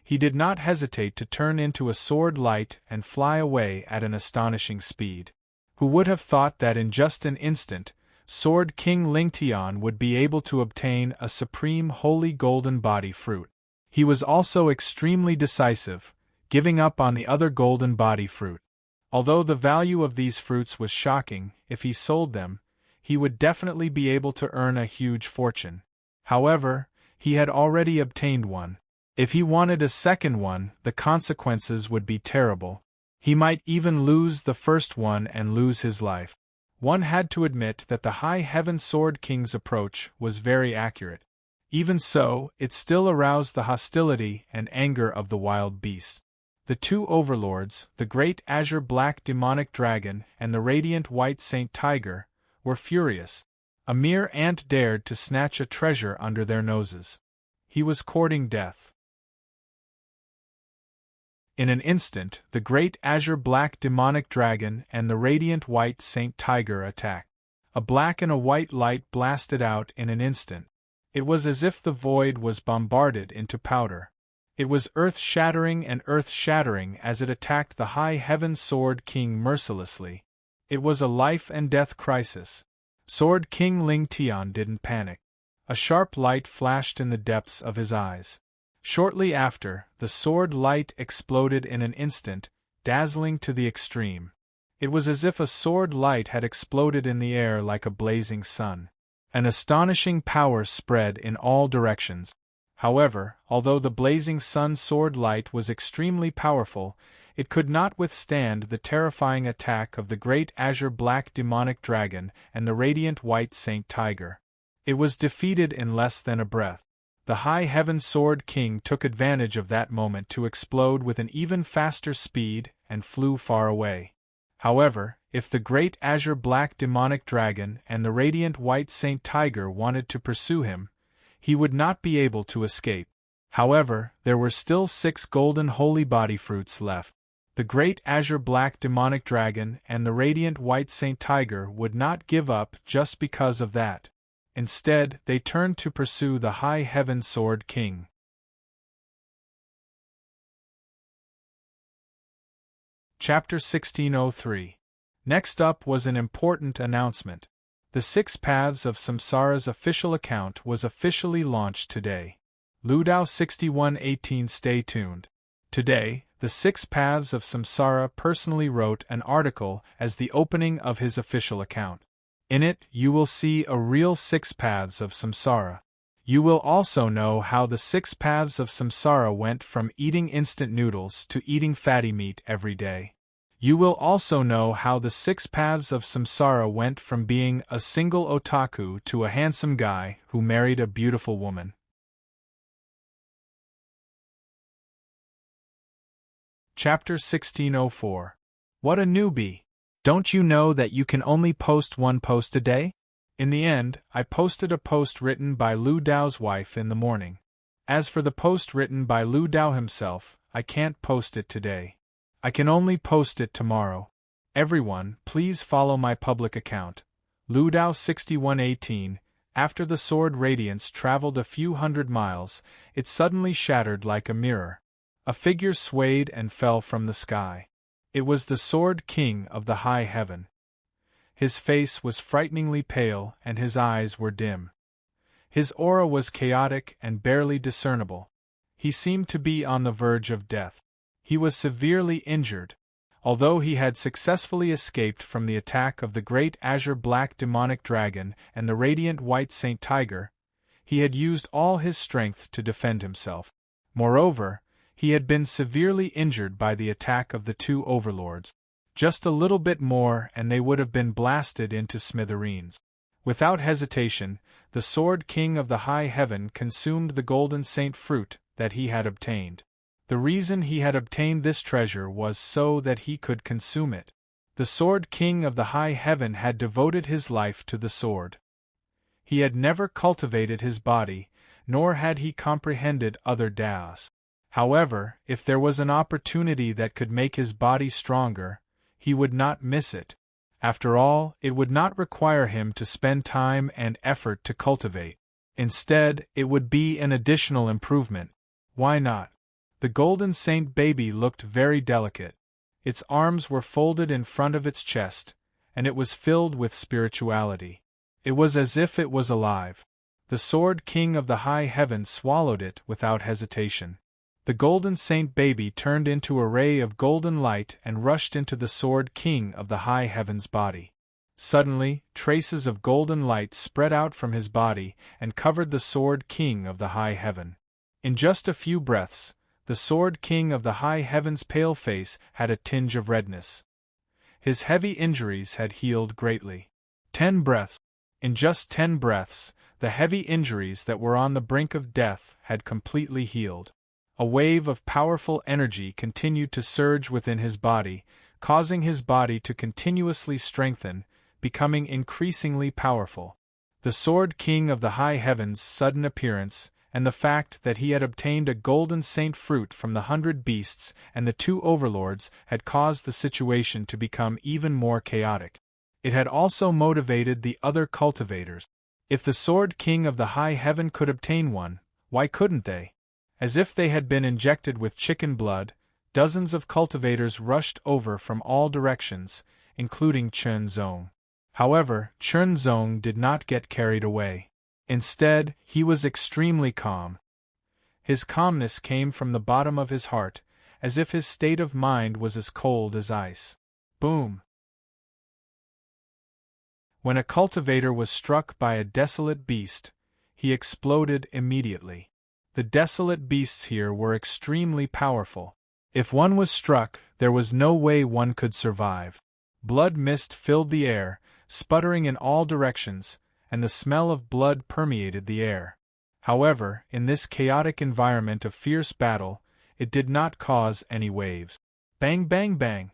Speaker 1: he did not hesitate to turn into a sword light and fly away at an astonishing speed. Who would have thought that in just an instant, Sword King Lingtian would be able to obtain a supreme holy golden body fruit? He was also extremely decisive, giving up on the other golden body fruit. Although the value of these fruits was shocking, if he sold them, he would definitely be able to earn a huge fortune. However, he had already obtained one. If he wanted a second one, the consequences would be terrible. He might even lose the first one and lose his life. One had to admit that the High Heaven Sword King's approach was very accurate. Even so, it still aroused the hostility and anger of the wild beasts. The 2 overlords, the great azure black demonic dragon and the radiant white Saint Tiger, were furious. A mere ant dared to snatch a treasure under their noses. He was courting death. In an instant, the great azure black demonic dragon and the radiant white Saint Tiger attacked. A black and a white light blasted out in an instant. It was as if the void was bombarded into powder. It was earth-shattering and earth-shattering as it attacked the High Heaven Sword King mercilessly. It was a life-and-death crisis. Sword King Lingtian didn't panic. A sharp light flashed in the depths of his eyes. Shortly after, the sword light exploded in an instant, dazzling to the extreme. It was as if a sword light had exploded in the air like a blazing sun. An astonishing power spread in all directions. However, although the blazing sun sword light was extremely powerful, it could not withstand the terrifying attack of the great azure black demonic dragon and the radiant white Saint Tiger. It was defeated in less than a breath. The High Heaven Sword King took advantage of that moment to explode with an even faster speed and flew far away. However, if the great azure black demonic dragon and the radiant white Saint Tiger wanted to pursue him, he would not be able to escape. However, there were still 6 golden holy body fruits left. The great azure black demonic dragon and the radiant white Saint Tiger would not give up just because of that. Instead, they turned to pursue the High Heaven Sword King. Chapter 1603. Next up was an important announcement. The 6 Paths of Samsara's official account was officially launched today. Ludao 6118. Stay tuned. Today, the Six Paths of Samsara personally wrote an article as the opening of his official account. In it, you will see a real Six Paths of Samsara. You will also know how the Six Paths of Samsara went from eating instant noodles to eating fatty meat every day. You will also know how the Six Paths of Samsara went from being a single otaku to a handsome guy who married a beautiful woman. Chapter 1604. What a newbie! Don't you know that you can only post one post a day? In the end, I posted a post written by Lu Dao's wife in the morning. As for the post written by Lu Dao himself, I can't post it today. I can only post it tomorrow. Everyone, please follow my public account. Lu Dao 6118. After the sword radiance traveled a few hundred miles, it suddenly shattered like a mirror. A figure swayed and fell from the sky. It was the Sword King of the High Heaven. His face was frighteningly pale and his eyes were dim. His aura was chaotic and barely discernible. He seemed to be on the verge of death. He was severely injured. Although he had successfully escaped from the attack of the great azure black demonic dragon and the radiant white Saint Tiger, he had used all his strength to defend himself. Moreover, he had been severely injured by the attack of the two overlords. Just a little bit more and they would have been blasted into smithereens. Without hesitation, the Sword King of the High Heaven consumed the golden saint fruit that he had obtained. The reason he had obtained this treasure was so that he could consume it. The Sword King of the High Heaven had devoted his life to the sword. He had never cultivated his body, nor had he comprehended other Daos. However, if there was an opportunity that could make his body stronger, he would not miss it. After all, it would not require him to spend time and effort to cultivate. Instead, it would be an additional improvement. Why not? The Golden Saint baby looked very delicate. Its arms were folded in front of its chest, and it was filled with spirituality. It was as if it was alive. The Sword King of the High Heaven swallowed it without hesitation. The Golden Saint baby turned into a ray of golden light and rushed into the Sword King of the High Heaven's body. Suddenly, traces of golden light spread out from his body and covered the Sword King of the High Heaven. In just a few breaths, the Sword King of the High Heaven's pale face had a tinge of redness. His heavy injuries had healed greatly. 10 breaths. In just 10 breaths, the heavy injuries that were on the brink of death had completely healed. A wave of powerful energy continued to surge within his body, causing his body to continuously strengthen, becoming increasingly powerful. The Sword King of the High Heaven's sudden appearance, and the fact that he had obtained a golden saint fruit from the 100 beasts and the 2 overlords had caused the situation to become even more chaotic. It had also motivated the other cultivators. If the Sword King of the High Heaven could obtain one, why couldn't they? As if they had been injected with chicken blood, dozens of cultivators rushed over from all directions, including Chen Zong. However, Chen Zong did not get carried away. Instead, he was extremely calm. His calmness came from the bottom of his heart, as if his state of mind was as cold as ice. Boom! When a cultivator was struck by a desolate beast, he exploded immediately. The desolate beasts here were extremely powerful. If one was struck, there was no way one could survive. Blood mist filled the air, sputtering in all directions, and the smell of blood permeated the air. However, in this chaotic environment of fierce battle, it did not cause any waves. Bang bang bang!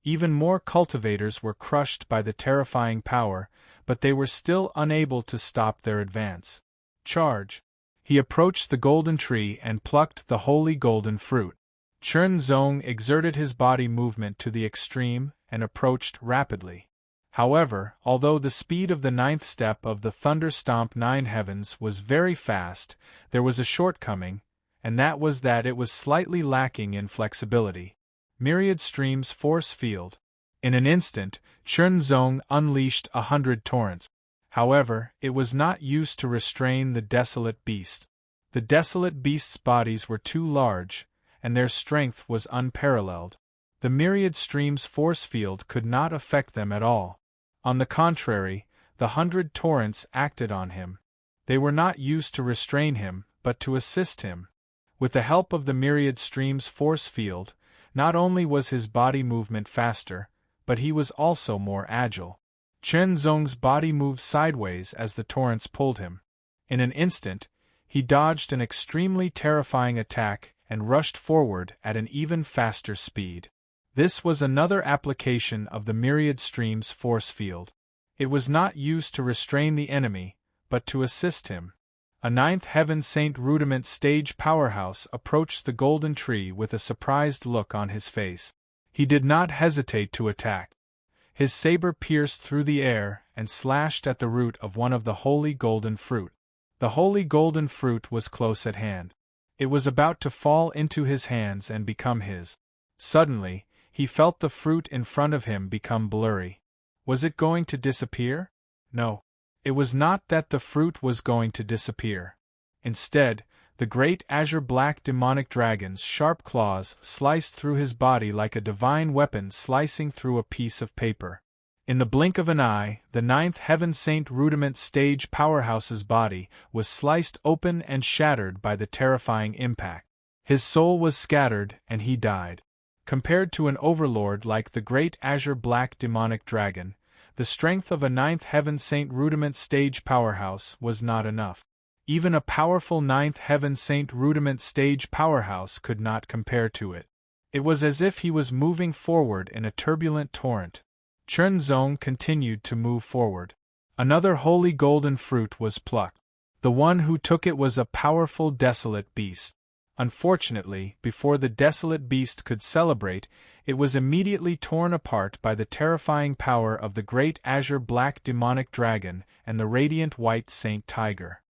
Speaker 1: Even more cultivators were crushed by the terrifying power, but they were still unable to stop their advance. Charge! He approached the golden tree and plucked the holy golden fruit. Chen Zong exerted his body movement to the extreme and approached rapidly. However, although the speed of the 9th step of the Thunder Stomp 9 Heavens was very fast, there was a shortcoming, and that was that it was slightly lacking in flexibility. Myriad Streams Force Field. In an instant, Chen Zong unleashed 100 torrents. However, it was not used to restrain the desolate beast. The desolate beast's bodies were too large, and their strength was unparalleled. The myriad streams' force field could not affect them at all. On the contrary, the 100 torrents acted on him. They were not used to restrain him, but to assist him. With the help of the myriad streams' force field, not only was his body movement faster, but he was also more agile. Chen Zong's body moved sideways as the torrents pulled him. In an instant, he dodged an extremely terrifying attack and rushed forward at an even faster speed. This was another application of the myriad streams' force field. It was not used to restrain the enemy, but to assist him. A ninth heaven saint rudiment stage powerhouse approached the golden tree with a surprised look on his face. He did not hesitate to attack. His saber pierced through the air and slashed at the root of one of the holy golden fruit. The holy golden fruit was close at hand. It was about to fall into his hands and become his. Suddenly, he felt the fruit in front of him become blurry. Was it going to disappear? No. It was not that the fruit was going to disappear. Instead, the great azure-black demonic dragon's sharp claws sliced through his body like a divine weapon slicing through a piece of paper. In the blink of an eye, the ninth heaven saint rudiment stage powerhouse's body was sliced open and shattered by the terrifying impact. His soul was scattered and he died. Compared to an overlord like the great azure-black demonic dragon, the strength of a ninth heaven saint rudiment stage powerhouse was not enough. Even a powerful ninth heaven saint rudiment stage powerhouse could not compare to it. It was as if he was moving forward in a turbulent torrent. Chen Zong continued to move forward. Another holy golden fruit was plucked. The one who took it was a powerful desolate beast. Unfortunately, before the desolate beast could celebrate, it was immediately torn apart by the terrifying power of the great azure-black demonic dragon and the radiant white saint tiger.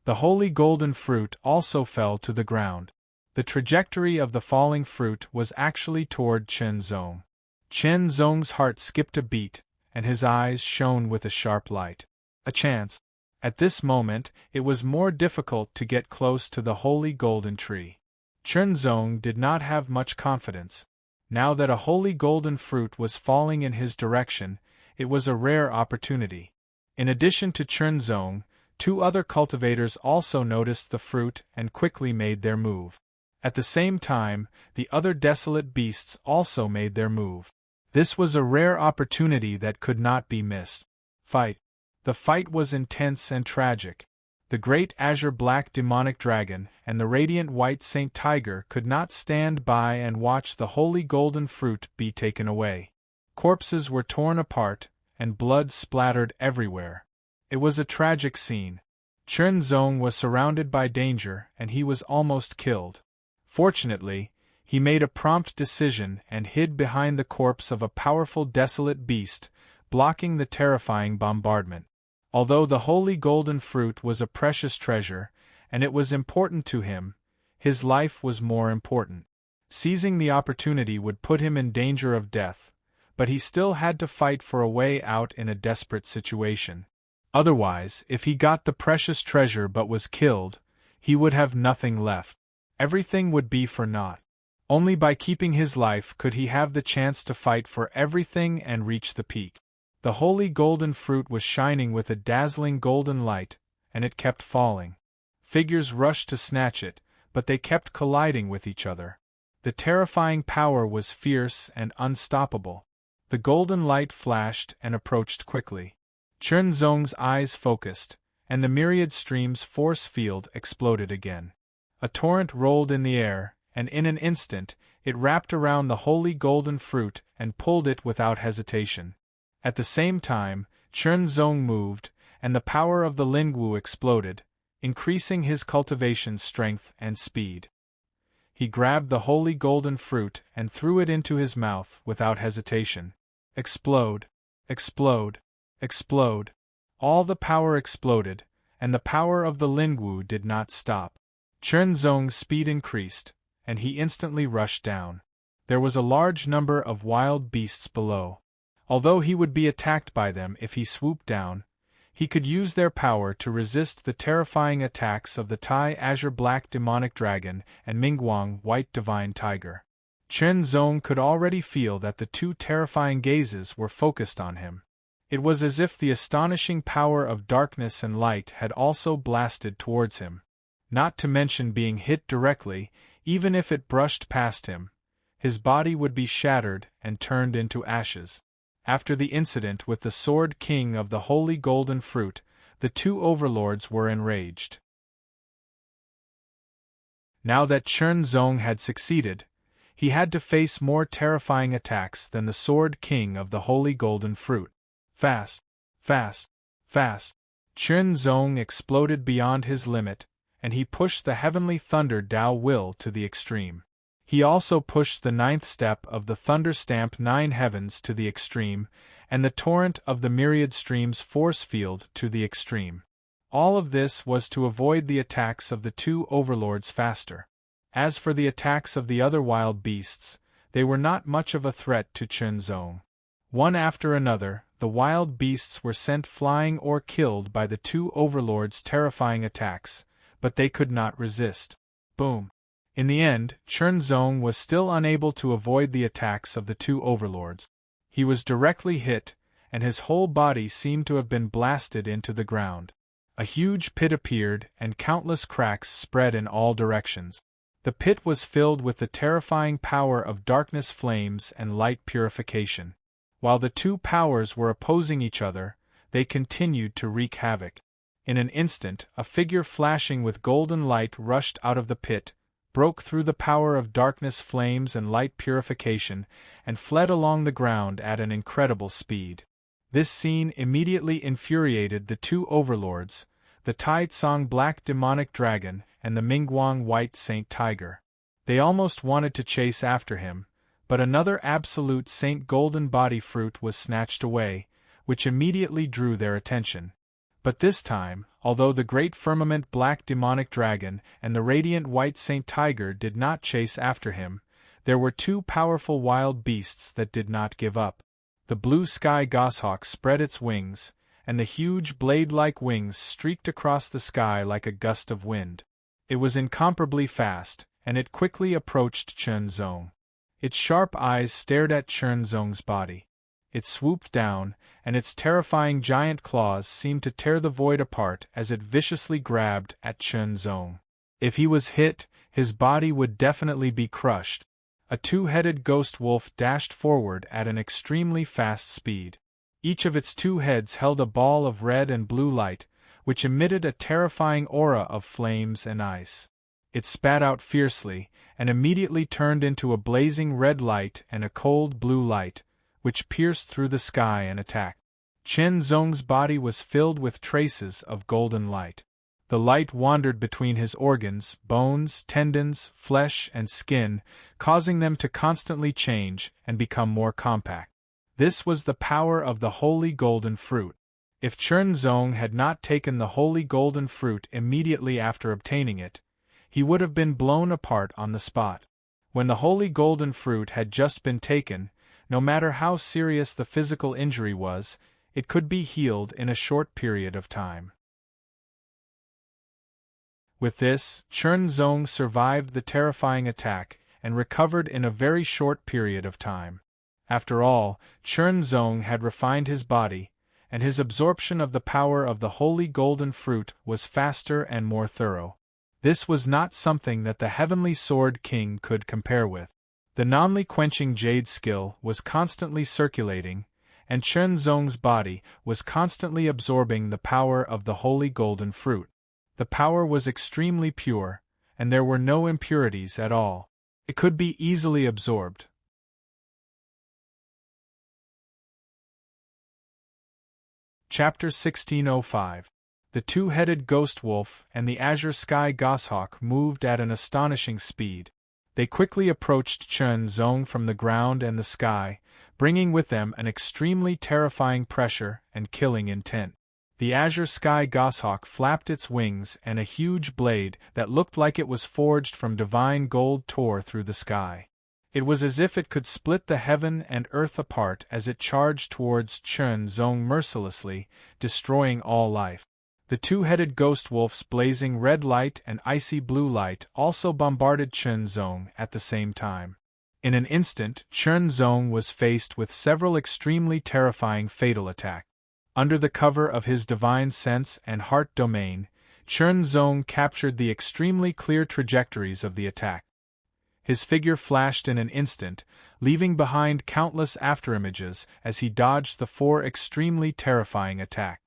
Speaker 1: The holy golden fruit also fell to the ground. The trajectory of the falling fruit was actually toward Chen Zong. Chen Zong's heart skipped a beat, and his eyes shone with a sharp light. A chance. At this moment, it was more difficult to get close to the holy golden tree. Chen Zong did not have much confidence. Now that a holy golden fruit was falling in his direction, it was a rare opportunity. In addition to Chen Zong, 2 other cultivators also noticed the fruit and quickly made their move. At the same time, the other desolate beasts also made their move. This was a rare opportunity that could not be missed. Fight. The fight was intense and tragic. The great azure-black demonic dragon and the radiant white saint tiger could not stand by and watch the holy golden fruit be taken away. Corpses were torn apart, and blood splattered everywhere. It was a tragic scene. Chen Zong was surrounded by danger and he was almost killed. Fortunately, he made a prompt decision and hid behind the corpse of a powerful desolate beast, blocking the terrifying bombardment. Although the holy golden fruit was a precious treasure, and it was important to him, his life was more important. Seizing the opportunity would put him in danger of death, but he still had to fight for a way out in a desperate situation. Otherwise, if he got the precious treasure but was killed, he would have nothing left. Everything would be for naught. Only by keeping his life could he have the chance to fight for everything and reach the peak. The holy golden fruit was shining with a dazzling golden light, and it kept falling. Figures rushed to snatch it, but they kept colliding with each other. The terrifying power was fierce and unstoppable. The golden light flashed and approached quickly. Chen Zong's eyes focused, and the myriad stream's force field exploded again. A torrent rolled in the air, and in an instant, it wrapped around the holy golden fruit and pulled it without hesitation. At the same time, Chen Zong moved, and the power of the Lingwu exploded, increasing his cultivation's strength and speed. He grabbed the holy golden fruit and threw it into his mouth without hesitation. Explode! Explode! Explode! All the power exploded, and the power of the Lingwu did not stop. Chen Zong's speed increased, and he instantly rushed down. There was a large number of wild beasts below. Although he would be attacked by them if he swooped down, He could use their power to resist the terrifying attacks of the Tai Azure Black Demonic Dragon and Mingguang White Divine Tiger. Chen Zong could already feel that the two terrifying gazes were focused on him. It was as if the astonishing power of darkness and light had also blasted towards him. Not to mention being hit directly, even if it brushed past him, his body would be shattered and turned into ashes. After the incident with the Sword King of the Holy Golden Fruit, the two overlords were enraged. Now that Chen Zong had succeeded, he had to face more terrifying attacks than the Sword King of the Holy Golden Fruit. Fast, fast, fast. Chen Zong exploded beyond his limit, and he pushed the heavenly thunder Tao will to the extreme. He also pushed the ninth step of the Thunder Stamp Nine Heavens to the extreme, and the torrent of the myriad streams force field to the extreme. All of this was to avoid the attacks of the two overlords faster. As for the attacks of the other wild beasts, they were not much of a threat to Chen Zong. One after another, the wild beasts were sent flying or killed by the two overlords' terrifying attacks, but they could not resist. Boom! In the end, Chen Zong was still unable to avoid the attacks of the two overlords. He was directly hit, and his whole body seemed to have been blasted into the ground. A huge pit appeared, and countless cracks spread in all directions. The pit was filled with the terrifying power of darkness flames and light purification. While the two powers were opposing each other, they continued to wreak havoc. In an instant, a figure flashing with golden light rushed out of the pit, broke through the power of darkness flames and light purification, and fled along the ground at an incredible speed. This scene immediately infuriated the two overlords, the Tai Tsong Black Demonic Dragon and the Mingguang White Saint Tiger. They almost wanted to chase after him, but another Absolute Saint Golden Body Fruit was snatched away, which immediately drew their attention. But this time, although the Great Firmament Black Demonic Dragon and the Radiant White Saint Tiger did not chase after him, there were two powerful wild beasts that did not give up. The Blue Sky Goshawk spread its wings, and the huge blade-like wings streaked across the sky like a gust of wind. It was incomparably fast, and it quickly approached Chen Zong. Its sharp eyes stared at Chen Zong's body. It swooped down, and its terrifying giant claws seemed to tear the void apart as it viciously grabbed at Chen Zong. If he was hit, his body would definitely be crushed. A two-headed ghost wolf dashed forward at an extremely fast speed. Each of its two heads held a ball of red and blue light, which emitted a terrifying aura of flames and ice. It spat out fiercely, and immediately turned into a blazing red light and a cold blue light, which pierced through the sky and attacked. Chen Zong's body was filled with traces of golden light. The light wandered between his organs, bones, tendons, flesh, and skin, causing them to constantly change and become more compact. This was the power of the Holy Golden Fruit. If Chen Zong had not taken the Holy Golden Fruit immediately after obtaining it, he would have been blown apart on the spot. When the Holy Golden Fruit had just been taken, no matter how serious the physical injury was, it could be healed in a short period of time. With this, Chen Zong survived the terrifying attack and recovered in a very short period of time. After all, Chen Zong had refined his body, and his absorption of the power of the Holy Golden Fruit was faster and more thorough. This was not something that the Heavenly Sword King could compare with. The non-quenching jade skill was constantly circulating, and Chen Zong's body was constantly absorbing the power of the Holy Golden Fruit. The power was extremely pure, and there were no impurities at all. It could be easily absorbed. Chapter 1605. The two-headed ghost wolf and the azure sky goshawk moved at an astonishing speed. They quickly approached Chen Zong from the ground and the sky, bringing with them an extremely terrifying pressure and killing intent. The azure sky goshawk flapped its wings, and a huge blade that looked like it was forged from divine gold tore through the sky. It was as if it could split the heaven and earth apart as it charged towards Chen Zong mercilessly, destroying all life. The two-headed ghost wolf's blazing red light and icy blue light also bombarded Chen Zong at the same time. In an instant, Chen Zong was faced with several extremely terrifying fatal attacks. Under the cover of his divine sense and heart domain, Chen Zong captured the extremely clear trajectories of the attack. His figure flashed in an instant, leaving behind countless afterimages as he dodged the four extremely terrifying attacks.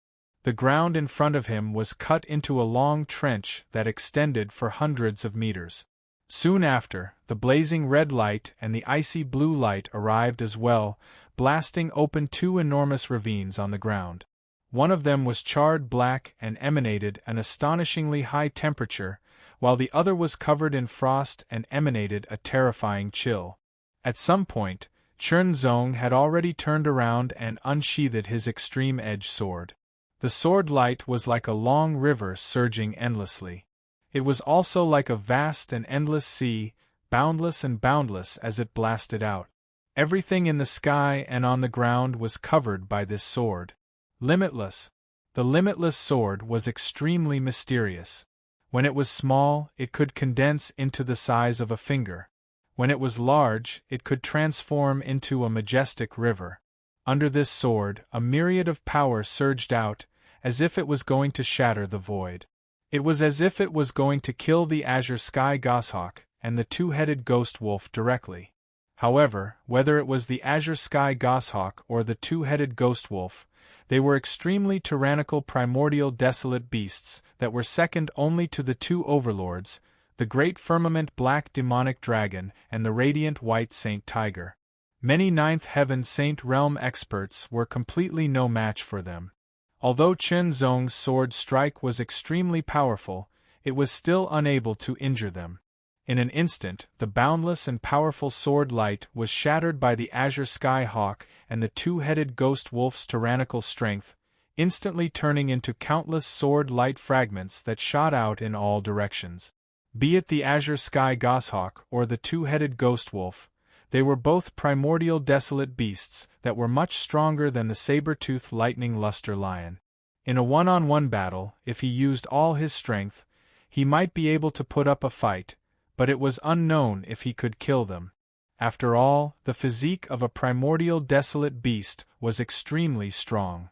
Speaker 1: The ground in front of him was cut into a long trench that extended for hundreds of meters. Soon after, the blazing red light and the icy blue light arrived as well, blasting open two enormous ravines on the ground. One of them was charred black and emanated an astonishingly high temperature, while the other was covered in frost and emanated a terrifying chill. At some point, Chen Zong had already turned around and unsheathed his extreme-edge sword. The sword light was like a long river surging endlessly. It was also like a vast and endless sea, boundless and boundless as it blasted out. Everything in the sky and on the ground was covered by this sword. Limitless. The limitless sword was extremely mysterious. When it was small, it could condense into the size of a finger. When it was large, it could transform into a majestic river. Under this sword, a myriad of power surged out, as if it was going to shatter the void. It was as if it was going to kill the azure sky goshawk and the two-headed ghost wolf directly. However, whether it was the azure sky goshawk or the two-headed ghost wolf, they were extremely tyrannical primordial desolate beasts that were second only to the two overlords, the great firmament black demonic dragon and the radiant white saint tiger. Many ninth heaven saint realm experts were completely no match for them. Although Chen Zong's sword strike was extremely powerful, it was still unable to injure them. In an instant, the boundless and powerful sword light was shattered by the azure sky hawk and the two-headed ghost wolf's tyrannical strength, instantly turning into countless sword light fragments that shot out in all directions. Be it the azure sky goshawk or the two-headed ghost wolf, they were both primordial desolate beasts that were much stronger than the saber-toothed lightning luster lion. In a one-on-one battle, if he used all his strength, he might be able to put up a fight, but it was unknown if he could kill them. After all, the physique of a primordial desolate beast was extremely strong.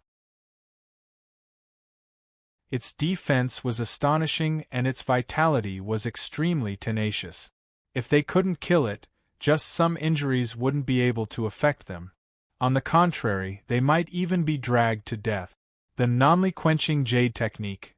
Speaker 1: Its defense was astonishing and its vitality was extremely tenacious. If they couldn't kill it, just some injuries wouldn't be able to affect them. On the contrary, they might even be dragged to death. The non-quenching jade technique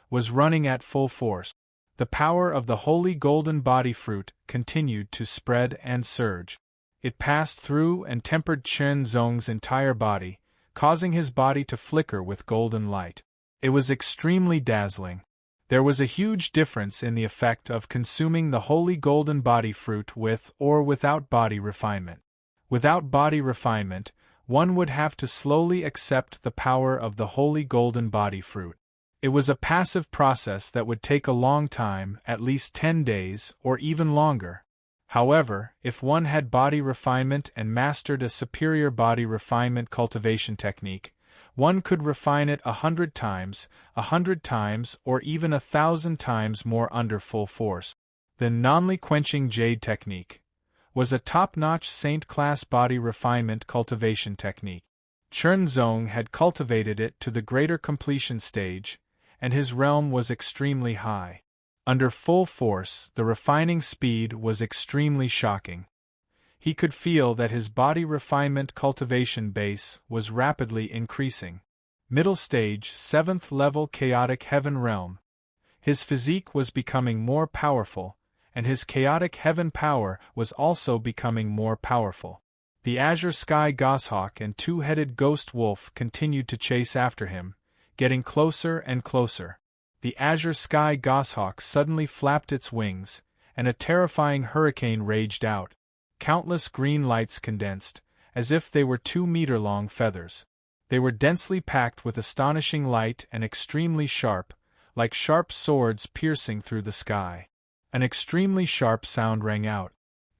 Speaker 1: was running at full force. The power of the holy golden body fruit continued to spread and surge. It passed through and tempered Chen Zong's entire body, causing his body to flicker with golden light. It was extremely dazzling. There was a huge difference in the effect of consuming the holy golden body fruit with or without body refinement. Without body refinement, one would have to slowly accept the power of the holy golden body fruit. It was a passive process that would take a long time, at least 10 days, or even longer. However, if one had body refinement and mastered a superior body refinement cultivation technique, one could refine it 100 times, or even 1,000 times more under full force. The non-quenching jade technique was a top-notch saint-class body refinement cultivation technique. Chen Zong had cultivated it to the greater completion stage, and his realm was extremely high. Under full force, the refining speed was extremely shocking. He could feel that his body refinement cultivation base was rapidly increasing. Middle stage, 7th level chaotic heaven realm. His physique was becoming more powerful, and his chaotic heaven power was also becoming more powerful. The azure sky goshawk and two-headed ghost wolf continued to chase after him, getting closer and closer. The azure sky goshawk suddenly flapped its wings, and a terrifying hurricane raged out. Countless green lights condensed, as if they were 2-meter-long feathers. They were densely packed with astonishing light and extremely sharp, like sharp swords piercing through the sky. An extremely sharp sound rang out.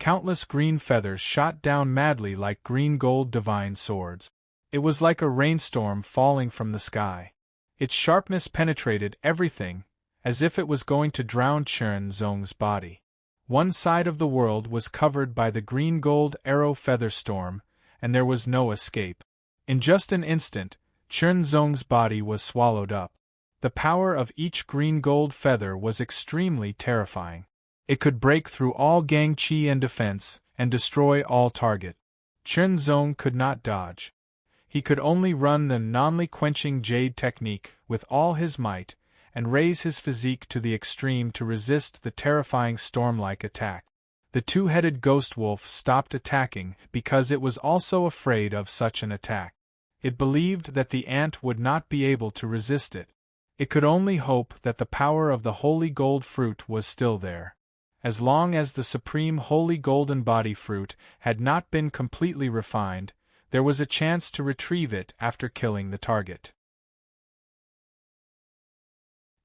Speaker 1: Countless green feathers shot down madly like green-gold divine swords. It was like a rainstorm falling from the sky. Its sharpness penetrated everything, as if it was going to drown Chen Zong's body. One side of the world was covered by the green-gold arrow feather storm, and there was no escape. In just an instant, Chen Zong's body was swallowed up. The power of each green-gold feather was extremely terrifying. It could break through all gangqi and defense, and destroy all target. Chen Zong could not dodge. He could only run the non-quenching jade technique with all his might, and raise his physique to the extreme to resist the terrifying storm-like attack. The two-headed ghost wolf stopped attacking because it was also afraid of such an attack. It believed that the ant would not be able to resist it. It could only hope that the power of the holy gold fruit was still there. As long as the supreme holy golden body fruit had not been completely refined, there was a chance to retrieve it after killing the target.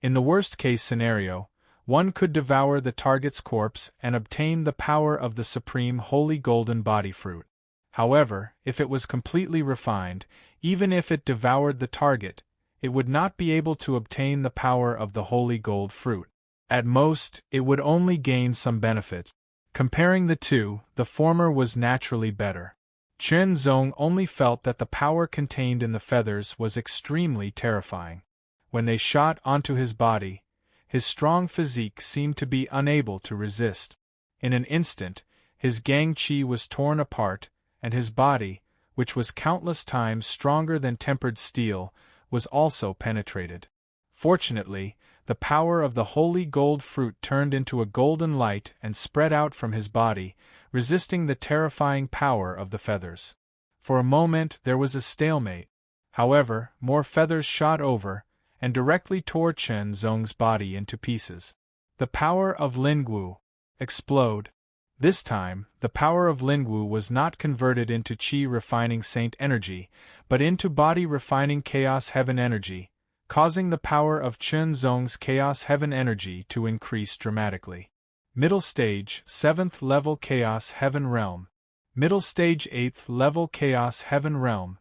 Speaker 1: In the worst-case scenario, one could devour the target's corpse and obtain the power of the supreme holy golden body fruit. However, if it was completely refined, even if it devoured the target, it would not be able to obtain the power of the holy gold fruit. At most, it would only gain some benefit. Comparing the two, the former was naturally better. Chen Zong only felt that the power contained in the feathers was extremely terrifying. When they shot onto his body, his strong physique seemed to be unable to resist. In an instant, his gangqi was torn apart, and his body, which was countless times stronger than tempered steel, was also penetrated. Fortunately, the power of the holy gold fruit turned into a golden light and spread out from his body, resisting the terrifying power of the feathers. For a moment there was a stalemate. However, more feathers shot over, and directly tore Chen Zong's body into pieces. The power of Lingwu. Explode. This time, the power of Lingwu was not converted into Qi-refining Saint energy, but into body-refining Chaos Heaven energy, causing the power of Chen Zong's Chaos Heaven energy to increase dramatically. Middle Stage, 7th Level Chaos Heaven Realm. Middle Stage 8th Level Chaos Heaven Realm.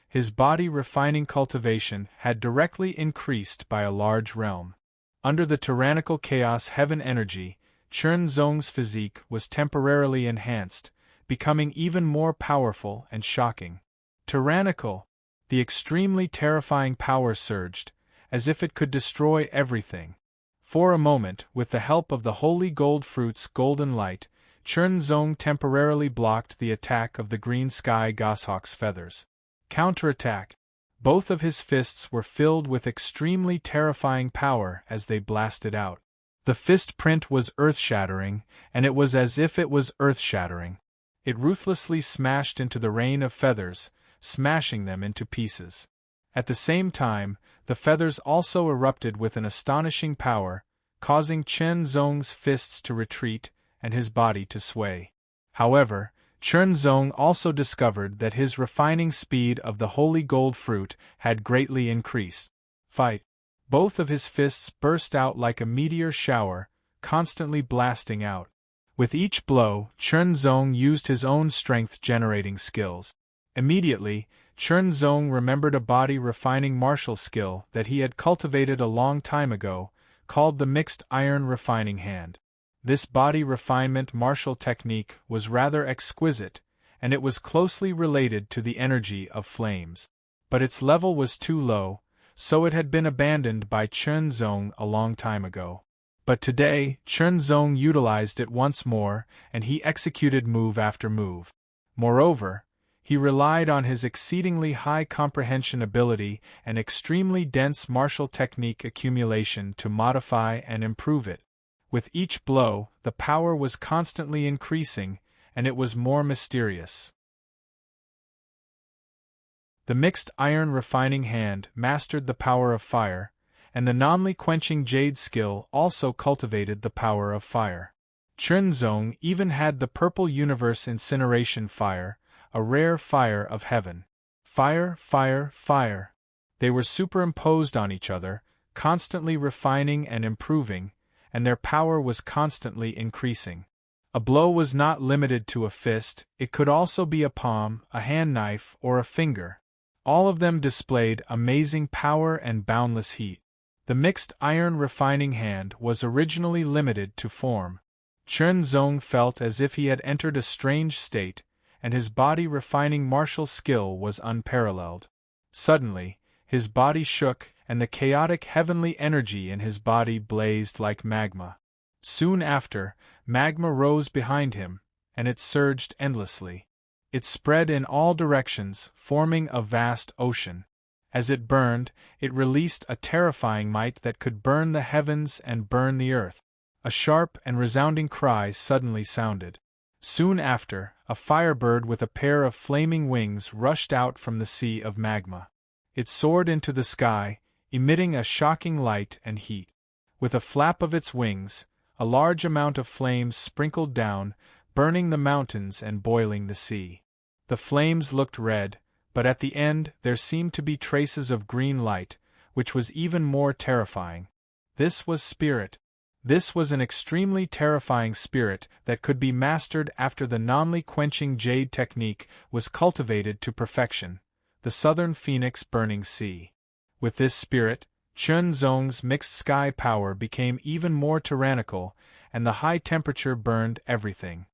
Speaker 1: His body-refining cultivation had directly increased by a large realm. Under the tyrannical Chaos Heaven energy, Chen Zong's physique was temporarily enhanced, becoming even more powerful and shocking. Tyrannical. The extremely terrifying power surged, as if it could destroy everything. For a moment, with the help of the holy gold fruit's golden light, Chen Zong temporarily blocked the attack of the green sky goshawk's feathers. Counterattack. Both of his fists were filled with extremely terrifying power as they blasted out. The fist print was earth-shattering, and it was as if it was earth-shattering. It ruthlessly smashed into the rain of feathers, smashing them into pieces. At the same time, the feathers also erupted with an astonishing power, causing Chen Zong's fists to retreat and his body to sway. However, Chen Zong also discovered that his refining speed of the holy gold fruit had greatly increased. Fight. Both of his fists burst out like a meteor shower, constantly blasting out. With each blow, Chen Zong used his own strength-generating skills. Immediately, Chen Zong remembered a body-refining martial skill that he had cultivated a long time ago, called the mixed iron refining hand. This body refinement martial technique was rather exquisite, and it was closely related to the energy of flames. But its level was too low, so it had been abandoned by Chen Zong a long time ago. But today, Chen Zong utilized it once more, and he executed move after move. Moreover, he relied on his exceedingly high comprehension ability and extremely dense martial technique accumulation to modify and improve it. With each blow, the power was constantly increasing, and it was more mysterious. The mixed iron refining hand mastered the power of fire, and the non-quenching jade skill also cultivated the power of fire. Chen Zong even had the purple universe incineration fire, a rare fire of heaven. Fire, fire, fire. They were superimposed on each other, constantly refining and improving, and their power was constantly increasing. A blow was not limited to a fist, it could also be a palm, a hand knife, or a finger. All of them displayed amazing power and boundless heat. The mixed iron refining hand was originally limited to form. Chen Zong felt as if he had entered a strange state, and his body refining martial skill was unparalleled. Suddenly, his body shook, and the chaotic heavenly energy in his body blazed like magma. Soon after, magma rose behind him, and it surged endlessly. It spread in all directions, forming a vast ocean. As it burned, it released a terrifying might that could burn the heavens and burn the earth. A sharp and resounding cry suddenly sounded. Soon after, a firebird with a pair of flaming wings rushed out from the sea of magma. It soared into the sky, emitting a shocking light and heat. With a flap of its wings, a large amount of flames sprinkled down, burning the mountains and boiling the sea. The flames looked red, but at the end there seemed to be traces of green light, which was even more terrifying. This was spirit. This was an extremely terrifying spirit that could be mastered after the non-quenching jade technique was cultivated to perfection, the southern phoenix burning sea. With this spirit, Chen Zong's mixed sky power became even more tyrannical, and the high temperature burned everything.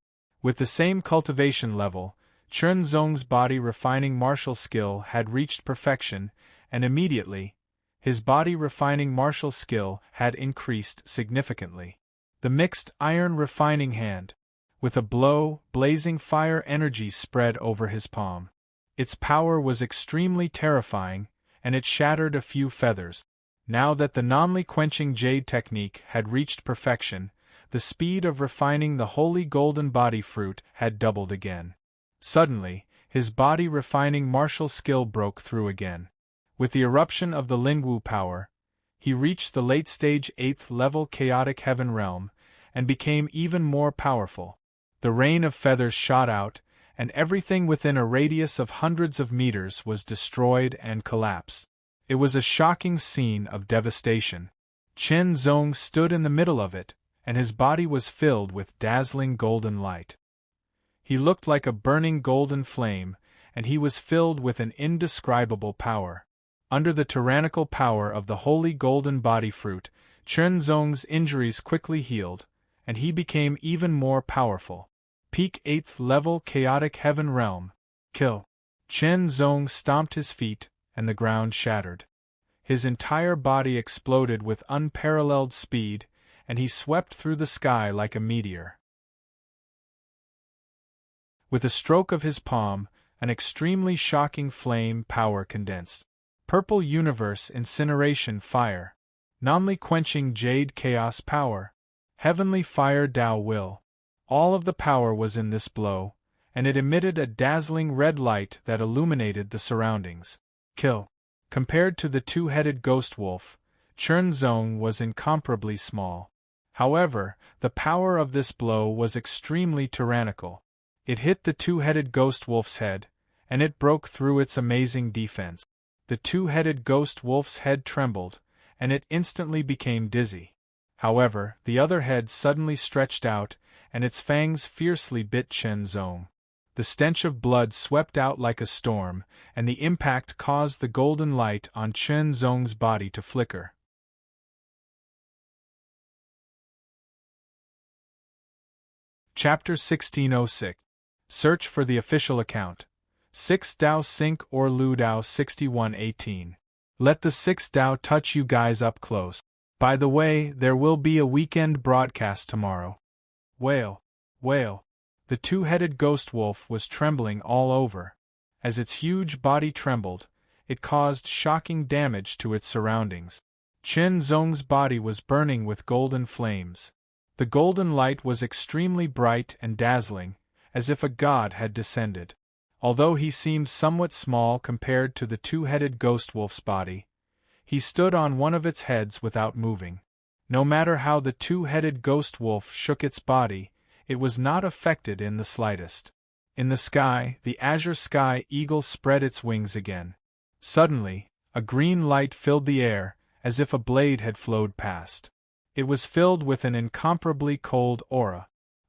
Speaker 1: With the same cultivation level, Chen Zong's body refining martial skill had reached perfection, and immediately, his body refining martial skill had increased significantly. The mixed iron refining hand. With a blow, blazing fire energy spread over his palm. Its power was extremely terrifying, and it shattered a few feathers. Now that the non-quenching jade technique had reached perfection, the speed of refining the holy golden body fruit had doubled again. Suddenly, his body refining martial skill broke through again. With the eruption of the Lingwu power, he reached the late-stage 8th level chaotic heaven realm, and became even more powerful. The rain of feathers shot out, and everything within a radius of hundreds of meters was destroyed and collapsed. It was a shocking scene of devastation. Chen Zong stood in the middle of it, and his body was filled with dazzling golden light. He looked like a burning golden flame, and he was filled with an indescribable power. Under the tyrannical power of the holy golden body fruit, Chen Zong's injuries quickly healed, and he became even more powerful. Peak 8th level chaotic heaven realm. Kill. Chen Zong stomped his feet, and the ground shattered. His entire body exploded with unparalleled speed, and he swept through the sky like a meteor. With a stroke of his palm, an extremely shocking flame power condensed. Purple universe incineration fire. Non-quenching jade chaos power. Heavenly fire Tao will. All of the power was in this blow, and it emitted a dazzling red light that illuminated the surroundings. Kill. Compared to the two-headed ghost wolf, Chen Zong was incomparably small. However, the power of this blow was extremely tyrannical. It hit the two-headed ghost wolf's head, and it broke through its amazing defense. The two-headed ghost wolf's head trembled, and it instantly became dizzy. However, the other head suddenly stretched out, and its fangs fiercely bit Chen Zong. The stench of blood swept out like a storm, and the impact caused the golden light on Chen Zong's body to flicker. Chapter 1606. Search for the official account. 6 Dao Sync or Lu Dao 6118. Let the 6 Dao touch you guys up close. By the way, there will be a weekend broadcast tomorrow. Wail. Wail. The two-headed ghost wolf was trembling all over. As its huge body trembled, it caused shocking damage to its surroundings. Chen Zong's body was burning with golden flames. The golden light was extremely bright and dazzling, as if a god had descended. Although he seemed somewhat small compared to the two-headed ghost wolf's body, he stood on one of its heads without moving. No matter how the two-headed ghost wolf shook its body, it was not affected in the slightest. In the sky, the azure sky eagle spread its wings again. Suddenly, a green light filled the air, as if a blade had flowed past. It was filled with an incomparably cold aura.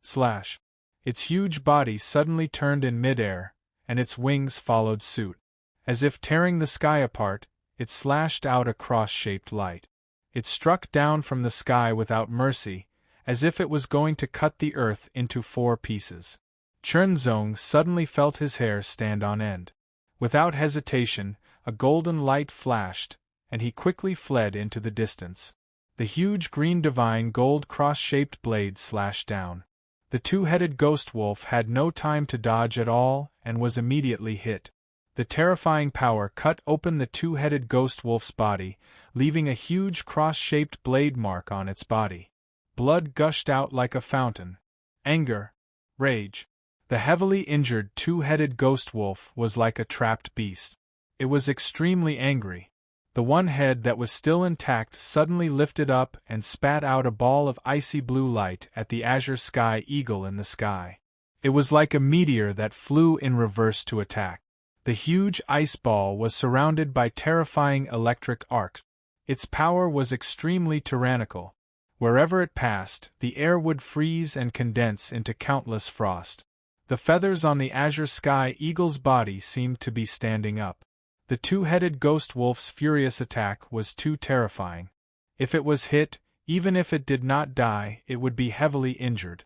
Speaker 1: Slash. Its huge body suddenly turned in midair, and its wings followed suit. As if tearing the sky apart, it slashed out a cross-shaped light. It struck down from the sky without mercy, as if it was going to cut the earth into 4 pieces. Chernzong suddenly felt his hair stand on end. Without hesitation, a golden light flashed, and he quickly fled into the distance. The huge green divine gold cross-shaped blade slashed down. The two-headed ghost wolf had no time to dodge at all and was immediately hit. The terrifying power cut open the two-headed ghost wolf's body, leaving a huge cross-shaped blade mark on its body. Blood gushed out like a fountain. Anger. Rage. The heavily injured two-headed ghost wolf was like a trapped beast. It was extremely angry. The one head that was still intact suddenly lifted up and spat out a ball of icy blue light at the azure sky eagle in the sky. It was like a meteor that flew in reverse to attack. The huge ice ball was surrounded by terrifying electric arcs. Its power was extremely tyrannical. Wherever it passed, the air would freeze and condense into countless frost. The feathers on the azure sky eagle's body seemed to be standing up. The two-headed ghost wolf's furious attack was too terrifying. If it was hit, even if it did not die, it would be heavily injured.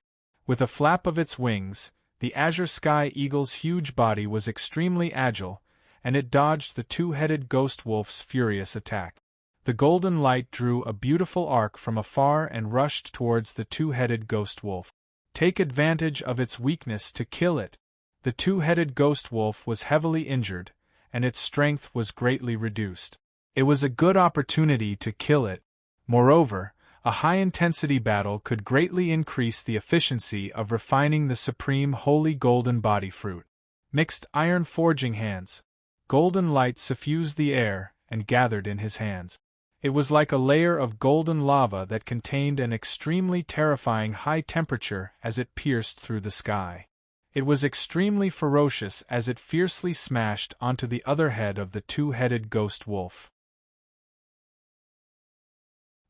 Speaker 1: With a flap of its wings, the azure sky eagle's huge body was extremely agile, and it dodged the two-headed ghost wolf's furious attack. The golden light drew a beautiful arc from afar and rushed towards the two-headed ghost wolf. Take advantage of its weakness to kill it. The two-headed ghost wolf was heavily injured, and its strength was greatly reduced. It was a good opportunity to kill it. Moreover, a high-intensity battle could greatly increase the efficiency of refining the supreme holy golden body fruit. Mixed iron forging hands. Golden light suffused the air and gathered in his hands. It was like a layer of golden lava that contained an extremely terrifying high temperature as it pierced through the sky. It was extremely ferocious as it fiercely smashed onto the other head of the two-headed ghost wolf.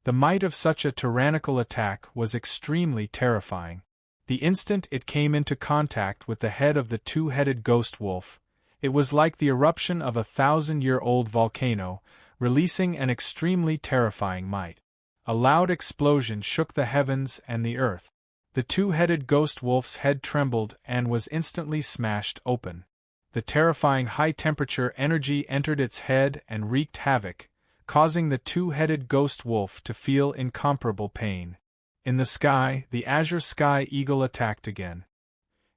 Speaker 1: The might of such a tyrannical attack was extremely terrifying. The instant it came into contact with the head of the two-headed ghost wolf, it was like the eruption of a 1,000-year-old volcano, releasing an extremely terrifying might. A loud explosion shook the heavens and the earth. The two-headed ghost wolf's head trembled and was instantly smashed open. The terrifying high-temperature energy entered its head and wreaked havoc, causing the two-headed ghost wolf to feel incomparable pain. In the sky, the azure sky eagle attacked again.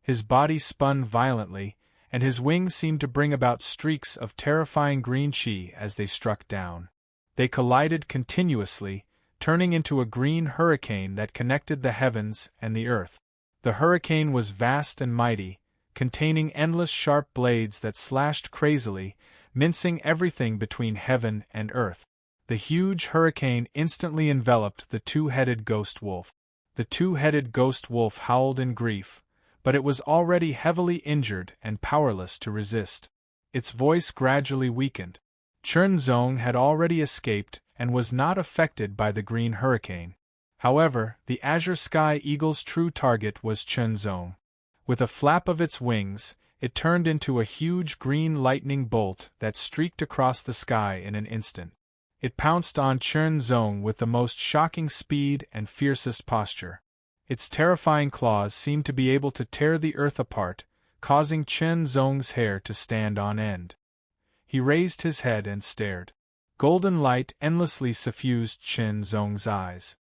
Speaker 1: His body spun violently, and his wings seemed to bring about streaks of terrifying green chi as they struck down. They collided continuously, turning into a green hurricane that connected the heavens and the earth. The hurricane was vast and mighty, containing endless sharp blades that slashed crazily, mincing everything between heaven and earth. The huge hurricane instantly enveloped the two-headed ghost wolf. The two-headed ghost wolf howled in grief, but it was already heavily injured and powerless to resist. Its voice gradually weakened. Chernzong had already escaped and was not affected by the green hurricane. However, the azure sky eagle's true target was Chernzong. With a flap of its wings, it turned into a huge green lightning bolt that streaked across the sky in an instant. It pounced on Chernzong with the most shocking speed and fiercest posture. Its terrifying claws seemed to be able to tear the earth apart, causing Chernzong's hair to stand on end. He raised his head and stared. Golden light endlessly suffused Chernzong's eyes.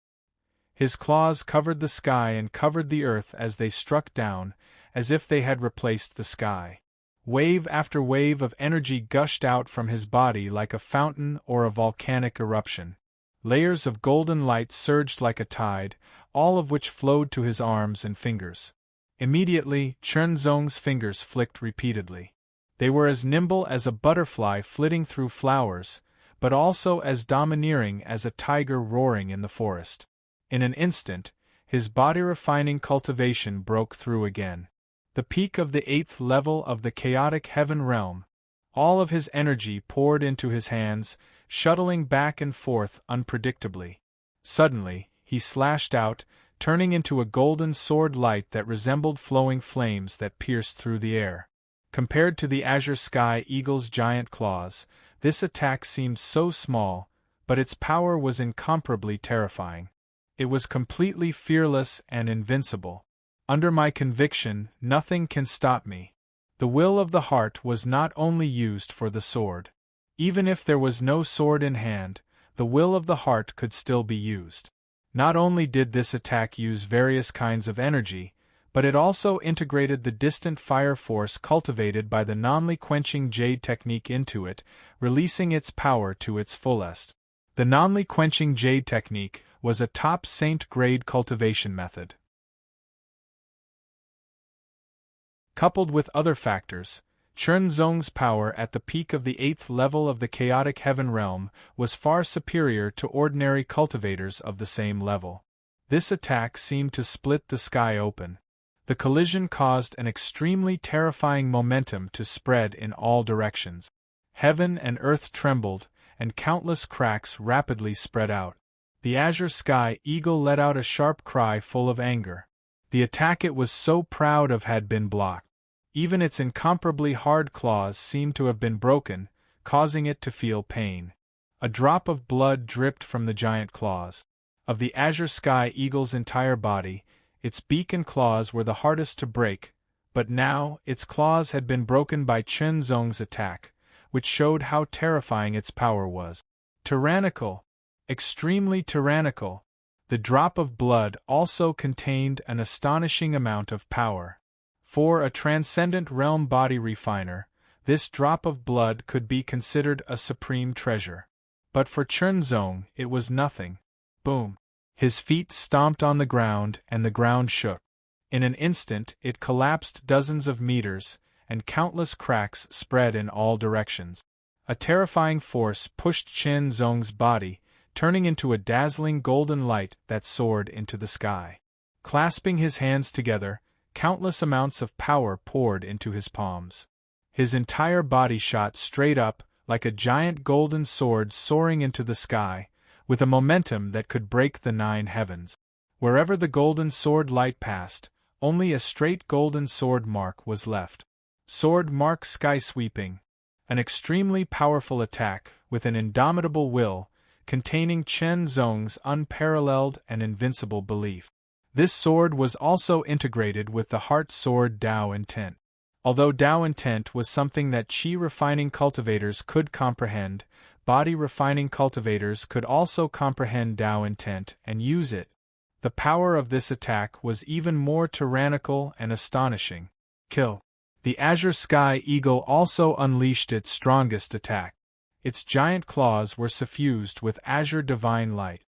Speaker 1: His claws covered the sky and covered the earth as they struck down, as if they had replaced the sky. Wave after wave of energy gushed out from his body like a fountain or a volcanic eruption. Layers of golden light surged like a tide, all of which flowed to his arms and fingers. Immediately, Chernzong's fingers flicked repeatedly. They were as nimble as a butterfly flitting through flowers, but also as domineering as a tiger roaring in the forest. In an instant, his body-refining cultivation broke through again. The peak of the 8th level of the chaotic heaven realm. All of his energy poured into his hands, shuttling back and forth unpredictably. Suddenly, he slashed out, turning into a golden sword light that resembled flowing flames that pierced through the air. Compared to the azure sky eagle's giant claws, this attack seemed so small, but its power was incomparably terrifying. It was completely fearless and invincible. Under my conviction, nothing can stop me. The will of the heart was not only used for the sword. Even if there was no sword in hand, the will of the heart could still be used. Not only did this attack use various kinds of energy, but it also integrated the distant fire force cultivated by the non-quenching jade technique into it, releasing its power to its fullest. The non-quenching jade technique was a top saint-grade cultivation method. Coupled with other factors, Chernzong's power at the peak of the 8th level of the chaotic heaven realm was far superior to ordinary cultivators of the same level. This attack seemed to split the sky open. The collision caused an extremely terrifying momentum to spread in all directions. Heaven and earth trembled, and countless cracks rapidly spread out. The azure sky eagle let out a sharp cry full of anger. The attack it was so proud of had been blocked. Even its incomparably hard claws seemed to have been broken, causing it to feel pain. A drop of blood dripped from the giant claws. Of the azure sky eagle's entire body, its beak and claws were the hardest to break, but now its claws had been broken by Chernzong's attack, which showed how terrifying its power was. Tyrannical, extremely tyrannical. The drop of blood also contained an astonishing amount of power. For a transcendent realm body refiner, this drop of blood could be considered a supreme treasure. But for Chernzong, it was nothing. Boom! His feet stomped on the ground and the ground shook. In an instant it collapsed dozens of meters, and countless cracks spread in all directions. A terrifying force pushed Chernzong's body, turning into a dazzling golden light that soared into the sky. Clasping his hands together, countless amounts of power poured into his palms. His entire body shot straight up, like a giant golden sword soaring into the sky, with a momentum that could break the 9 heavens. Wherever the golden sword light passed, only a straight golden sword mark was left. Sword mark sky sweeping. An extremely powerful attack, with an indomitable will, containing Chernzong's unparalleled and invincible belief. This sword was also integrated with the heart sword Dao intent. Although Dao intent was something that chi refining cultivators could comprehend, body refining cultivators could also comprehend Dao intent and use it. The power of this attack was even more tyrannical and astonishing. Kill. The azure sky eagle also unleashed its strongest attack. Its giant claws were suffused with azure divine light.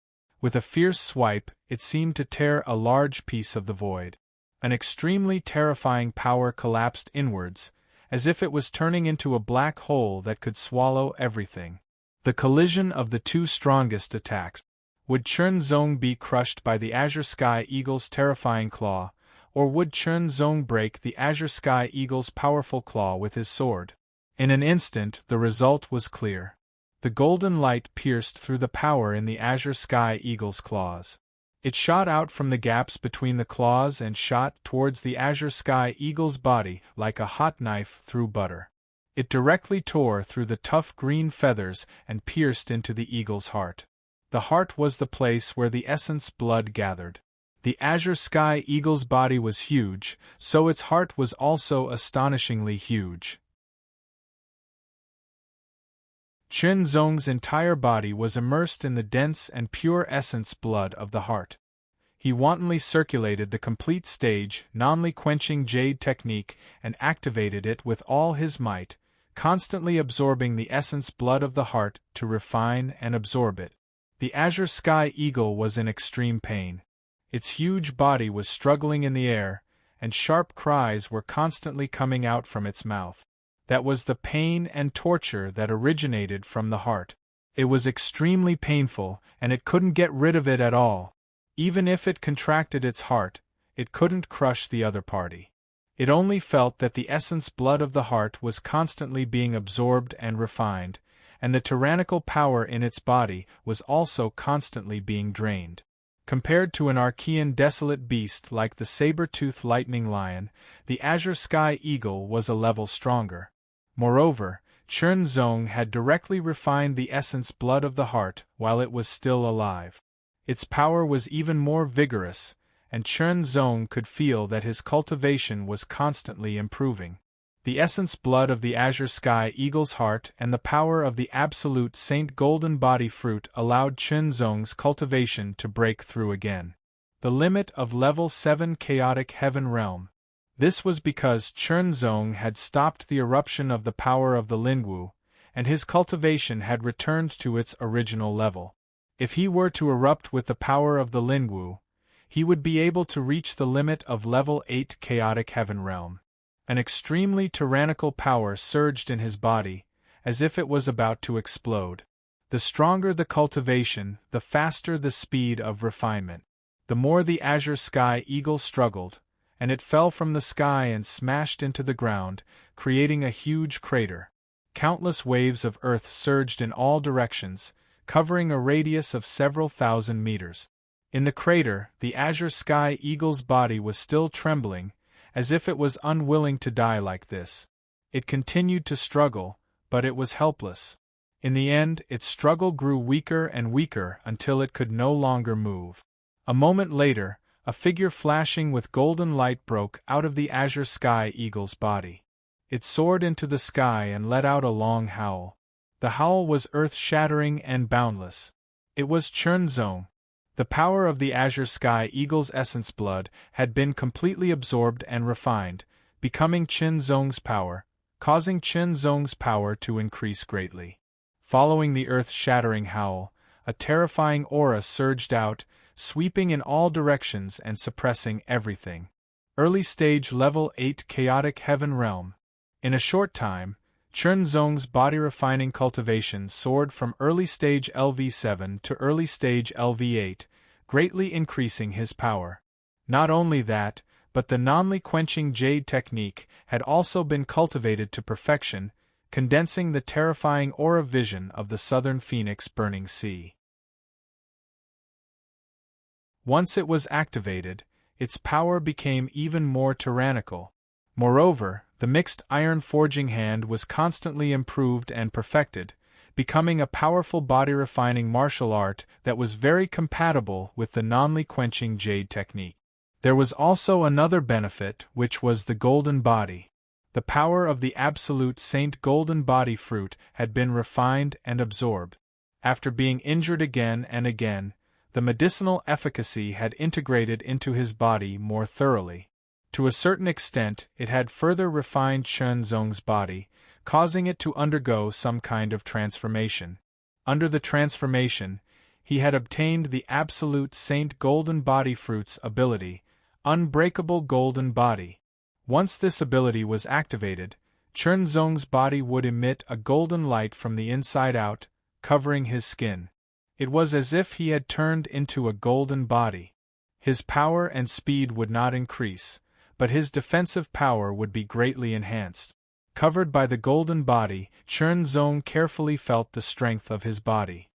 Speaker 1: With a fierce swipe, it seemed to tear a large piece of the void. An extremely terrifying power collapsed inwards, as if it was turning into a black hole that could swallow everything. The collision of the 2 strongest attacks. Would Chernzong be crushed by the azure sky eagle's terrifying claw, or would Chernzong break the azure sky eagle's powerful claw with his sword? In an instant, the result was clear. The golden light pierced through the power in the azure sky eagle's claws. It shot out from the gaps between the claws and shot towards the azure sky eagle's body like a hot knife through butter. It directly tore through the tough green feathers and pierced into the eagle's heart. The heart was the place where the essence blood gathered. The azure sky eagle's body was huge, so its heart was also astonishingly huge. Chernzong's entire body was immersed in the dense and pure essence blood of the heart. He wantonly circulated the complete stage, non-quenching jade technique and activated it with all his might, constantly absorbing the essence blood of the heart to refine and absorb it. The azure sky eagle was in extreme pain. Its huge body was struggling in the air, and sharp cries were constantly coming out from its mouth. That was the pain and torture that originated from the heart. It was extremely painful, and it couldn't get rid of it at all. Even if it contracted its heart, it couldn't crush the other party. It only felt that the essence blood of the heart was constantly being absorbed and refined, and the tyrannical power in its body was also constantly being drained. Compared to an Archean desolate beast like the saber-toothed lightning lion, the azure sky eagle was a level stronger. Moreover, Chen Zong had directly refined the essence blood of the heart while it was still alive. Its power was even more vigorous, and Chen Zong could feel that his cultivation was constantly improving. The essence blood of the azure sky eagle's heart and the power of the absolute saint golden body fruit allowed Chen Zong's cultivation to break through again. The limit of level 7 chaotic heaven realm. This was because Chen Zong had stopped the eruption of the power of the Lingwu, and his cultivation had returned to its original level. If he were to erupt with the power of the Lingwu, he would be able to reach the limit of level 8 chaotic heaven realm. An extremely tyrannical power surged in his body, as if it was about to explode. The stronger the cultivation, the faster the speed of refinement. The more the azure sky eagle struggled, and it fell from the sky and smashed into the ground, creating a huge crater. Countless waves of earth surged in all directions, covering a radius of several thousand meters. In the crater, the azure sky eagle's body was still trembling, as if it was unwilling to die like this. It continued to struggle, but it was helpless. In the end, its struggle grew weaker and weaker until it could no longer move. A moment later, a figure flashing with golden light broke out of the azure sky eagle's body. It soared into the sky and let out a long howl. The howl was earth-shattering and boundless. It was Chen Zong. The power of the azure sky eagle's essence blood had been completely absorbed and refined, becoming Chen Zong's power, causing Chen Zong's power to increase greatly. Following the earth-shattering howl, a terrifying aura surged out, sweeping in all directions and suppressing everything. Early stage level 8 chaotic heaven realm. In a short time, Chen Zong's body-refining cultivation soared from early stage LV7 to early stage LV8, greatly increasing his power. Not only that, but the non-quenching jade technique had also been cultivated to perfection, condensing the terrifying aura vision of the southern phoenix burning sea. Once it was activated, its power became even more tyrannical. Moreover, the mixed iron forging hand was constantly improved and perfected, becoming a powerful body-refining martial art that was very compatible with the non-quenching jade technique. There was also another benefit, which was the golden body. The power of the absolute saint golden body fruit had been refined and absorbed. After being injured again and again, the medicinal efficacy had integrated into his body more thoroughly. To a certain extent, it had further refined Chen Zong's body, causing it to undergo some kind of transformation. Under the transformation, he had obtained the absolute saint golden body fruit's ability, unbreakable golden body. Once this ability was activated, Chen Zong's body would emit a golden light from the inside out, covering his skin. It was as if he had turned into a golden body. His power and speed would not increase, but his defensive power would be greatly enhanced. Covered by the golden body, Chen Zong carefully felt the strength of his body.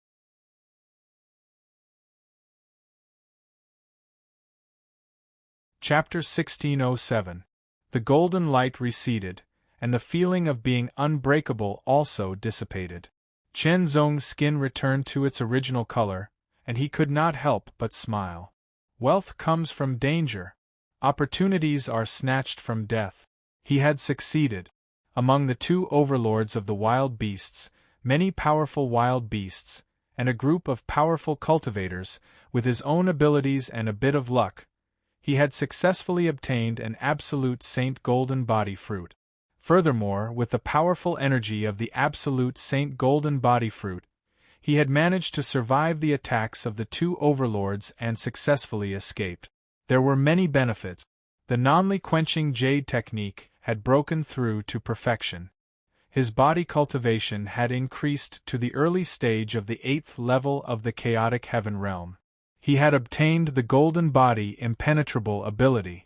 Speaker 1: Chapter 1607. The golden light receded, and the feeling of being unbreakable also dissipated. Chen Zong's skin returned to its original color, and he could not help but smile. Wealth comes from danger. Opportunities are snatched from death. He had succeeded. Among the two overlords of the wild beasts, many powerful wild beasts, and a group of powerful cultivators, with his own abilities and a bit of luck, he had successfully obtained an absolute saint golden body fruit. Furthermore, with the powerful energy of the absolute saint golden body fruit, he had managed to survive the attacks of the two overlords and successfully escaped. There were many benefits. The non-quenching jade technique had broken through to perfection. His body cultivation had increased to the early stage of the 8th level of the chaotic heaven realm. He had obtained the golden body impenetrable ability.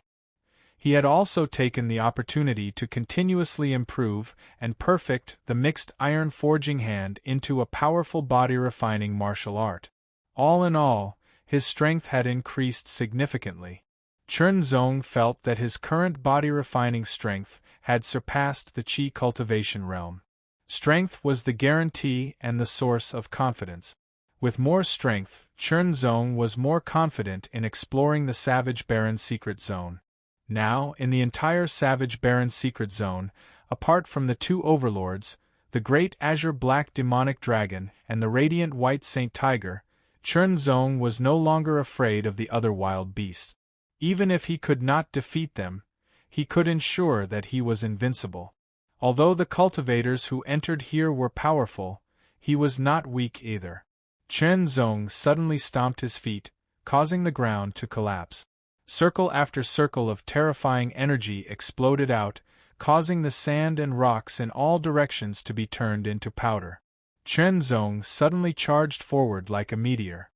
Speaker 1: He had also taken the opportunity to continuously improve and perfect the mixed iron forging hand into a powerful body-refining martial art. All in all, his strength had increased significantly. Chunzong felt that his current body-refining strength had surpassed the qi cultivation realm. Strength was the guarantee and the source of confidence. With more strength, Chunzong was more confident in exploring the Savage Baron secret zone. Now, in the entire Savage Baron secret zone, apart from the two overlords, the great azure black demonic dragon and the radiant white saint tiger, Chunzong was no longer afraid of the other wild beasts. Even if he could not defeat them, he could ensure that he was invincible. Although the cultivators who entered here were powerful, he was not weak either. Chunzong suddenly stomped his feet, causing the ground to collapse. Circle after circle of terrifying energy exploded out, causing the sand and rocks in all directions to be turned into powder. Chunzong suddenly charged forward like a meteor.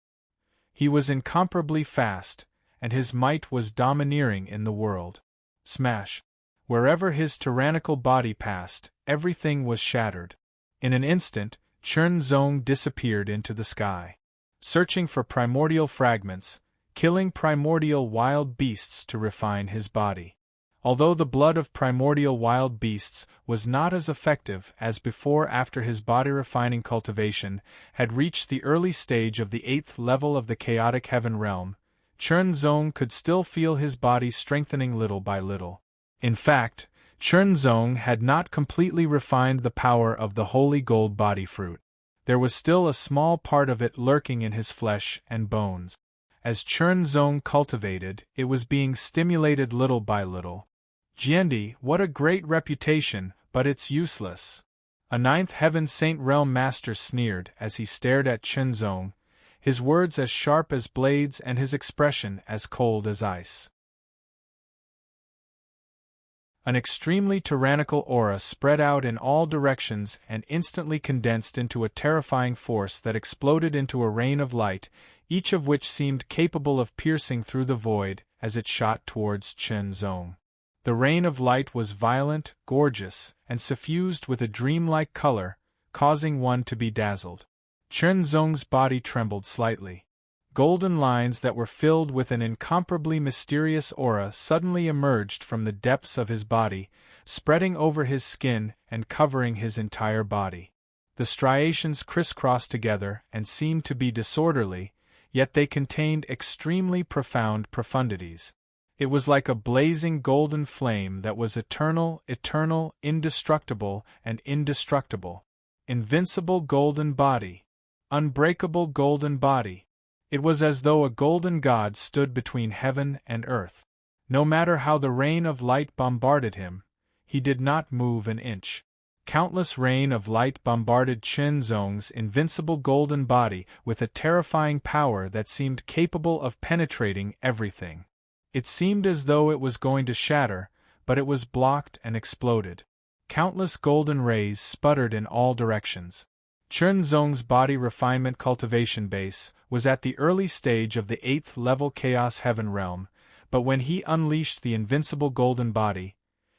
Speaker 1: He was incomparably fast, and his might was domineering in the world. Smash! Wherever his tyrannical body passed, everything was shattered. In an instant, Chunzong disappeared into the sky, searching for primordial fragments, killing primordial wild beasts to refine his body. Although the blood of primordial wild beasts was not as effective as before after his body-refining cultivation had reached the early stage of the 8th level of the chaotic heaven realm, Chunzong could still feel his body strengthening little by little. In fact, Chunzong had not completely refined the power of the holy gold body fruit. There was still a small part of it lurking in his flesh and bones. As Chunzong cultivated, it was being stimulated little by little. Jiendi, what a great reputation, but it's useless. A 9th Heaven Saint Realm Master sneered as he stared at Chunzong, his words as sharp as blades and his expression as cold as ice. An extremely tyrannical aura spread out in all directions and instantly condensed into a terrifying force that exploded into a rain of light, each of which seemed capable of piercing through the void as it shot towards Chunzong. The rain of light was violent, gorgeous, and suffused with a dreamlike color, causing one to be dazzled. Chunzong's body trembled slightly. Golden lines that were filled with an incomparably mysterious aura suddenly emerged from the depths of his body, spreading over his skin and covering his entire body. The striations crisscrossed together and seemed to be disorderly, yet they contained extremely profound profundities. It was like a blazing golden flame that was eternal, indestructible, and indestructible. Invincible golden body. Unbreakable golden body. It was as though a golden god stood between heaven and earth. No matter how the rain of light bombarded him, he did not move an inch. Countless rain of light bombarded Chunzong's invincible golden body with a terrifying power that seemed capable of penetrating everything. It seemed as though it was going to shatter, but it was blocked and exploded. Countless golden rays sputtered in all directions. Chunzong's body refinement cultivation base was at the early stage of the 8th level Chaos Heaven realm, but when he unleashed the invincible golden body,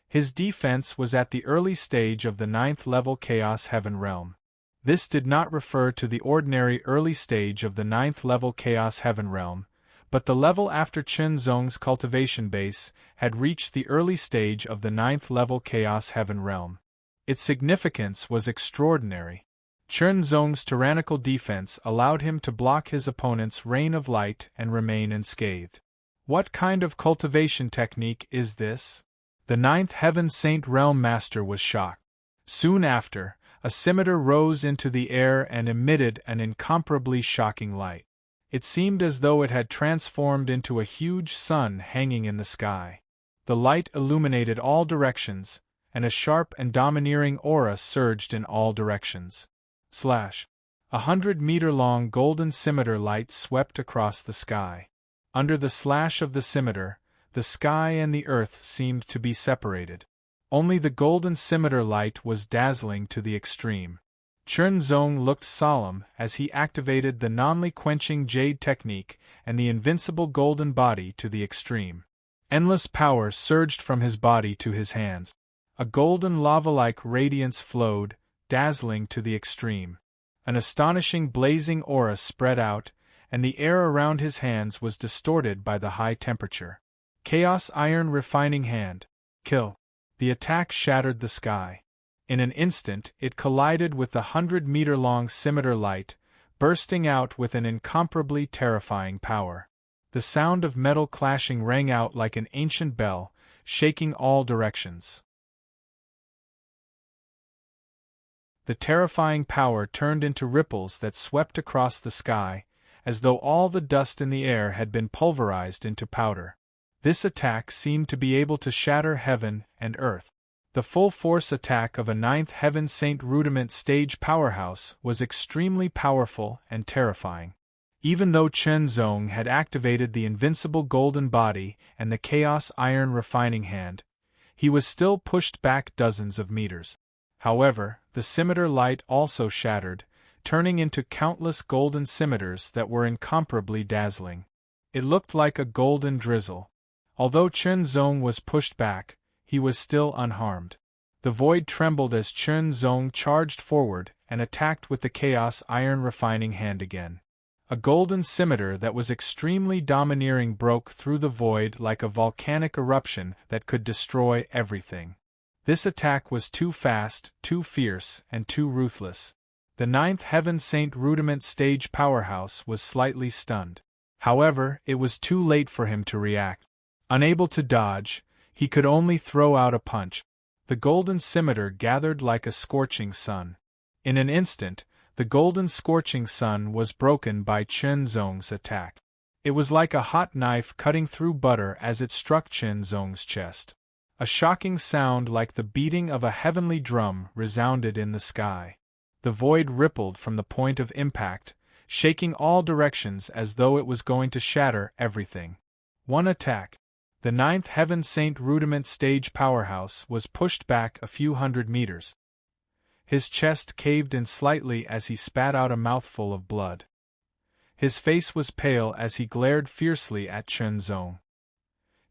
Speaker 1: his defense was at the early stage of the 9th level Chaos Heaven realm. This did not refer to the ordinary early stage of the 9th level Chaos Heaven realm, but the level after Chunzong's cultivation base had reached the early stage of the 9th level Chaos Heaven realm. Its significance was extraordinary. Chunzong's tyrannical defense allowed him to block his opponent's rain of light and remain unscathed. What kind of cultivation technique is this? The 9th Heaven Saint Realm Master was shocked. Soon after, a scimitar rose into the air and emitted an incomparably shocking light. It seemed as though it had transformed into a huge sun hanging in the sky. The light illuminated all directions, and a sharp and domineering aura surged in all directions. 100-meter-long golden scimitar light swept across the sky. Under the slash of the scimitar, the sky and the earth seemed to be separated. Only the golden scimitar light was dazzling to the extreme. Chunzong looked solemn as he activated the non-quenching jade technique and the invincible golden body to the extreme. Endless power surged from his body to his hands. A golden lava-like radiance flowed, dazzling to the extreme. An astonishing blazing aura spread out, and the air around his hands was distorted by the high temperature. Chaos Iron Refining Hand. Kill. The attack shattered the sky. In an instant, it collided with the 100-meter-long scimitar light, bursting out with an incomparably terrifying power. The sound of metal clashing rang out like an ancient bell, shaking all directions. The terrifying power turned into ripples that swept across the sky, as though all the dust in the air had been pulverized into powder. This attack seemed to be able to shatter heaven and earth. The full-force attack of a Ninth Heaven Saint Rudiment stage powerhouse was extremely powerful and terrifying. Even though Chen Zong had activated the invincible golden body and the Chaos Iron Refining Hand, he was still pushed back dozens of meters. However, the scimitar light also shattered, turning into countless golden scimitars that were incomparably dazzling. It looked like a golden drizzle. Although Chen Zong was pushed back, he was still unharmed. The void trembled as Chen Zong charged forward and attacked with the Chaos Iron Refining Hand again. A golden scimitar that was extremely domineering broke through the void like a volcanic eruption that could destroy everything. This attack was too fast, too fierce, and too ruthless. The Ninth Heaven Saint Rudiment stage powerhouse was slightly stunned. However, it was too late for him to react. Unable to dodge, he could only throw out a punch. The golden scimitar gathered like a scorching sun. In an instant, the golden scorching sun was broken by Chen Zong's attack. It was like a hot knife cutting through butter as it struck Chen Zong's chest. A shocking sound like the beating of a heavenly drum resounded in the sky. The void rippled from the point of impact, shaking all directions as though it was going to shatter everything. One attack. The Ninth Heaven Saint Rudiment stage powerhouse was pushed back a few hundred meters. His chest caved in slightly as he spat out a mouthful of blood. His face was pale as he glared fiercely at Chen Zong.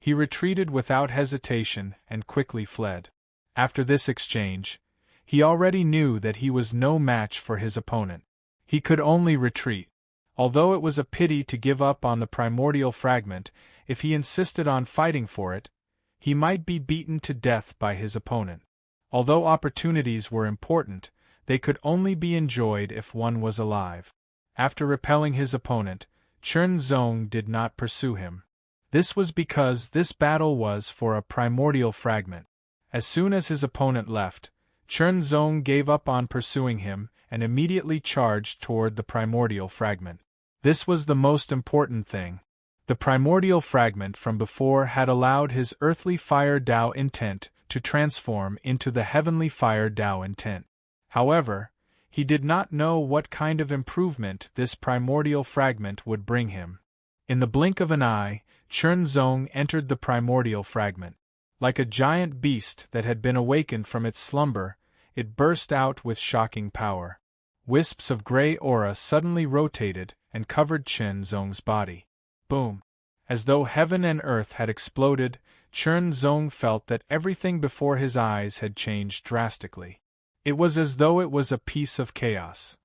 Speaker 1: He retreated without hesitation and quickly fled. After this exchange, he already knew that he was no match for his opponent. He could only retreat. Although it was a pity to give up on the primordial fragment, if he insisted on fighting for it, he might be beaten to death by his opponent. Although opportunities were important, they could only be enjoyed if one was alive. After repelling his opponent, Chen Zong did not pursue him. This was because this battle was for a primordial fragment. As soon as his opponent left, Chen Zong gave up on pursuing him and immediately charged toward the primordial fragment. This was the most important thing. The primordial fragment from before had allowed his earthly fire Tao intent to transform into the heavenly fire Tao intent. However, he did not know what kind of improvement this primordial fragment would bring him. In the blink of an eye, Chen Zong entered the primordial fragment. Like a giant beast that had been awakened from its slumber, it burst out with shocking power. Wisps of gray aura suddenly rotated and covered Chen Zong's body. Boom! As though heaven and earth had exploded, Chen Zong felt that everything before his eyes had changed drastically. It was as though it was a piece of chaos.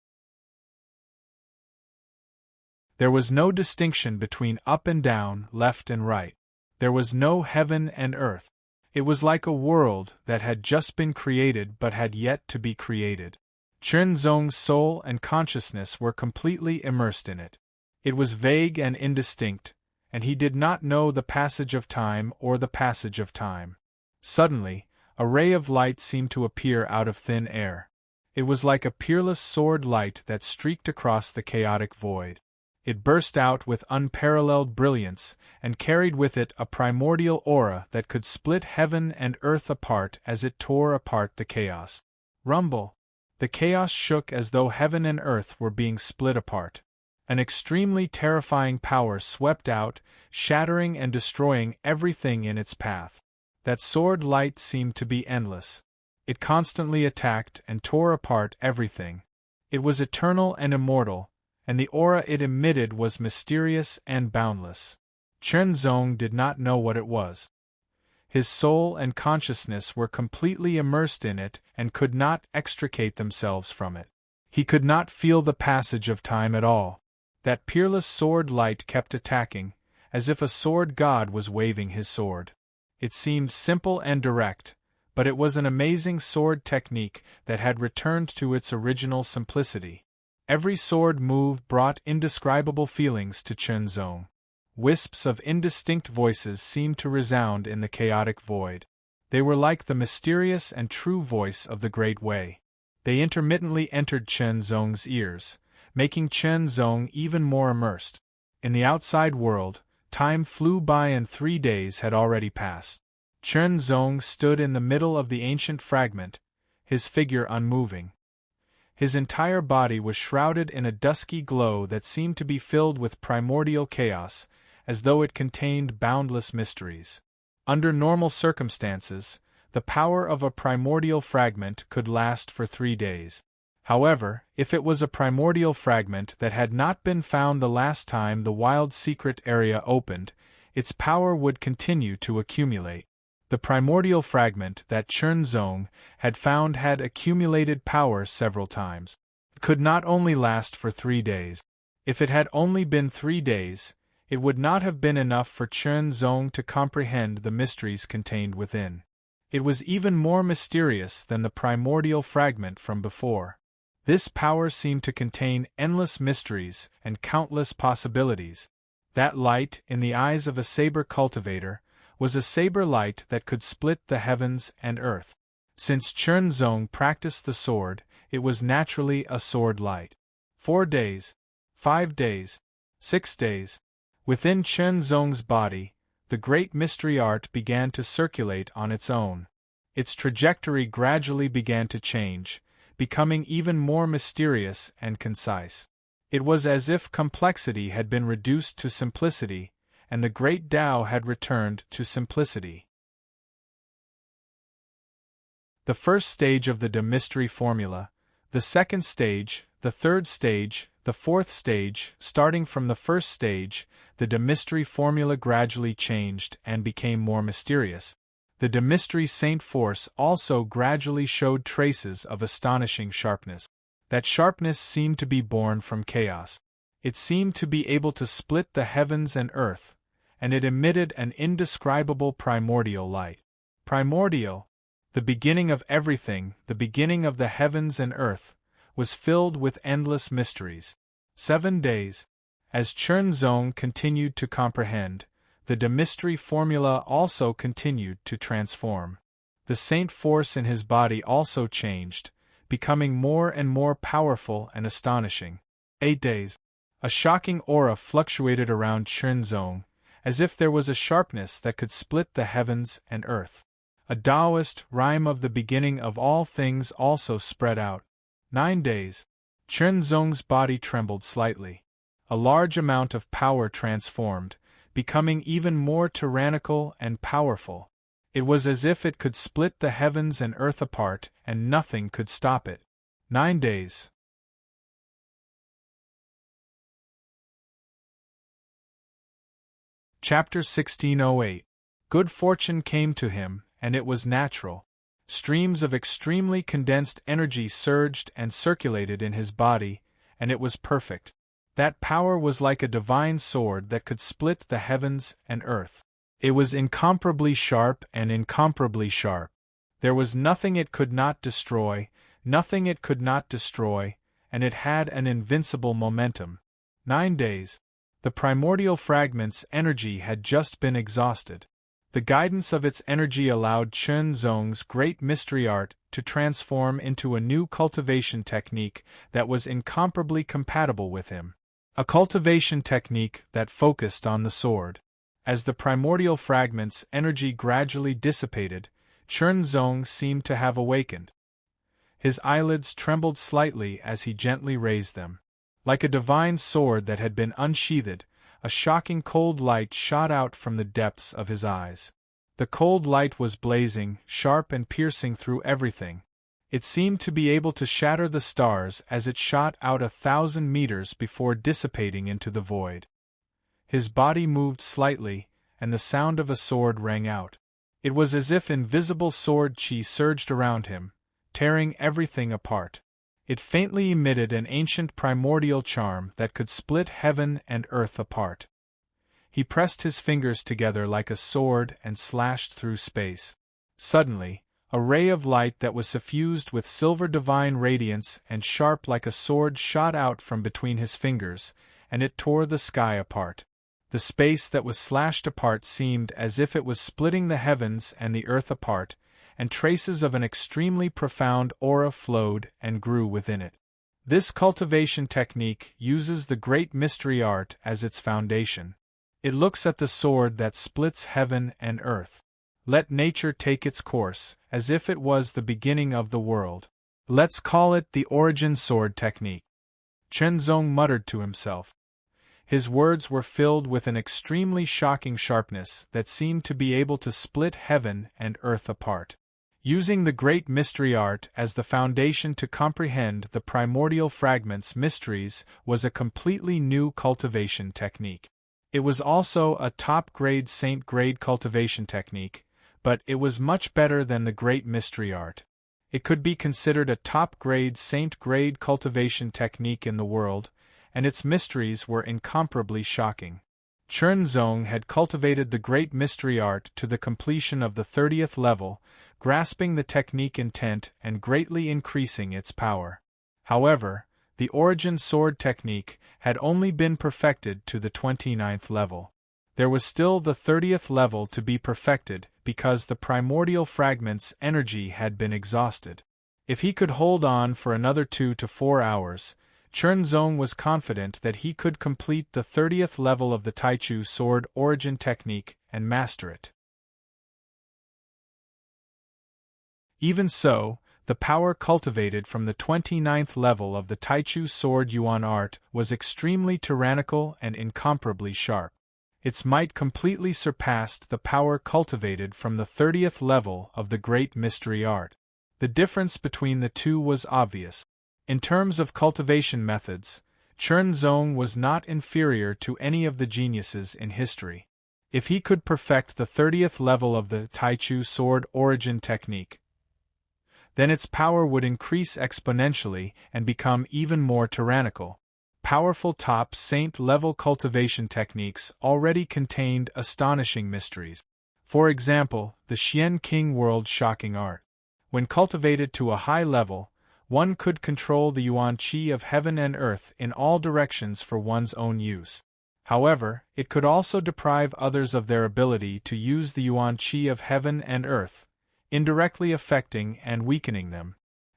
Speaker 1: There was no distinction between up and down, left and right. There was no heaven and earth. It was like a world that had just been created but had yet to be created. Chen Zong's soul and consciousness were completely immersed in it. It was vague and indistinct, and he did not know the passage of time or the passage of time. Suddenly, a ray of light seemed to appear out of thin air. It was like a peerless sword light that streaked across the chaotic void. It burst out with unparalleled brilliance and carried with it a primordial aura that could split heaven and earth apart as it tore apart the chaos. Rumble! The chaos shook as though heaven and earth were being split apart. An extremely terrifying power swept out, shattering and destroying everything in its path. That sword light seemed to be endless. It constantly attacked and tore apart everything. It was eternal and immortal, and the aura it emitted was mysterious and boundless. Chen Zong did not know what it was. His soul and consciousness were completely immersed in it and could not extricate themselves from it. He could not feel the passage of time at all. That peerless sword light kept attacking, as if a sword god was waving his sword. It seemed simple and direct, but it was an amazing sword technique that had returned to its original simplicity. Every sword move brought indescribable feelings to Chunzong. Wisps of indistinct voices seemed to resound in the chaotic void. They were like the mysterious and true voice of the Great Way. They intermittently entered Chunzong's ears, making Chunzong even more immersed. In the outside world, time flew by and 3 days had already passed. Chunzong stood in the middle of the ancient fragment, his figure unmoving. His entire body was shrouded in a dusky glow that seemed to be filled with primordial chaos, as though it contained boundless mysteries. Under normal circumstances, the power of a primordial fragment could last for 3 days. However, if it was a primordial fragment that had not been found the last time the wild secret area opened, its power would continue to accumulate. The primordial fragment that Chunzong had found had accumulated power several times. It could not only last for 3 days. If it had only been 3 days, it would not have been enough for Chunzong to comprehend the mysteries contained within. It was even more mysterious than the primordial fragment from before. This power seemed to contain endless mysteries and countless possibilities. That light, in the eyes of a saber cultivator, was a saber light that could split the heavens and earth. Since Chunzong practiced the sword, it was naturally a sword light. 4 days, 5 days, 6 days. Within Chunzong's body, the great mystery art began to circulate on its own. Its trajectory gradually began to change, becoming even more mysterious and concise. It was as if complexity had been reduced to simplicity, and the great Tao had returned to simplicity. The first stage of the mystery formula, the second stage, the third stage, the fourth stage. Starting from the first stage, the mystery formula gradually changed and became more mysterious. The mystery Saint Force also gradually showed traces of astonishing sharpness. That sharpness seemed to be born from chaos. It seemed to be able to split the heavens and earth, and it emitted an indescribable primordial light. Primordial, the beginning of everything, the beginning of the heavens and earth, was filled with endless mysteries. 7 days. As Chunzong continued to comprehend, the mystery formula also continued to transform. The Saint Force in his body also changed, becoming more and more powerful and astonishing. 8 days. A shocking aura fluctuated around Chunzong, as if there was a sharpness that could split the heavens and earth. A Taoist rhyme of the beginning of all things also spread out. 9 days. Chunzong's body trembled slightly. A large amount of power transformed, becoming even more tyrannical and powerful. It was as if it could split the heavens and earth apart, and nothing could stop it. 9 days. Chapter 1608. Good fortune came to him, and it was natural. Streams of extremely condensed energy surged and circulated in his body, and it was perfect. That power was like a divine sword that could split the heavens and earth. It was incomparably sharp and incomparably sharp. There was nothing it could not destroy, nothing it could not destroy, and it had an invincible momentum. 9 days. The primordial fragment's energy had just been exhausted. The guidance of its energy allowed Chunzong's great mystery art to transform into a new cultivation technique that was incomparably compatible with him. A cultivation technique that focused on the sword. As the primordial fragment's energy gradually dissipated, Chunzong seemed to have awakened. His eyelids trembled slightly as he gently raised them. Like a divine sword that had been unsheathed, a shocking cold light shot out from the depths of his eyes. The cold light was blazing, sharp and piercing through everything. It seemed to be able to shatter the stars as it shot out 1,000 meters before dissipating into the void. His body moved slightly, and the sound of a sword rang out. It was as if invisible sword chi surged around him, tearing everything apart. It faintly emitted an ancient primordial charm that could split heaven and earth apart. He pressed his fingers together like a sword and slashed through space. Suddenly, a ray of light that was suffused with silver divine radiance and sharp like a sword shot out from between his fingers, and it tore the sky apart. The space that was slashed apart seemed as if it was splitting the heavens and the earth apart, and traces of an extremely profound aura flowed and grew within it. This cultivation technique uses the great mystery art as its foundation. It looks at the sword that splits heaven and earth. Let nature take its course, as if it was the beginning of the world. Let's call it the origin sword technique. Chenzong muttered to himself. His words were filled with an extremely shocking sharpness that seemed to be able to split heaven and earth apart. Using the great mystery art as the foundation to comprehend the primordial fragments mysteries was a completely new cultivation technique. It was also a top-grade saint-grade cultivation technique, but it was much better than the great mystery art. It could be considered a top-grade saint-grade cultivation technique in the world, and its mysteries were incomparably shocking. Chernzong had cultivated the great mystery art to the completion of the 30th level, grasping the technique intent and greatly increasing its power. However, the origin sword technique had only been perfected to the 29th level. There was still the 30th level to be perfected because the primordial fragment's energy had been exhausted. If he could hold on for another 2 to 4 hours, Chernzong was confident that he could complete the 30th level of the Taichu sword origin technique and master it. Even so, the power cultivated from the 29th level of the Taichu sword yuan art was extremely tyrannical and incomparably sharp. Its might completely surpassed the power cultivated from the 30th level of the great mystery art. The difference between the two was obvious. In terms of cultivation methods, Chernzong was not inferior to any of the geniuses in history. If he could perfect the 30th level of the Taichu sword origin technique, then its power would increase exponentially and become even more tyrannical. Powerful top saint-level cultivation techniques already contained astonishing mysteries. For example, the Xian King world shocking art. When cultivated to a high level, one could control the yuan qi of heaven and earth in all directions for one's own use. However, it could also deprive others of their ability to use the yuan qi of heaven and earth, indirectly affecting and weakening them.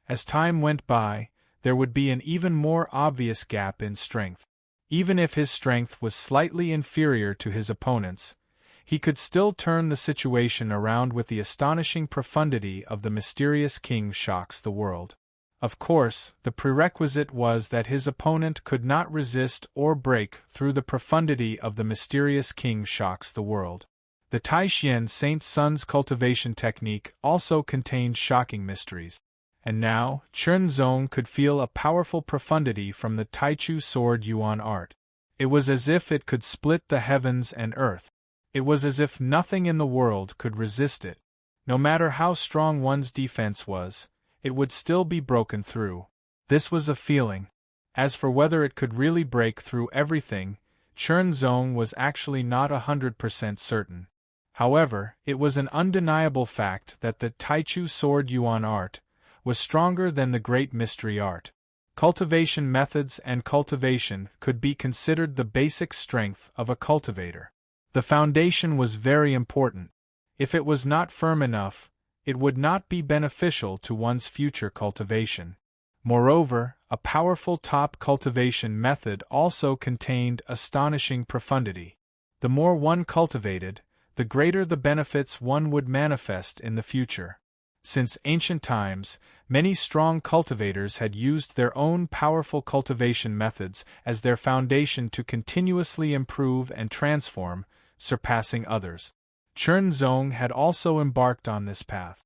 Speaker 1: As time went by, there would be an even more obvious gap in strength. Even if his strength was slightly inferior to his opponent's, he could still turn the situation around with the astonishing profundity of the mysterious king shocks the world. Of course, the prerequisite was that his opponent could not resist or break through the profundity of the mysterious king shocks the world. The Taishian Saint Sun's cultivation technique also contained shocking mysteries. And now, Chernzong could feel a powerful profundity from the Taichu sword yuan art. It was as if it could split the heavens and earth. It was as if nothing in the world could resist it. No matter how strong one's defense was, it would still be broken through. This was a feeling. As for whether it could really break through everything, Chernzong was actually not 100% certain. However, it was an undeniable fact that the Taichu sword yuan art was stronger than the great mystery art. Cultivation methods and cultivation could be considered the basic strength of a cultivator. The foundation was very important. If it was not firm enough, it would not be beneficial to one's future cultivation. Moreover, a powerful top cultivation method also contained astonishing profundity. The more one cultivated, the greater the benefits one would manifest in the future. Since ancient times, many strong cultivators had used their own powerful cultivation methods as their foundation to continuously improve and transform, surpassing others. Chernzong had also embarked on this path.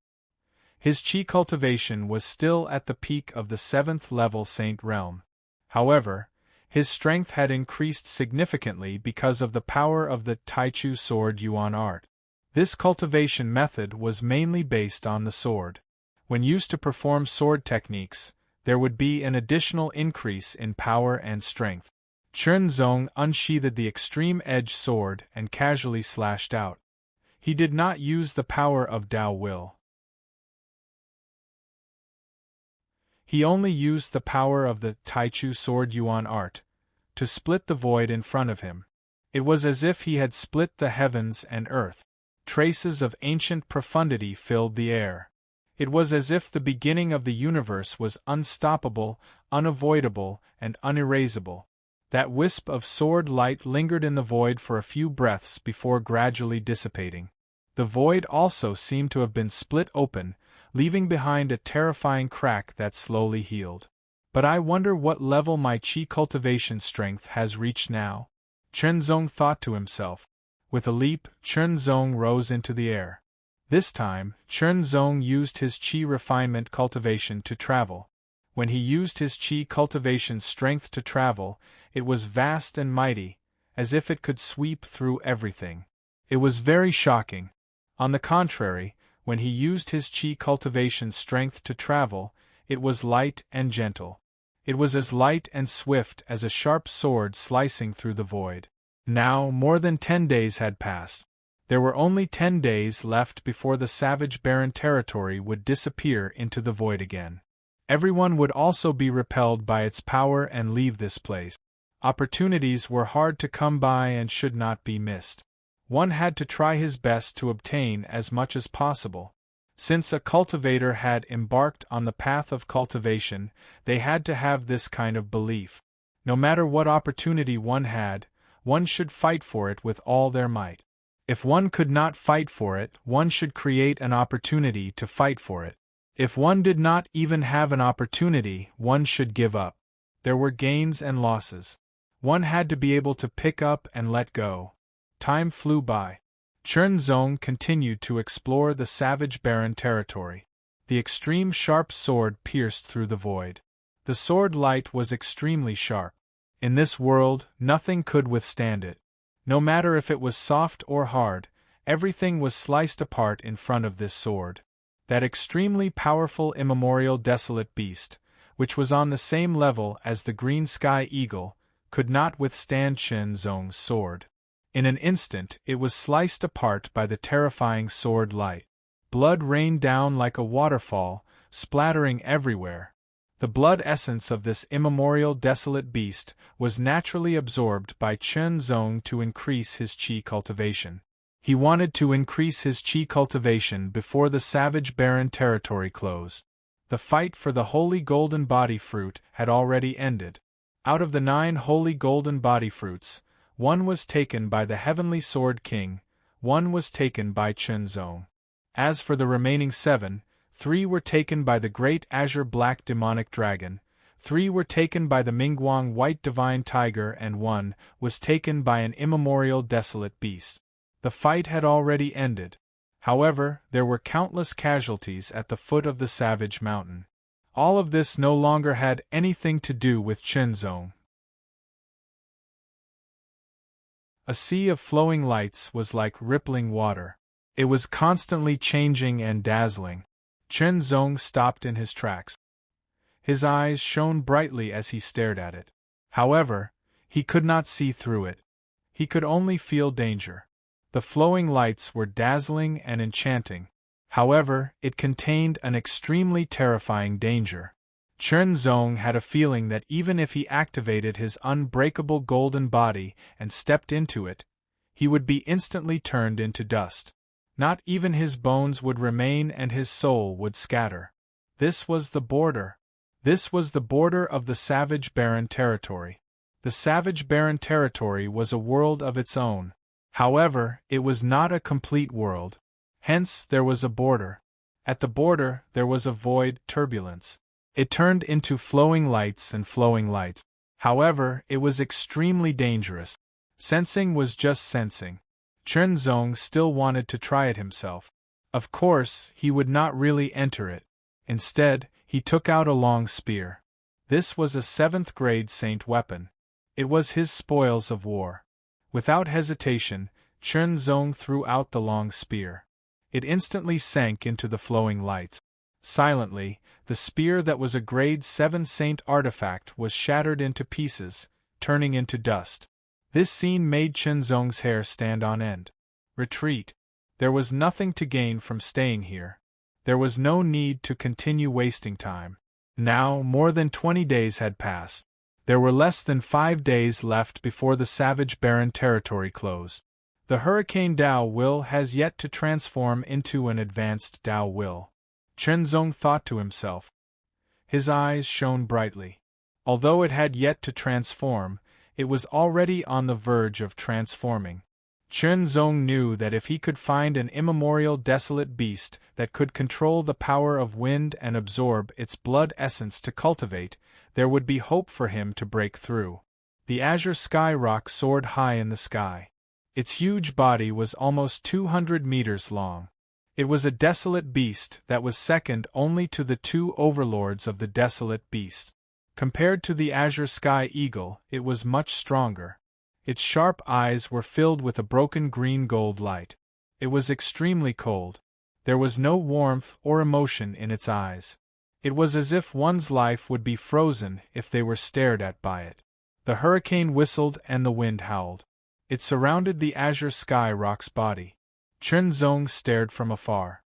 Speaker 1: His qi cultivation was still at the peak of the 7th level saint realm. However, his strength had increased significantly because of the power of the Taichu sword yuan art. This cultivation method was mainly based on the sword. When used to perform sword techniques, there would be an additional increase in power and strength. Chen Zong unsheathed the extreme-edge sword and casually slashed out. He did not use the power of Tao Will. He only used the power of the Taichu Sword Yuan art to split the void in front of him. It was as if he had split the heavens and earth. Traces of ancient profundity filled the air. It was as if the beginning of the universe was unstoppable, unavoidable, and unerasable. That wisp of sword light lingered in the void for a few breaths before gradually dissipating. The void also seemed to have been split open, leaving behind a terrifying crack that slowly healed. But I wonder what level my qi cultivation strength has reached now? Chen Zong thought to himself. With a leap, Chen Zong rose into the air. This time, Chen Zong used his qi refinement cultivation to travel. When he used his qi cultivation strength to travel, it was vast and mighty, as if it could sweep through everything. It was very shocking. On the contrary, when he used his qi cultivation strength to travel, it was light and gentle. It was as light and swift as a sharp sword slicing through the void. Now, more than 10 days had passed. There were only 10 days left before the savage barren territory would disappear into the void again. Everyone would also be repelled by its power and leave this place. Opportunities were hard to come by and should not be missed. One had to try his best to obtain as much as possible. Since a cultivator had embarked on the path of cultivation, they had to have this kind of belief. No matter what opportunity one had, one should fight for it with all their might. If one could not fight for it, one should create an opportunity to fight for it. If one did not even have an opportunity, one should give up. There were gains and losses. One had to be able to pick up and let go. Time flew by. Chen Zong continued to explore the savage barren territory. The extreme sharp sword pierced through the void. The sword light was extremely sharp. In this world, nothing could withstand it. No matter if it was soft or hard, everything was sliced apart in front of this sword. That extremely powerful immemorial desolate beast, which was on the same level as the green sky eagle, could not withstand Chen Zong's sword. In an instant it was sliced apart by the terrifying sword light. Blood rained down like a waterfall, splattering everywhere. The blood essence of this immemorial desolate beast was naturally absorbed by Chen Zong to increase his qi cultivation. He wanted to increase his qi cultivation before the savage barren territory closed. The fight for the holy golden body fruit had already ended. Out of the 9 holy golden body fruits, 1 was taken by the heavenly sword king, 1 was taken by Chen Zong. As for the remaining 7, 3 were taken by the great azure black demonic dragon, 3 were taken by the Mingguang white divine tiger, and 1 was taken by an immemorial desolate beast. The fight had already ended. However, there were countless casualties at the foot of the savage mountain. All of this no longer had anything to do with Chen Zong. A sea of flowing lights was like rippling water. It was constantly changing and dazzling. Chen Zong stopped in his tracks. His eyes shone brightly as he stared at it. However, he could not see through it. He could only feel danger. The flowing lights were dazzling and enchanting. However, it contained an extremely terrifying danger. Chen Zong had a feeling that even if he activated his unbreakable golden body and stepped into it, he would be instantly turned into dust. Not even his bones would remain and his soul would scatter. This was the border. This was the border of the savage barren territory. The savage barren territory was a world of its own. However, it was not a complete world. Hence, there was a border. At the border, there was a void turbulence. It turned into flowing lights and flowing lights. However, it was extremely dangerous. Sensing was just sensing. Chen Zong still wanted to try it himself. Of course, he would not really enter it. Instead, he took out a long spear. This was a 7th grade saint weapon. It was his spoils of war. Without hesitation, Chen Zong threw out the long spear. It instantly sank into the flowing lights. Silently, The spear that was a grade 7 saint artifact was shattered into pieces, turning into dust. This scene made Chenzong's hair stand on end. Retreat. There was nothing to gain from staying here. There was no need to continue wasting time. Now, more than 20 days had passed. There were less than 5 days left before the savage barren territory closed. The Hurricane Tao will has yet to transform into an advanced Tao will. Chenzong thought to himself. His eyes shone brightly. Although it had yet to transform, it was already on the verge of transforming. Chenzong knew that if he could find an immemorial desolate beast that could control the power of wind and absorb its blood essence to cultivate, there would be hope for him to break through. The azure sky rock soared high in the sky. Its huge body was almost 200 meters long. It was a desolate beast that was second only to the two overlords of the desolate beast. Compared to the azure sky eagle, it was much stronger. Its sharp eyes were filled with a broken green-gold light. It was extremely cold. There was no warmth or emotion in its eyes. It was as if one's life would be frozen if they were stared at by it. The hurricane whistled and the wind howled. It surrounded the azure sky rock's body. Chenzong stared from afar.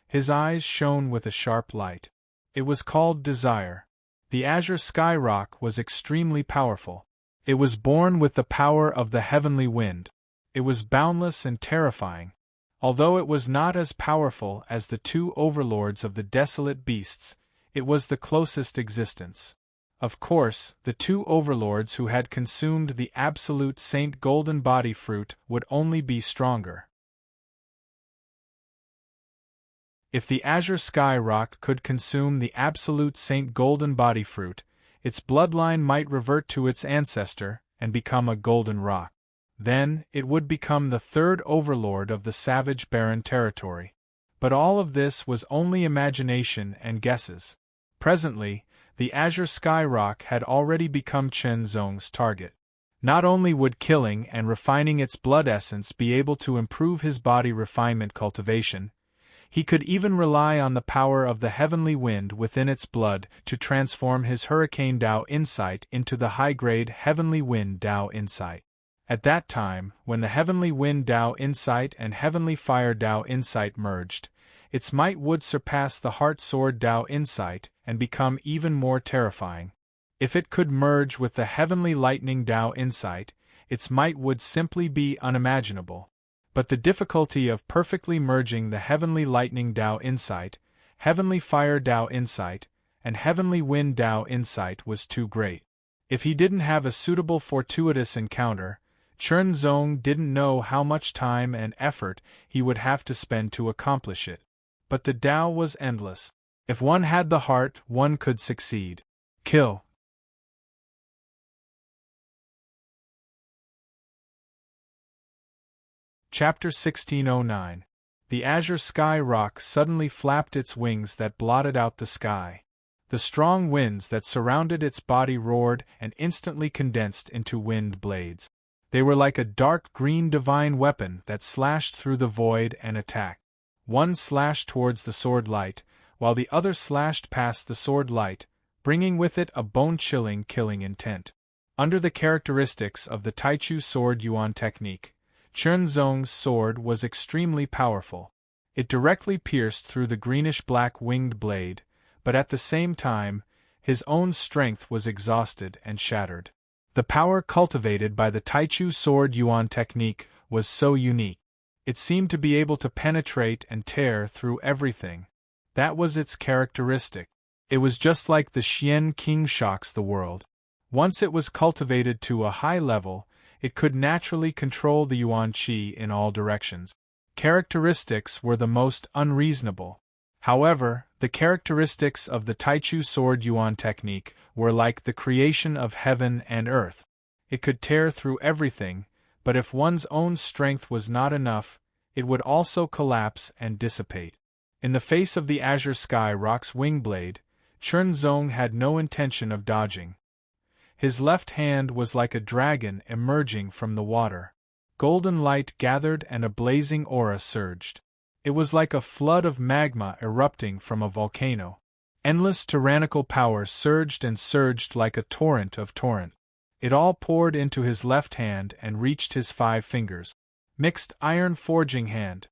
Speaker 1: His eyes shone with a sharp light. It was called desire. The azure sky rock was extremely powerful. It was born with the power of the heavenly wind. It was boundless and terrifying. Although it was not as powerful as the two overlords of the desolate beasts, it was the closest existence. Of course, the two overlords who had consumed the absolute Saint Golden Body fruit would only be stronger. If the azure sky rock could consume the absolute Saint Golden Body fruit, its bloodline might revert to its ancestor and become a golden rock. Then, it would become the third overlord of the savage barren territory. But all of this was only imagination and guesses. Presently, the azure sky rock had already become Chenzong's target. Not only would killing and refining its blood essence be able to improve his body refinement cultivation, he could even rely on the power of the heavenly wind within its blood to transform his Hurricane Tao insight into the high-grade Heavenly Wind Tao insight. At that time, when the Heavenly Wind Tao insight and Heavenly Fire Tao insight merged, its might would surpass the Heart Sword Tao insight and become even more terrifying. If it could merge with the Heavenly Lightning Tao insight, its might would simply be unimaginable. But the difficulty of perfectly merging the Heavenly Lightning Tao insight, Heavenly Fire Tao insight, and Heavenly Wind Tao insight was too great. If he didn't have a suitable fortuitous encounter, Chenzong didn't know how much time and effort he would have to spend to accomplish it. But the Tao was endless. If one had the heart, one could succeed. Kill. Chapter 1609. The azure sky rock suddenly flapped its wings that blotted out the sky. The strong winds that surrounded its body roared and instantly condensed into wind blades. They were like a dark green divine weapon that slashed through the void and attacked. One slashed towards the sword light, while the other slashed past the sword light, bringing with it a bone-chilling killing intent. Under the characteristics of the Taichu sword Yuan technique, Chenzong's sword was extremely powerful. It directly pierced through the greenish-black winged blade, but at the same time, his own strength was exhausted and shattered. The power cultivated by the Taichu sword Yuan technique was so unique. It seemed to be able to penetrate and tear through everything. That was its characteristic. It was just like the Xian King shocks the world. Once it was cultivated to a high level, it could naturally control the Yuan Qi in all directions. Characteristics were the most unreasonable. However, the characteristics of the Taichu sword Yuan technique were like the creation of heaven and earth. It could tear through everything, but if one's own strength was not enough, it would also collapse and dissipate. In the face of the azure sky rock's wing blade, Chenzong had no intention of dodging. His left hand was like a dragon emerging from the water. Golden light gathered and a blazing aura surged. It was like a flood of magma erupting from a volcano. Endless tyrannical power surged and surged like a torrent of torrent. It all poured into his left hand and reached his 5 fingers. Mixed iron forging hand.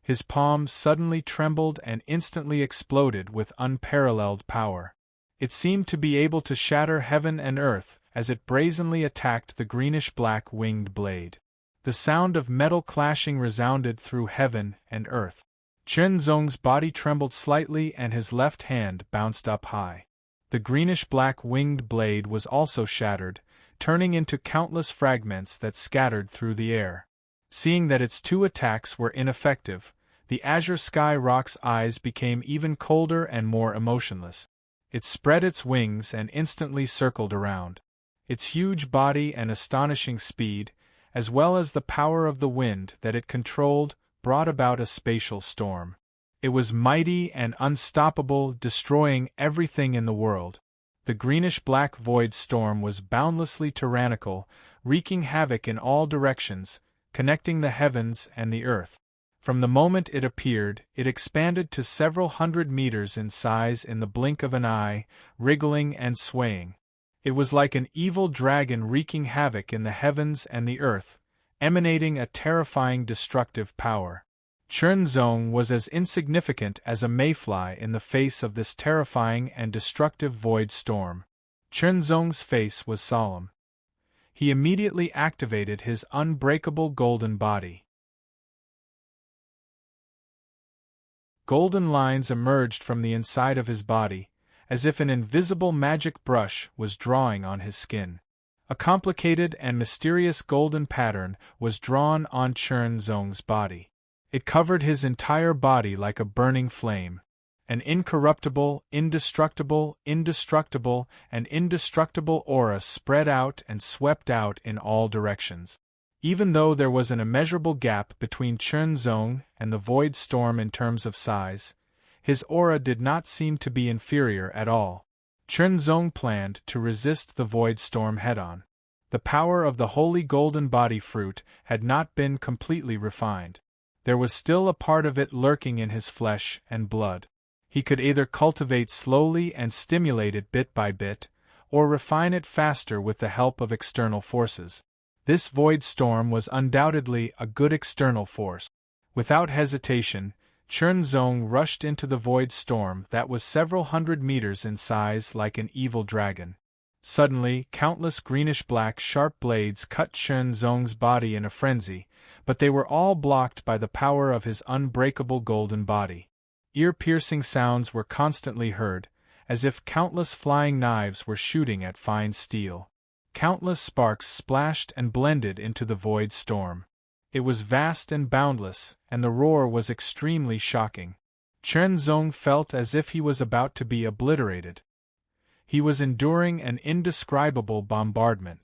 Speaker 1: His palm suddenly trembled and instantly exploded with unparalleled power. It seemed to be able to shatter heaven and earth as it brazenly attacked the greenish-black winged blade. The sound of metal clashing resounded through heaven and earth. Chunzong's body trembled slightly and his left hand bounced up high. The greenish-black winged blade was also shattered, turning into countless fragments that scattered through the air. Seeing that its 2 attacks were ineffective, the azure sky rock's eyes became even colder and more emotionless. It spread its wings and instantly circled around. Its huge body and astonishing speed, as well as the power of the wind that it controlled, brought about a spatial storm. It was mighty and unstoppable, destroying everything in the world. The greenish-black void storm was boundlessly tyrannical, wreaking havoc in all directions, connecting the heavens and the earth. From the moment it appeared, it expanded to several hundred meters in size in the blink of an eye, wriggling and swaying. It was like an evil dragon wreaking havoc in the heavens and the earth, emanating a terrifying destructive power. Chunzong was as insignificant as a mayfly in the face of this terrifying and destructive void storm. Chunzong's face was solemn. He immediately activated his unbreakable golden body. Golden lines emerged from the inside of his body, as if an invisible magic brush was drawing on his skin. A complicated and mysterious golden pattern was drawn on Chunzong's body. It covered his entire body like a burning flame. An incorruptible, indestructible, and indestructible aura spread out and swept out in all directions. Even though there was an immeasurable gap between Chunzong and the void storm in terms of size, his aura did not seem to be inferior at all. Chunzong planned to resist the void storm head-on. The power of the holy golden body fruit had not been completely refined. There was still a part of it lurking in his flesh and blood. He could either cultivate slowly and stimulate it bit by bit, or refine it faster with the help of external forces. This void storm was undoubtedly a good external force. Without hesitation, Chunzong rushed into the void storm that was several hundred meters in size like an evil dragon. Suddenly, countless greenish-black sharp blades cut Chunzong's body in a frenzy, but they were all blocked by the power of his unbreakable golden body. Ear-piercing sounds were constantly heard, as if countless flying knives were shooting at fine steel. Countless sparks splashed and blended into the void storm. It was vast and boundless, and the roar was extremely shocking. Chunzong felt as if he was about to be obliterated. He was enduring an indescribable bombardment.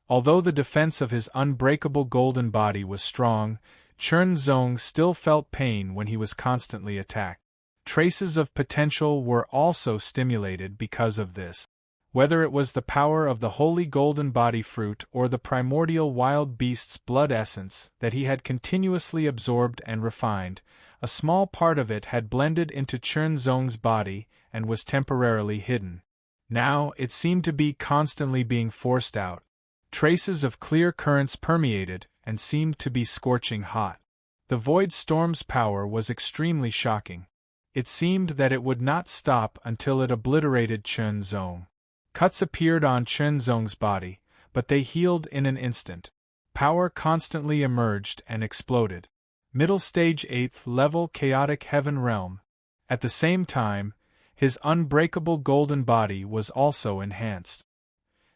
Speaker 1: Although the defense of his unbreakable golden body was strong, Chunzong still felt pain when he was constantly attacked. Traces of potential were also stimulated because of this. Whether it was the power of the holy golden body fruit or the primordial wild beast's blood essence that he had continuously absorbed and refined, a small part of it had blended into Chunzong's body and was temporarily hidden. Now it seemed to be constantly being forced out. Traces of clear currents permeated and seemed to be scorching hot. The void storm's power was extremely shocking. It seemed that it would not stop until it obliterated Chunzong. Cuts appeared on Chunzong's body, but they healed in an instant. Power constantly emerged and exploded. Middle stage 8th level chaotic heaven realm. At the same time, his unbreakable golden body was also enhanced.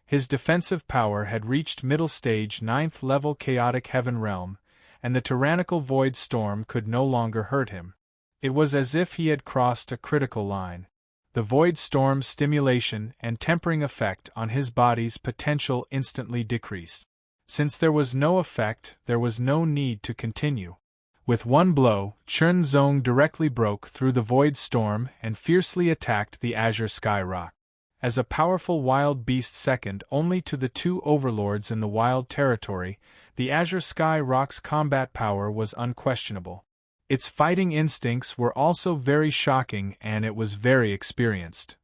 Speaker 1: His defensive power had reached middle stage 9th level chaotic heaven realm, and the tyrannical void storm could no longer hurt him. It was as if he had crossed a critical line. The void storm's stimulation and tempering effect on his body's potential instantly decreased. Since there was no effect, there was no need to continue. With one blow, Chunzong directly broke through the void storm and fiercely attacked the azure sky rock. As a powerful wild beast second only to the 2 overlords in the wild territory, the azure sky rock's combat power was unquestionable. Its fighting instincts were also very shocking, and it was very experienced.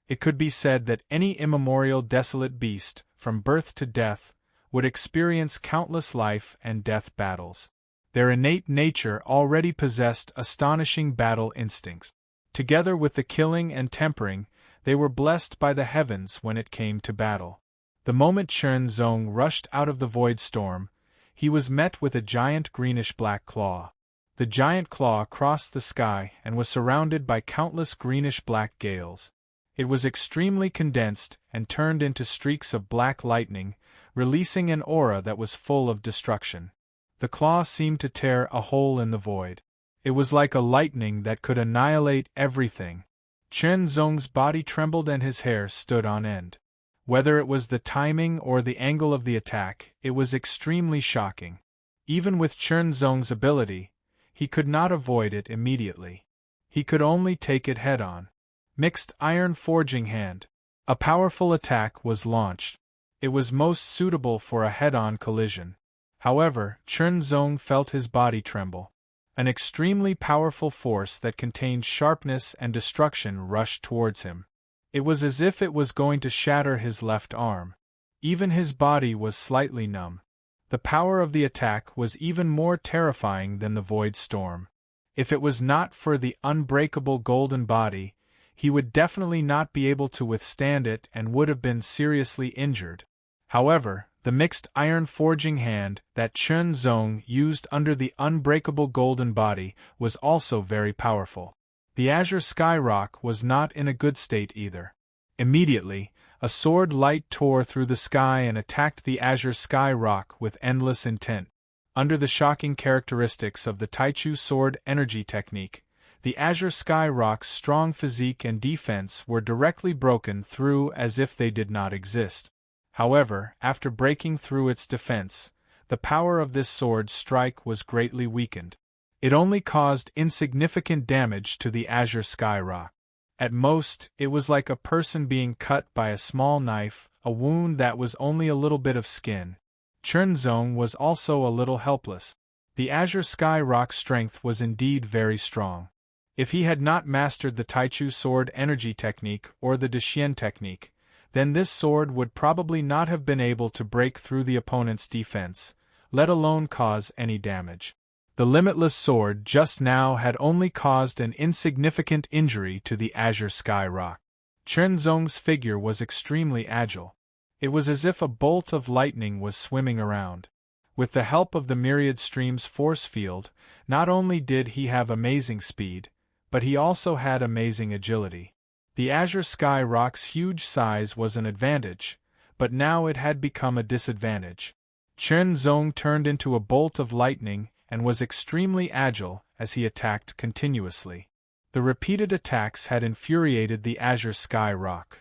Speaker 1: It could be said that any immemorial desolate beast, from birth to death, would experience countless life and death battles. Their innate nature already possessed astonishing battle instincts. Together with the killing and tempering, they were blessed by the heavens when it came to battle. The moment Chen Zong rushed out of the void storm, he was met with a giant greenish-black claw. The giant claw crossed the sky and was surrounded by countless greenish-black gales. It was extremely condensed and turned into streaks of black lightning, releasing an aura that was full of destruction. The claw seemed to tear a hole in the void. It was like a lightning that could annihilate everything. Chen Zong's body trembled and his hair stood on end. Whether it was the timing or the angle of the attack, it was extremely shocking. Even with Chen Zong's ability, he could not avoid it immediately. He could only take it head-on. Mixed Iron Forging Hand. A powerful attack was launched. It was most suitable for a head-on collision. However, Chen Zong felt his body tremble. An extremely powerful force that contained sharpness and destruction rushed towards him. It was as if it was going to shatter his left arm. Even his body was slightly numb. The power of the attack was even more terrifying than the void storm. If it was not for the unbreakable golden body, he would definitely not be able to withstand it and would have been seriously injured. However, the mixed iron forging hand that Chen Zong used under the unbreakable golden body was also very powerful. The azure sky rock was not in a good state either. Immediately, a sword light tore through the sky and attacked the azure sky rock with endless intent. Under the shocking characteristics of the Taichu sword energy technique, the azure sky rock's strong physique and defense were directly broken through as if they did not exist. However, after breaking through its defense, the power of this sword strike was greatly weakened. It only caused insignificant damage to the azure sky rock. At most, it was like a person being cut by a small knife, a wound that was only a little bit of skin. Chen Zong was also a little helpless. The azure sky rock's strength was indeed very strong. If he had not mastered the Taichu sword energy technique or the Dexian technique, then this sword would probably not have been able to break through the opponent's defense, let alone cause any damage. The limitless sword just now had only caused an insignificant injury to the azure sky rock. Chen Zong's figure was extremely agile. It was as if a bolt of lightning was swimming around. With the help of the myriad stream's force field, not only did he have amazing speed, but he also had amazing agility. The azure sky rock's huge size was an advantage, but now it had become a disadvantage. Chen Zong turned into a bolt of lightning and was extremely agile as he attacked continuously. The repeated attacks had infuriated the azure sky rock.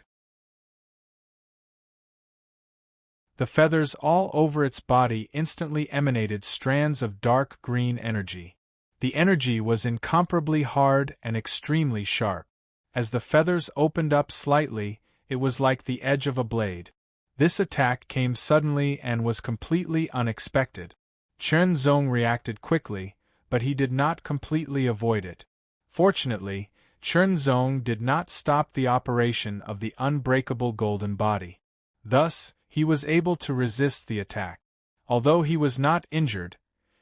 Speaker 1: The feathers all over its body instantly emanated strands of dark green energy. The energy was incomparably hard and extremely sharp. As the feathers opened up slightly, it was like the edge of a blade. This attack came suddenly and was completely unexpected. Chen Zong reacted quickly, but he did not completely avoid it. Fortunately, Chen Zong did not stop the operation of the unbreakable golden body. Thus, he was able to resist the attack. Although he was not injured,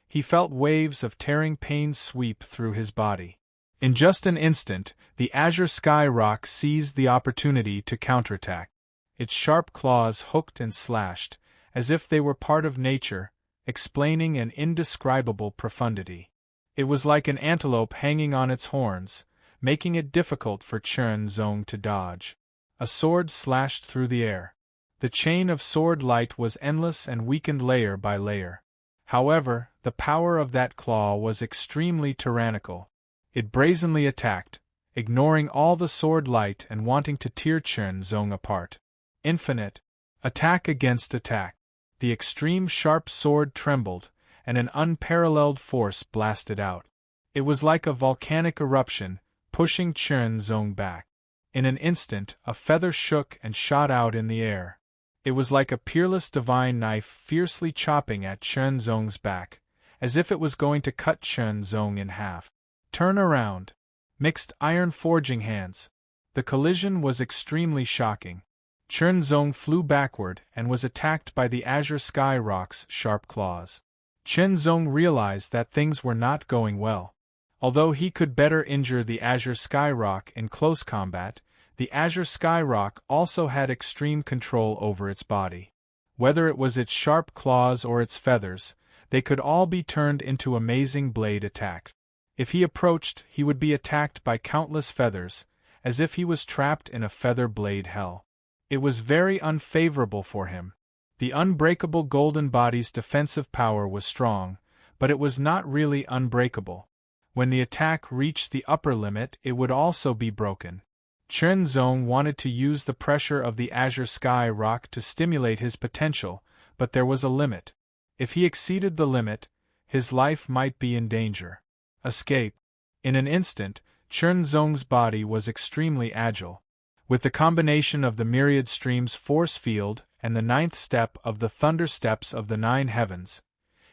Speaker 1: he felt waves of tearing pain sweep through his body. In just an instant, the azure sky rock seized the opportunity to counterattack. Its sharp claws hooked and slashed, as if they were part of nature, explaining an indescribable profundity. It was like an antelope hanging on its horns, making it difficult for Chen Zong to dodge. A sword slashed through the air. The chain of sword light was endless and weakened layer by layer. However, the power of that claw was extremely tyrannical. It brazenly attacked, ignoring all the sword light and wanting to tear Chen Zong apart. Infinite. Attack against attack. The extreme sharp sword trembled, and an unparalleled force blasted out. It was like a volcanic eruption, pushing Chen Zong back. In an instant, a feather shook and shot out in the air. It was like a peerless divine knife fiercely chopping at Chen Zong's back, as if it was going to cut Chen Zong in half. Turn around. Mixed iron forging hands. The collision was extremely shocking. Chen Zong flew backward and was attacked by the azure sky rock's sharp claws. Chen Zong realized that things were not going well. Although he could better injure the azure sky rock in close combat, the azure sky rock also had extreme control over its body. Whether it was its sharp claws or its feathers, they could all be turned into amazing blade attacks. If he approached, he would be attacked by countless feathers, as if he was trapped in a feather blade hell. It was very unfavorable for him. The unbreakable golden body's defensive power was strong, but it was not really unbreakable. When the attack reached the upper limit, it would also be broken. Chen Zong wanted to use the pressure of the azure sky rock to stimulate his potential, but there was a limit. If he exceeded the limit, his life might be in danger. Escape. In an instant, Chen Zong's body was extremely agile. With the combination of the myriad streams force field and the ninth step of the thunder steps of the nine heavens,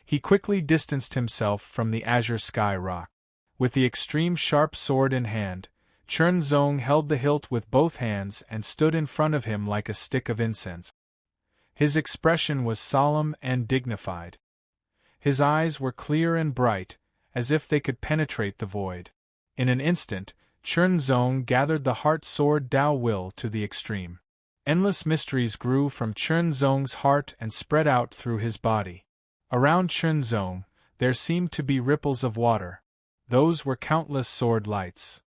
Speaker 1: he quickly distanced himself from the azure sky rock. With the extreme sharp sword in hand, Chen Zong held the hilt with both hands and stood in front of him like a stick of incense. His expression was solemn and dignified. His eyes were clear and bright, as if they could penetrate the void. In an instant, Chen Zong gathered the heart sword Dao Will to the extreme. Endless mysteries grew from Chen Zong's heart and spread out through his body. Around Chen Zong, there seemed to be ripples of water. Those were countless sword lights.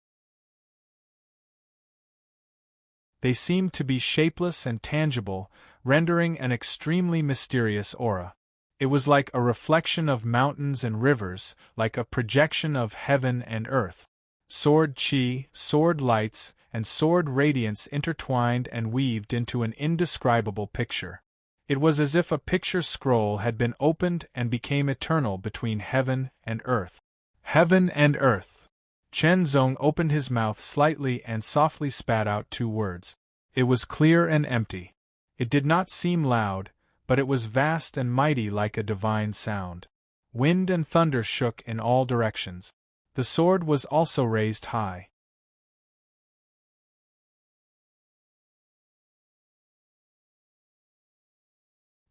Speaker 1: They seemed to be shapeless and tangible, rendering an extremely mysterious aura. It was like a reflection of mountains and rivers, like a projection of heaven and earth. Sword chi, sword lights, and sword radiance intertwined and weaved into an indescribable picture. It was as if a picture scroll had been opened and became eternal between heaven and earth. Heaven and earth. Chen Zong opened his mouth slightly and softly spat out two words. It was clear and empty. It did not seem loud, but it was vast and mighty like a divine sound. Wind and thunder shook in all directions. The sword was also raised high.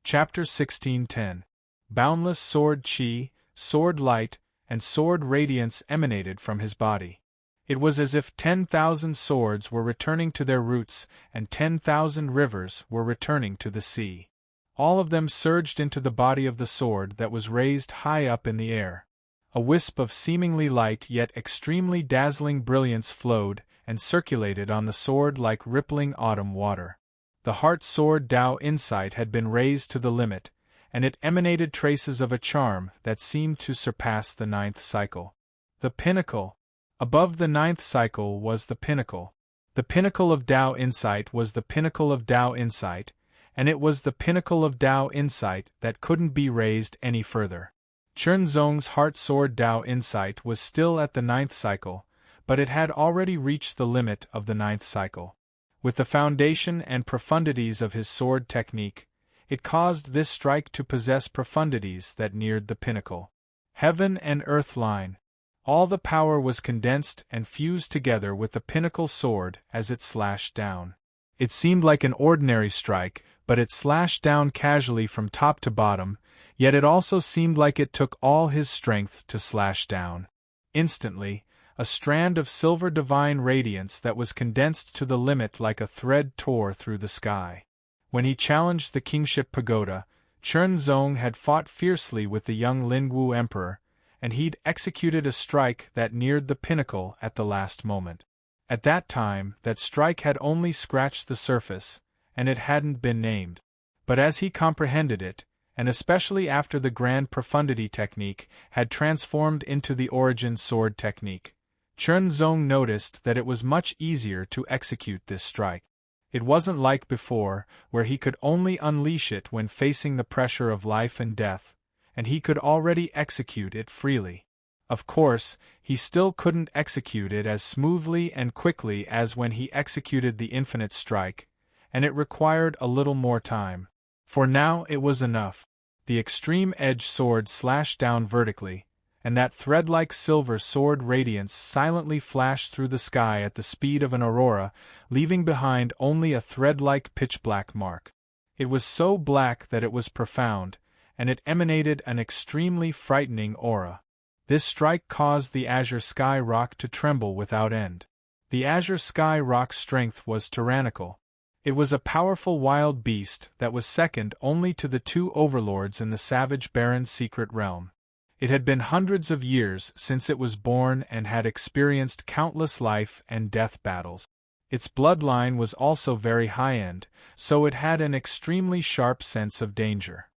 Speaker 1: Chapter 16:10. Boundless sword chi, sword light, and sword radiance emanated from his body. It was as if 10,000 swords were returning to their roots and 10,000 rivers were returning to the sea. All of them surged into the body of the sword that was raised high up in the air. A wisp of seemingly light yet extremely dazzling brilliance flowed and circulated on the sword like rippling autumn water. The heart sword Dao Insight had been raised to the limit, and it emanated traces of a charm that seemed to surpass the ninth cycle. The pinnacle. Above the ninth cycle was the pinnacle. The pinnacle of Dao Insight was the pinnacle of Dao Insight, and it was the pinnacle of Dao Insight that couldn't be raised any further. Chen Zong's heart sword Dao Insight was still at the ninth cycle, but it had already reached the limit of the ninth cycle. With the foundation and profundities of his sword technique, it caused this strike to possess profundities that neared the pinnacle. Heaven and earth line. All the power was condensed and fused together with the pinnacle sword as it slashed down. It seemed like an ordinary strike, but it slashed down casually from top to bottom, yet it also seemed like it took all his strength to slash down. Instantly, a strand of silver divine radiance that was condensed to the limit like a thread tore through the sky. When he challenged the kingship pagoda, Chen Zong had fought fiercely with the young Lingwu emperor, and he'd executed a strike that neared the pinnacle at the last moment. At that time, that strike had only scratched the surface, and it hadn't been named. But as he comprehended it, and especially after the grand profundity technique had transformed into the origin sword technique, Chen Zong noticed that it was much easier to execute this strike. It wasn't like before, where he could only unleash it when facing the pressure of life and death, and he could already execute it freely. Of course, he still couldn't execute it as smoothly and quickly as when he executed the infinite strike, and it required a little more time. For now it was enough. the extreme-edge sword slashed down vertically, and that thread-like silver sword radiance silently flashed through the sky at the speed of an aurora, leaving behind only a thread-like pitch-black mark. It was so black that it was profound, and it emanated an extremely frightening aura. This strike caused the azure sky rock to tremble without end. The azure sky rock's strength was tyrannical. It was a powerful wild beast that was second only to the two overlords in the savage baron's secret realm. It had been hundreds of years since it was born and had experienced countless life and death battles. Its bloodline was also very high-end, so it had an extremely sharp sense of danger.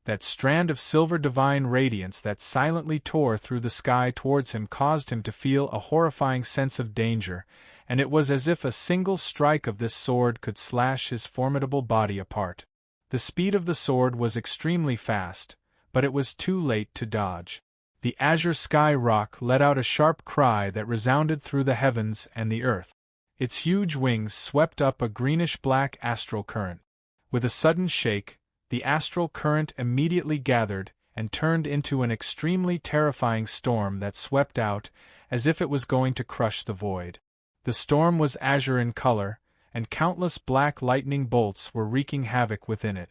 Speaker 1: That strand of silver divine radiance that silently tore through the sky towards him caused him to feel a horrifying sense of danger, and it was as if a single strike of this sword could slash his formidable body apart. The speed of the sword was extremely fast, but it was too late to dodge. The azure sky rock let out a sharp cry that resounded through the heavens and the earth. Its huge wings swept up a greenish-black astral current. With a sudden shake, the astral current immediately gathered and turned into an extremely terrifying storm that swept out, as if it was going to crush the void. The storm was azure in color, and countless black lightning bolts were wreaking havoc within it.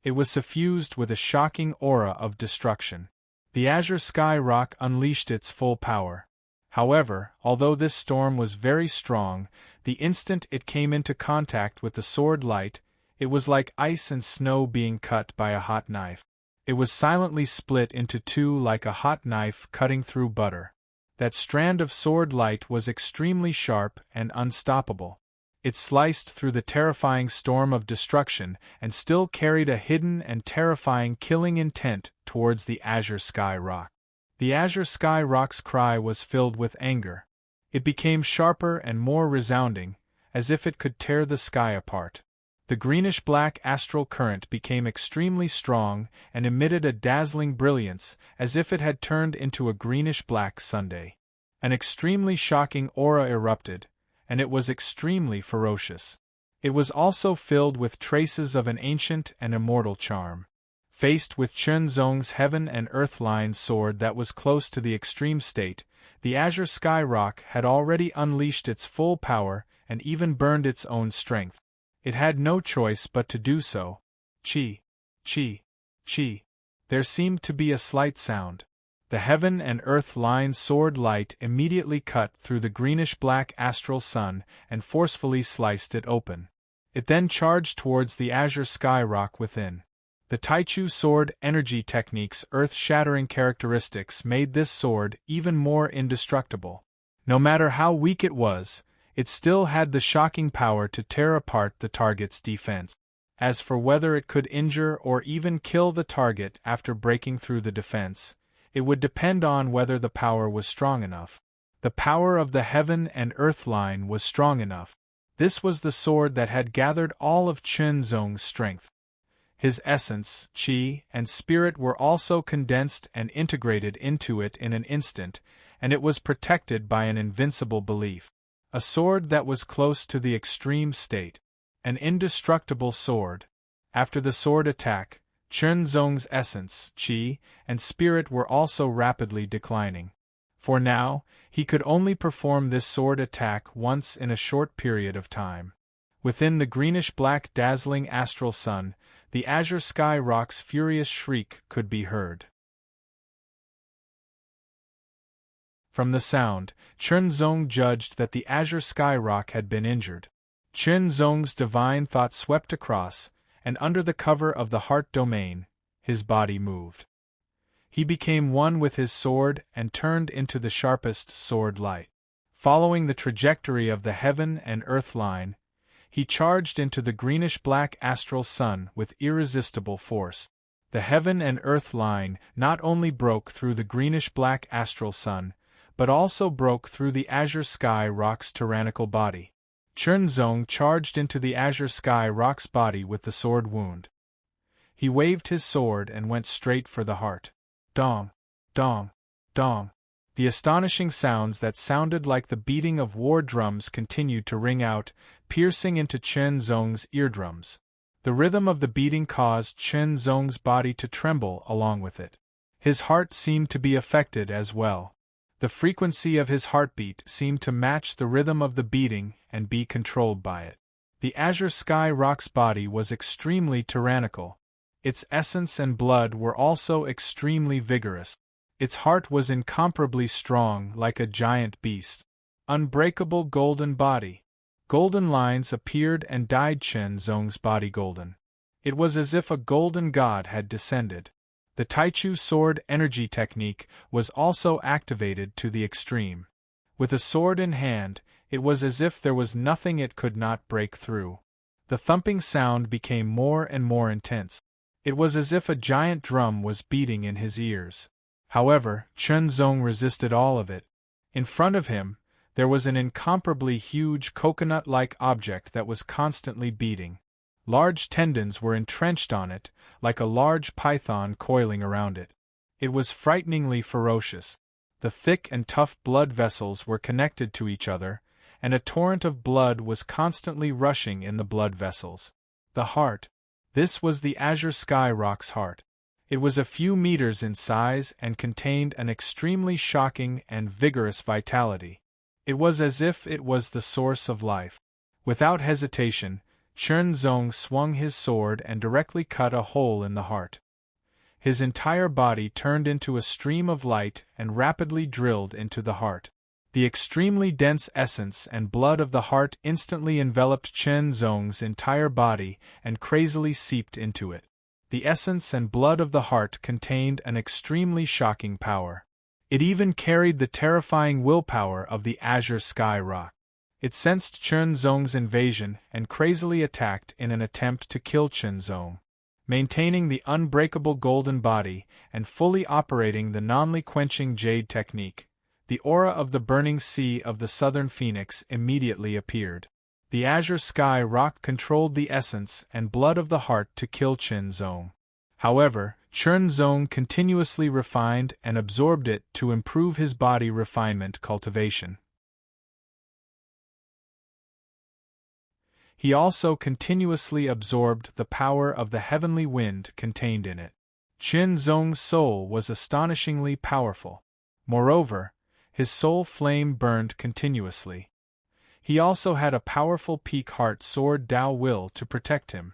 Speaker 1: It was suffused with a shocking aura of destruction. The azure sky rock unleashed its full power. However, although this storm was very strong, the instant it came into contact with the sword light, it was like ice and snow being cut by a hot knife. It was silently split into two like a hot knife cutting through butter. That strand of sword light was extremely sharp and unstoppable. It sliced through the terrifying storm of destruction and still carried a hidden and terrifying killing intent towards the azure sky rock. The azure sky rock's cry was filled with anger. It became sharper and more resounding, as if it could tear the sky apart. The greenish-black astral current became extremely strong and emitted a dazzling brilliance, as if it had turned into a greenish-black sundae. An extremely shocking aura erupted, and it was extremely ferocious. It was also filled with traces of an ancient and immortal charm. Faced with Chunzong's heaven and earth-line sword that was close to the extreme state, the azure sky rock had already unleashed its full power and even burned its own strength. It had no choice but to do so. Chi, chi, chi. There seemed to be a slight sound. The heaven and earth-line sword light immediately cut through the greenish-black astral sun and forcefully sliced it open. It then charged towards the azure sky rock within. The Taichu sword energy technique's earth-shattering characteristics made this sword even more indestructible. No matter how weak it was, it still had the shocking power to tear apart the target's defense. As for whether it could injure or even kill the target after breaking through the defense, it would depend on whether the power was strong enough. The power of the heaven and earth line was strong enough. This was the sword that had gathered all of Chunzong's strength. His essence, qi, and spirit were also condensed and integrated into it in an instant, and it was protected by an invincible belief. A sword that was close to the extreme state. An indestructible sword. After the sword attack, Chunzong's essence, qi, and spirit were also rapidly declining. For now, he could only perform this sword attack once in a short period of time. Within the greenish-black dazzling astral sun, the azure sky rock's furious shriek could be heard. From the sound, Chunzong judged that the azure sky rock had been injured. Chunzong's divine thought swept across, and under the cover of the heart domain, his body moved. He became one with his sword and turned into the sharpest sword light. Following the trajectory of the heaven and earth line, he charged into the greenish-black astral sun with irresistible force. The heaven and earth line not only broke through the greenish-black astral sun, but also broke through the azure sky rock's tyrannical body. Chunzong charged into the azure sky rock's body with the sword wound. He waved his sword and went straight for the heart. Dong, dong, dong. The astonishing sounds that sounded like the beating of war drums continued to ring out, piercing into Chunzong's eardrums. The rhythm of the beating caused Chen Zong's body to tremble along with it. His heart seemed to be affected as well. The frequency of his heartbeat seemed to match the rhythm of the beating and be controlled by it. The azure sky rock's body was extremely tyrannical. Its essence and blood were also extremely vigorous. Its heart was incomparably strong, like a giant beast. Unbreakable golden body. Golden lines appeared and dyed Chen Zong's body golden. It was as if a golden god had descended. The Taichu sword energy technique was also activated to the extreme. With a sword in hand, it was as if there was nothing it could not break through. The thumping sound became more and more intense. It was as if a giant drum was beating in his ears. However, Chen Zong resisted all of it. In front of him, there was an incomparably huge coconut-like object that was constantly beating. Large tendons were entrenched on it, like a large python coiling around it. It was frighteningly ferocious. The thick and tough blood vessels were connected to each other, and a torrent of blood was constantly rushing in the blood vessels. The heart. This was the azure sky rock's heart. It was a few meters in size and contained an extremely shocking and vigorous vitality. It was as if it was the source of life. Without hesitation, Chen Zong swung his sword and directly cut a hole in the heart. His entire body turned into a stream of light and rapidly drilled into the heart. The extremely dense essence and blood of the heart instantly enveloped Chen Zong's entire body and crazily seeped into it. The essence and blood of the heart contained an extremely shocking power. It even carried the terrifying willpower of the azure sky rock. It sensed Chen Zong's invasion and crazily attacked in an attempt to kill Chen Zong. Maintaining the unbreakable golden body and fully operating the non-quenching jade technique, the aura of the burning sea of the southern phoenix immediately appeared. The azure sky rock controlled the essence and blood of the heart to kill Chen Zong. However, Chen Zong continuously refined and absorbed it to improve his body refinement cultivation. He also continuously absorbed the power of the heavenly wind contained in it. Chen Zong's soul was astonishingly powerful. Moreover, his soul flame burned continuously. He also had a powerful peak heart sword Dao will to protect him.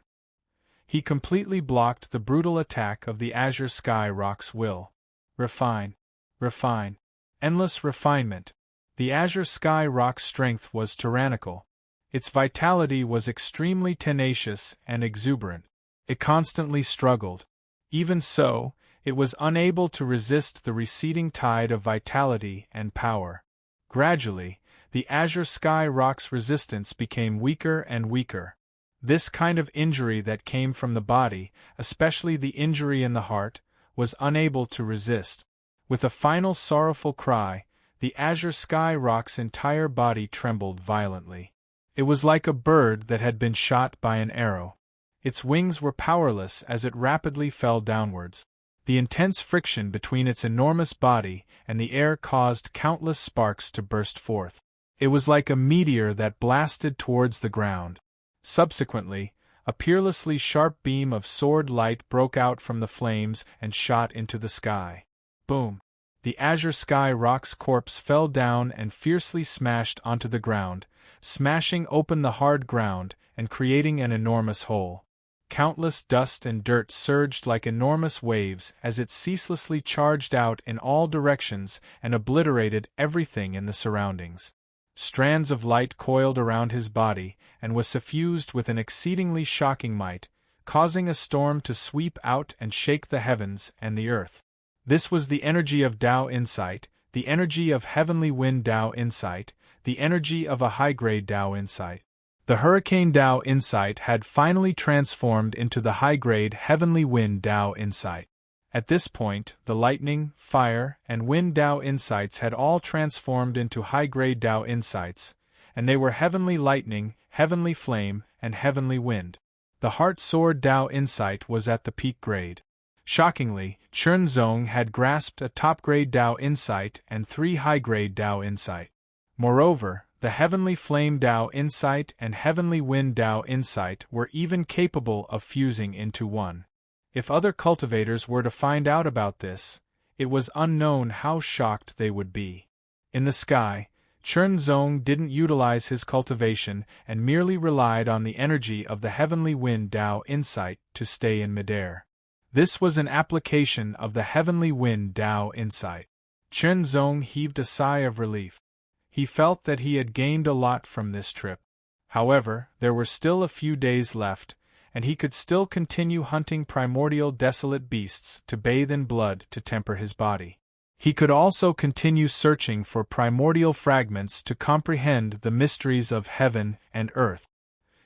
Speaker 1: He completely blocked the brutal attack of the azure sky rock's will. Refine. Refine. Endless refinement. The azure sky rock's strength was tyrannical. Its vitality was extremely tenacious and exuberant. It constantly struggled. Even so, it was unable to resist the receding tide of vitality and power. Gradually, the azure sky rock's resistance became weaker and weaker. This kind of injury that came from the body, especially the injury in the heart, was unable to resist. With a final sorrowful cry, the azure sky rock's entire body trembled violently. It was like a bird that had been shot by an arrow. Its wings were powerless as it rapidly fell downwards. The intense friction between its enormous body and the air caused countless sparks to burst forth. It was like a meteor that blasted towards the ground. Subsequently, a peerlessly sharp beam of sword light broke out from the flames and shot into the sky. Boom! The azure sky rock's corpse fell down and fiercely smashed onto the ground, smashing open the hard ground and creating an enormous hole. Countless dust and dirt surged like enormous waves as it ceaselessly charged out in all directions and obliterated everything in the surroundings. Strands of light coiled around his body and was suffused with an exceedingly shocking might, causing a storm to sweep out and shake the heavens and the earth. This was the energy of Tao insight, the energy of heavenly wind Tao insight, the energy of a high-grade Tao insight. The hurricane Tao insight had finally transformed into the high-grade heavenly wind Tao insight. At this point, the lightning, fire, and wind Tao insights had all transformed into high-grade Tao insights, and they were heavenly lightning, heavenly flame, and heavenly wind. The heart sword Tao insight was at the peak grade. Shockingly, Chen Zong had grasped a top-grade Tao insight and 3 high-grade Tao insight. Moreover, The Heavenly Flame Dao Insight and Heavenly Wind Dao Insight were even capable of fusing into one. If other cultivators were to find out about this, it was unknown how shocked they would be. In the sky, Chen Zong didn't utilize his cultivation and merely relied on the energy of the Heavenly Wind Dao Insight to stay in midair. This was an application of the Heavenly Wind Dao Insight. Chen Zong heaved a sigh of relief. He felt that he had gained a lot from this trip. However, there were still a few days left, and he could still continue hunting primordial desolate beasts to bathe in blood to temper his body. He could also continue searching for primordial fragments to comprehend the mysteries of heaven and earth.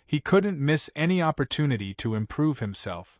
Speaker 1: He couldn't miss any opportunity to improve himself.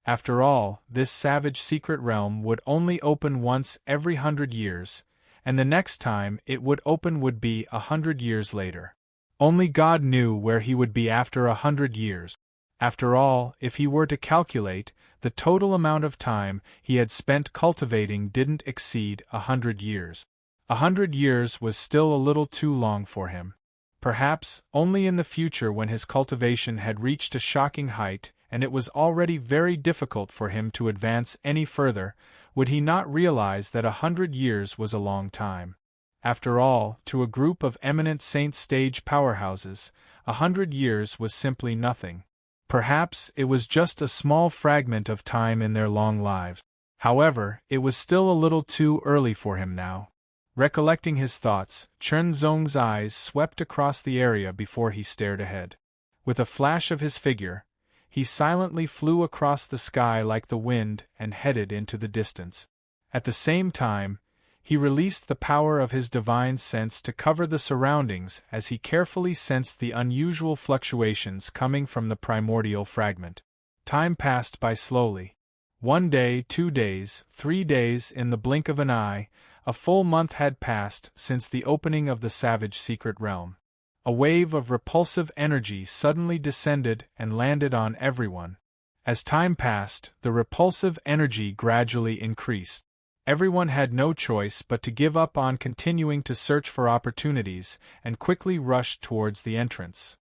Speaker 1: After all, this savage secret realm would only open once every 100 years, and the next time it would open would be 100 years later. Only God knew where he would be after 100 years. After all, if he were to calculate, the total amount of time he had spent cultivating didn't exceed 100 years. 100 years was still a little too long for him. Perhaps, only in the future when his cultivation had reached a shocking height, and it was already very difficult for him to advance any further, would he not realize that 100 years was a long time. After all, to a group of eminent saint stage powerhouses, 100 years was simply nothing. Perhaps it was just a small fragment of time in their long lives. However, it was still a little too early for him now. Recollecting his thoughts, Chen Zong's eyes swept across the area before he stared ahead. With a flash of his figure, he silently flew across the sky like the wind and headed into the distance. At the same time, he released the power of his divine sense to cover the surroundings as he carefully sensed the unusual fluctuations coming from the primordial fragment. Time passed by slowly. 1 day, 2 days, 3 days, in the blink of an eye, a full month had passed since the opening of the savage secret realm. A wave of repulsive energy suddenly descended and landed on everyone. As time passed, the repulsive energy gradually increased. Everyone had no choice but to give up on continuing to search for opportunities and quickly rushed towards the entrance.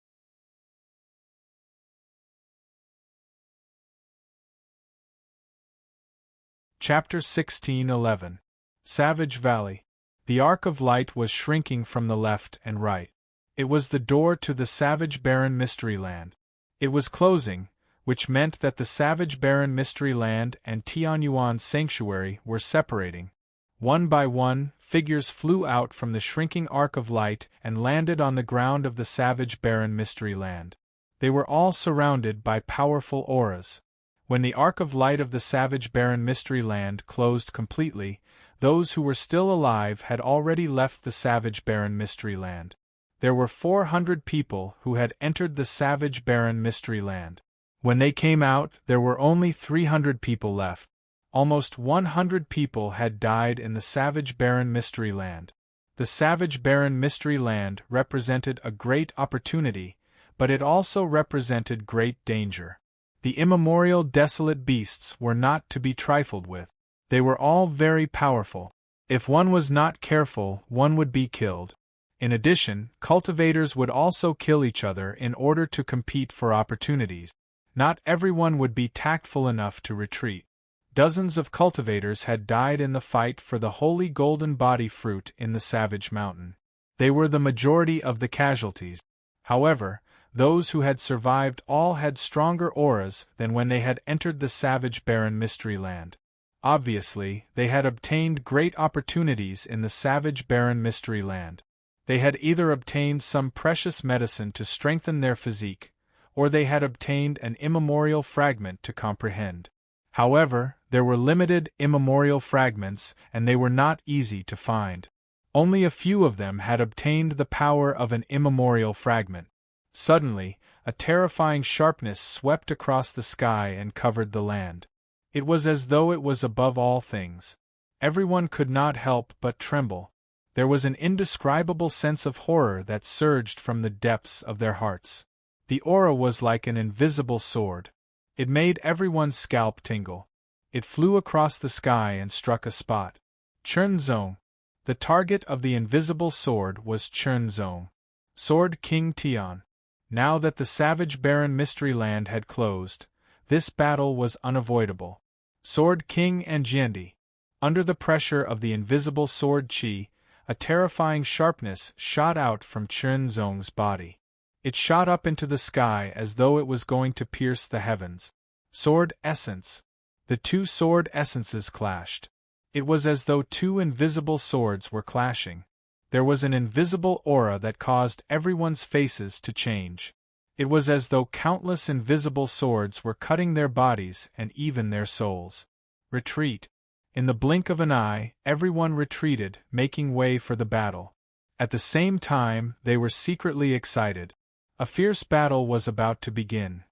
Speaker 1: Chapter 16:11. Savage Valley. The arc of light was shrinking from the left and right. It was the door to the Savage Barren Mystery Land. It was closing, which meant that the Savage Barren Mystery Land and Tianyuan Sanctuary were separating. One by one, figures flew out from the shrinking arc of light and landed on the ground of the Savage Barren Mystery Land. They were all surrounded by powerful auras. When the arc of light of the Savage Barren Mystery Land closed completely, those who were still alive had already left the Savage Barren Mystery Land. There were 400 people who had entered the Savage Barren Mystery Land. When they came out, there were only 300 people left. Almost 100 people had died in the Savage Barren Mystery Land. The Savage Barren Mystery Land represented a great opportunity, but it also represented great danger. The immemorial desolate beasts were not to be trifled with. They were all very powerful. If one was not careful, one would be killed. In addition, cultivators would also kill each other in order to compete for opportunities. Not everyone would be tactful enough to retreat. Dozens of cultivators had died in the fight for the holy golden body fruit in the Savage Mountain. They were the majority of the casualties. However, those who had survived all had stronger auras than when they had entered the Savage Barren Mystery Land. Obviously, they had obtained great opportunities in the Savage Barren Mystery Land. They had either obtained some precious medicine to strengthen their physique, or they had obtained an immemorial fragment to comprehend. However, there were limited immemorial fragments, and they were not easy to find. Only a few of them had obtained the power of an immemorial fragment. Suddenly, a terrifying sharpness swept across the sky and covered the land. It was as though it was above all things. Everyone could not help but tremble. There was an indescribable sense of horror that surged from the depths of their hearts. The aura was like an invisible sword. It made everyone's scalp tingle. It flew across the sky and struck a spot. Chen Zong, The target of the invisible sword was Chern Zong, Sword King Tian. Now that the savage barren mystery land had closed, this battle was unavoidable. Sword King and Jiandi. Under the pressure of the invisible sword chi, a terrifying sharpness shot out from Chern Zong's body. It shot up into the sky as though it was going to pierce the heavens. Sword essence. The two sword essences clashed. It was as though two invisible swords were clashing. There was an invisible aura that caused everyone's faces to change. It was as though countless invisible swords were cutting their bodies and even their souls. Retreat. In the blink of an eye, everyone retreated, making way for the battle. At the same time, they were secretly excited. A fierce battle was about to begin.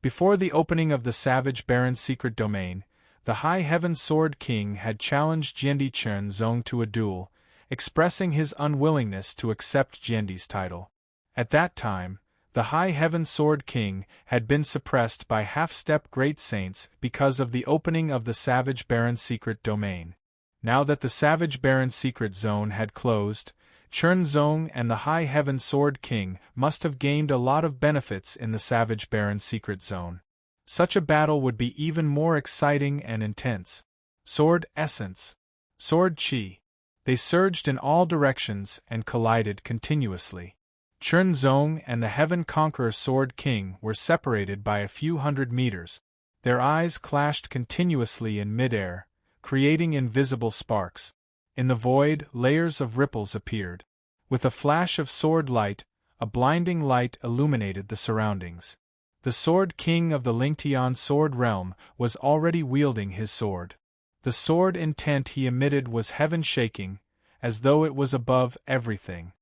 Speaker 1: Before the opening of the Savage Baron's secret domain, the High Heaven Sword King had challenged Jiandi Chern Zong to a duel, expressing his unwillingness to accept Jiandi's title. At that time, the High Heaven Sword King had been suppressed by half-step great saints because of the opening of the Savage Baron's secret domain. Now that the Savage Baron's secret zone had closed, Chern Zong and the High Heaven Sword King must have gained a lot of benefits in the Savage Baron's secret zone. Such a battle would be even more exciting and intense. Sword essence. Sword chi. They surged in all directions and collided continuously. Chern Zong and the Heaven Conqueror Sword King were separated by a few hundred meters. Their eyes clashed continuously in midair, creating invisible sparks. In the void, layers of ripples appeared. With a flash of sword light, a blinding light illuminated the surroundings. The Sword King of the Lingtian Sword Realm was already wielding his sword. The sword intent he emitted was heaven-shaking, as though it was above everything.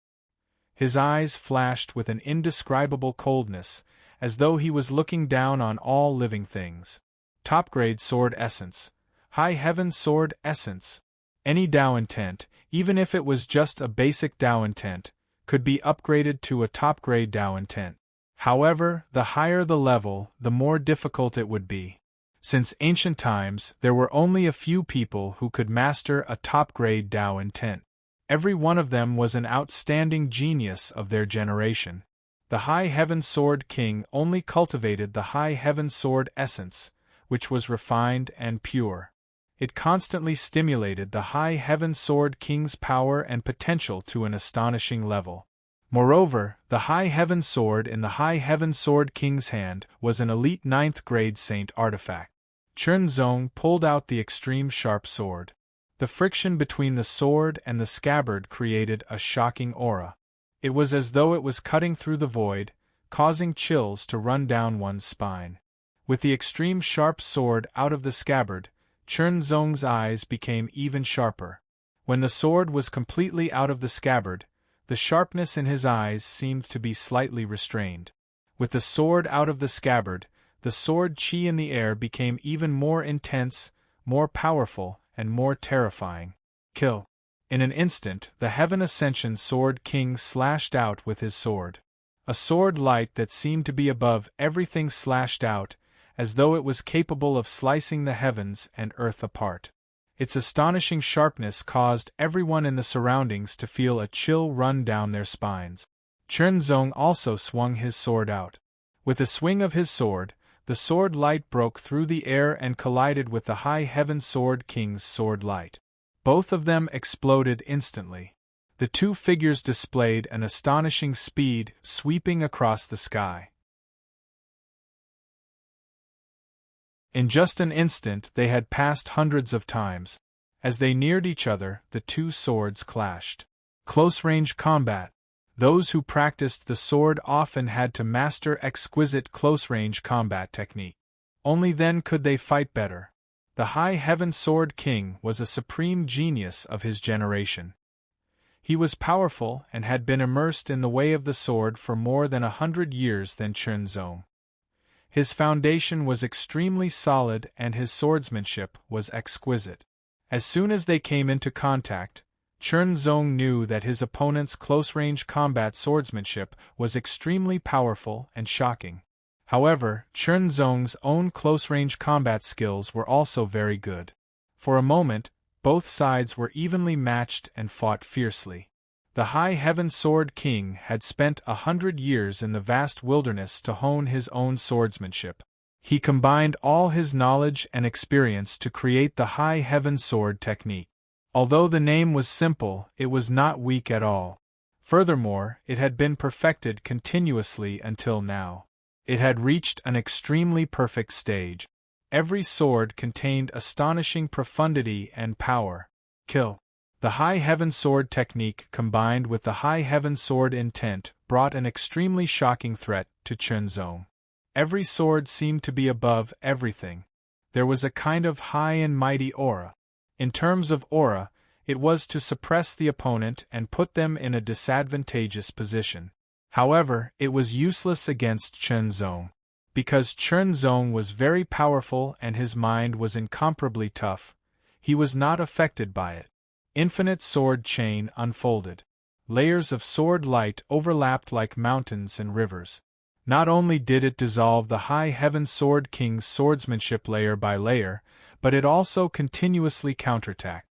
Speaker 1: His eyes flashed with an indescribable coldness, as though he was looking down on all living things. Top-grade sword essence. High Heaven Sword essence. Any Dao intent, even if it was just a basic Dao intent, could be upgraded to a top-grade Dao intent. However, the higher the level, the more difficult it would be. Since ancient times, there were only a few people who could master a top-grade Dao intent. Every one of them was an outstanding genius of their generation. The High Heaven Sword King only cultivated the High Heaven Sword essence, which was refined and pure. It constantly stimulated the High Heaven Sword King's power and potential to an astonishing level. Moreover, the High Heaven Sword in the High Heaven Sword King's hand was an elite 9th grade saint artifact. Chern Zong pulled out the extreme sharp sword. The friction between the sword and the scabbard created a shocking aura. It was as though it was cutting through the void, causing chills to run down one's spine. With the extreme sharp sword out of the scabbard, Chern Zong's eyes became even sharper. When the sword was completely out of the scabbard, the sharpness in his eyes seemed to be slightly restrained. With the sword out of the scabbard, the sword chi in the air became even more intense, more powerful, and more terrifying. Kill. In an instant, the Heaven Ascension Sword King slashed out with his sword. A sword light that seemed to be above everything slashed out, as though it was capable of slicing the heavens and earth apart. Its astonishing sharpness caused everyone in the surroundings to feel a chill run down their spines. Chern Zong also swung his sword out. With a swing of his sword, the sword light broke through the air and collided with the High Heaven Sword King's sword light. Both of them exploded instantly. The two figures displayed an astonishing speed, sweeping across the sky. In just an instant they had passed hundreds of times. As they neared each other, the two swords clashed. Close-range combat. Those who practiced the sword often had to master exquisite close-range combat technique. Only then could they fight better. The High Heaven Sword King was a supreme genius of his generation. He was powerful and had been immersed in the way of the sword for more than 100 years than Chern Zong. His foundation was extremely solid and his swordsmanship was exquisite. As soon as they came into contact, Chern Zong knew that his opponent's close-range combat swordsmanship was extremely powerful and shocking. However, Chern Zong's own close-range combat skills were also very good. For a moment, both sides were evenly matched and fought fiercely. The High Heaven Sword King had spent 100 years in the vast wilderness to hone his own swordsmanship. He combined all his knowledge and experience to create the High Heaven Sword technique. Although the name was simple, it was not weak at all. Furthermore, it had been perfected continuously until now. It had reached an extremely perfect stage. Every sword contained astonishing profundity and power. Kill. The High Heaven Sword technique combined with the High Heaven Sword intent brought an extremely shocking threat to Chunzong. Every sword seemed to be above everything. There was a kind of high and mighty aura. In terms of aura, it was to suppress the opponent and put them in a disadvantageous position. However, it was useless against Chunzong. Because Chunzong was very powerful and his mind was incomparably tough, he was not affected by it. Infinite sword chain unfolded. Layers of sword light overlapped like mountains and rivers. Not only did it dissolve the High Heaven Sword King's swordsmanship layer by layer, but it also continuously counterattacked.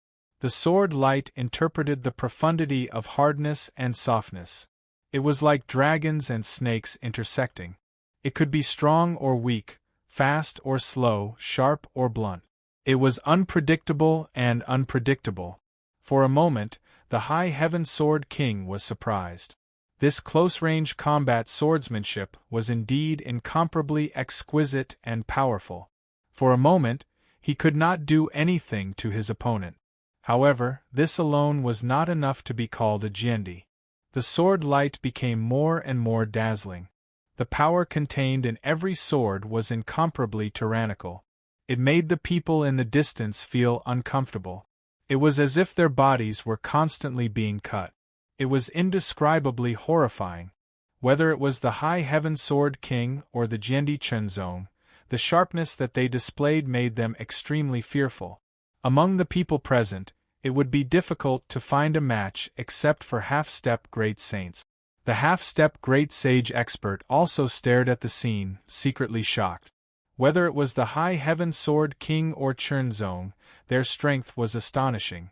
Speaker 1: The sword light interpreted the profundity of hardness and softness. It was like dragons and snakes intersecting. It could be strong or weak, fast or slow, sharp or blunt. It was unpredictable and unpredictable. For a moment, the High Heaven Sword King was surprised. This close-range combat swordsmanship was indeed incomparably exquisite and powerful. For a moment, he could not do anything to his opponent. However, this alone was not enough to be called a Jiendi. The sword light became more and more dazzling. The power contained in every sword was incomparably tyrannical. It made the people in the distance feel uncomfortable. It was as if their bodies were constantly being cut. It was indescribably horrifying. Whether it was the High Heaven Sword King or the Jiendi Chunzong, the sharpness that they displayed made them extremely fearful. Among the people present, it would be difficult to find a match except for half-step great saints. The half-step great sage expert also stared at the scene, secretly shocked. Whether it was the High Heaven Sword King or Chunzong, their strength was astonishing.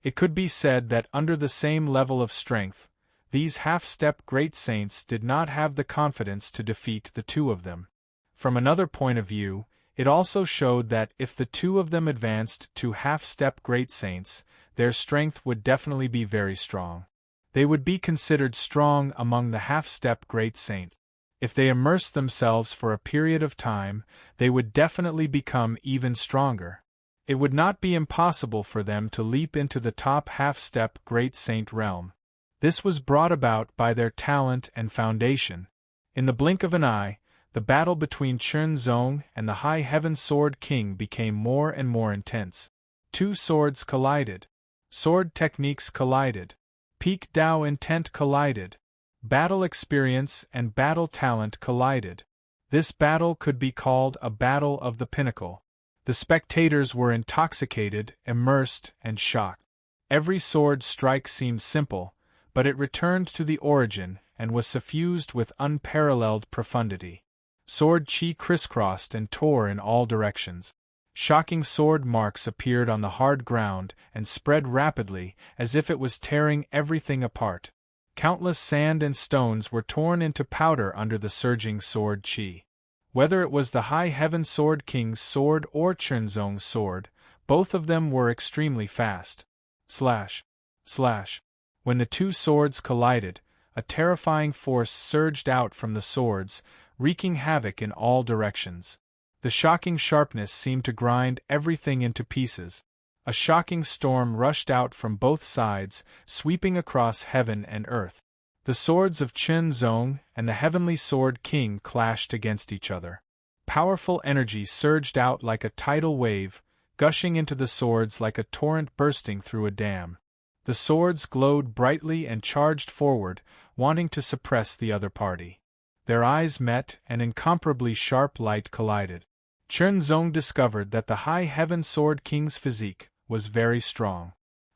Speaker 1: It could be said that under the same level of strength, these half-step great saints did not have the confidence to defeat the two of them. From another point of view, it also showed that if the two of them advanced to half-step great saints, their strength would definitely be very strong. They would be considered strong among the half-step great saints. If they immersed themselves for a period of time, they would definitely become even stronger. It would not be impossible for them to leap into the top half-step great saint realm. This was brought about by their talent and foundation. In the blink of an eye, the battle between Chunzong and the High Heaven Sword King became more and more intense. Two swords collided. Sword techniques collided. Peak Dao intent collided. Battle experience and battle talent collided. This battle could be called a battle of the pinnacle. The spectators were intoxicated, immersed, and shocked. Every sword strike seemed simple, but it returned to the origin and was suffused with unparalleled profundity. Sword chi crisscrossed and tore in all directions. Shocking sword marks appeared on the hard ground and spread rapidly as if it was tearing everything apart. Countless sand and stones were torn into powder under the surging sword chi. Whether it was the High Heaven Sword King's sword or Chunzong's sword, both of them were extremely fast. Slash. Slash. When the two swords collided, a terrifying force surged out from the swords, wreaking havoc in all directions. The shocking sharpness seemed to grind everything into pieces. A shocking storm rushed out from both sides, sweeping across heaven and earth. The swords of Chunzong and the Heavenly Sword King clashed against each other. Powerful energy surged out like a tidal wave, gushing into the swords like a torrent bursting through a dam. The swords glowed brightly and charged forward, wanting to suppress the other party. Their eyes met and incomparably sharp light collided. Chunzong discovered that the High Heaven Sword King's physique was very strong.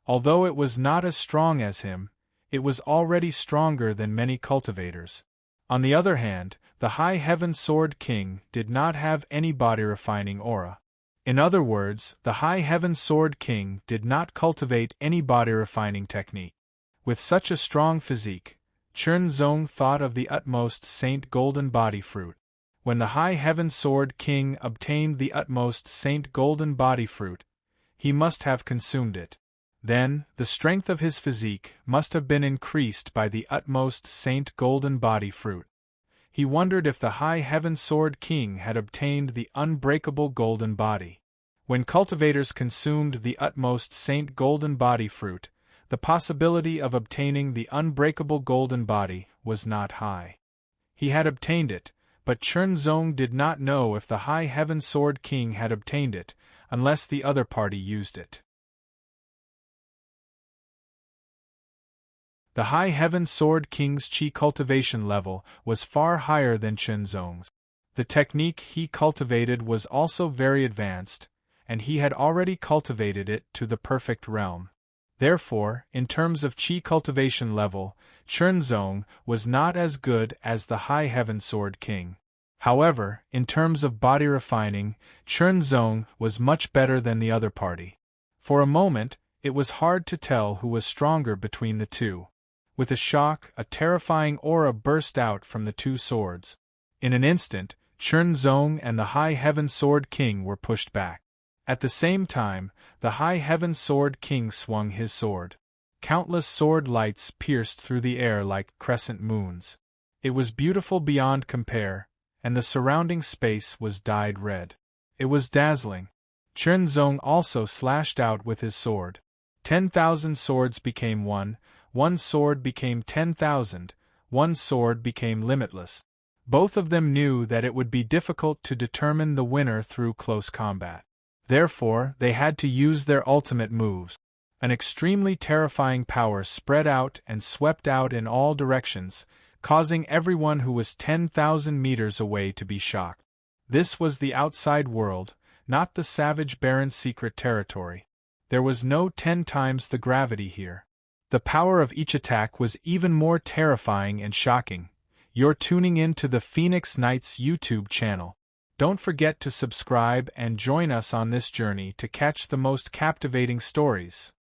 Speaker 1: Although it was not as strong as him, it was already stronger than many cultivators. On the other hand, The High Heaven Sword King did not have any body-refining aura. In other words, the High Heaven Sword King did not cultivate any body-refining technique. With such a strong physique, Chunzong thought of the utmost Saint Golden Body Fruit. When the High Heaven Sword King obtained the utmost Saint Golden Body Fruit, he must have consumed it. Then, the strength of his physique must have been increased by the utmost Saint Golden Body Fruit. He wondered if the High Heaven Sword King had obtained the unbreakable Golden Body. When cultivators consumed the utmost Saint Golden Body Fruit, the possibility of obtaining the unbreakable Golden Body was not high. He had obtained it, but Chunzong did not know if the High Heaven Sword King had obtained it, unless the other party used it. The High Heaven Sword King's Qi cultivation level was far higher than Chunzong's. The technique he cultivated was also very advanced, and he had already cultivated it to the perfect realm. Therefore, in terms of Qi cultivation level, Chunzong was not as good as the High Heaven Sword King. However, in terms of body refining, Chunzong was much better than the other party. For a moment, it was hard to tell who was stronger between the two. With a shock, a terrifying aura burst out from the two swords. In an instant, Chunzong and the High Heaven Sword King were pushed back. At the same time, the High Heaven Sword King swung his sword. Countless sword lights pierced through the air like crescent moons. It was beautiful beyond compare, and the surrounding space was dyed red. It was dazzling. Chunzong also slashed out with his sword. 10,000 swords became one sword became 10,000, one sword became limitless. Both of them knew that it would be difficult to determine the winner through close combat. Therefore, they had to use their ultimate moves. An extremely terrifying power spread out and swept out in all directions, causing everyone who was 10,000 meters away to be shocked. This was the outside world, not the savage Baron's secret territory. There was no 10 times the gravity here. The power of each attack was even more terrifying and shocking. You're tuning in to the Phoenix Knights YouTube channel. Don't forget to subscribe and join us on this journey to catch the most captivating stories.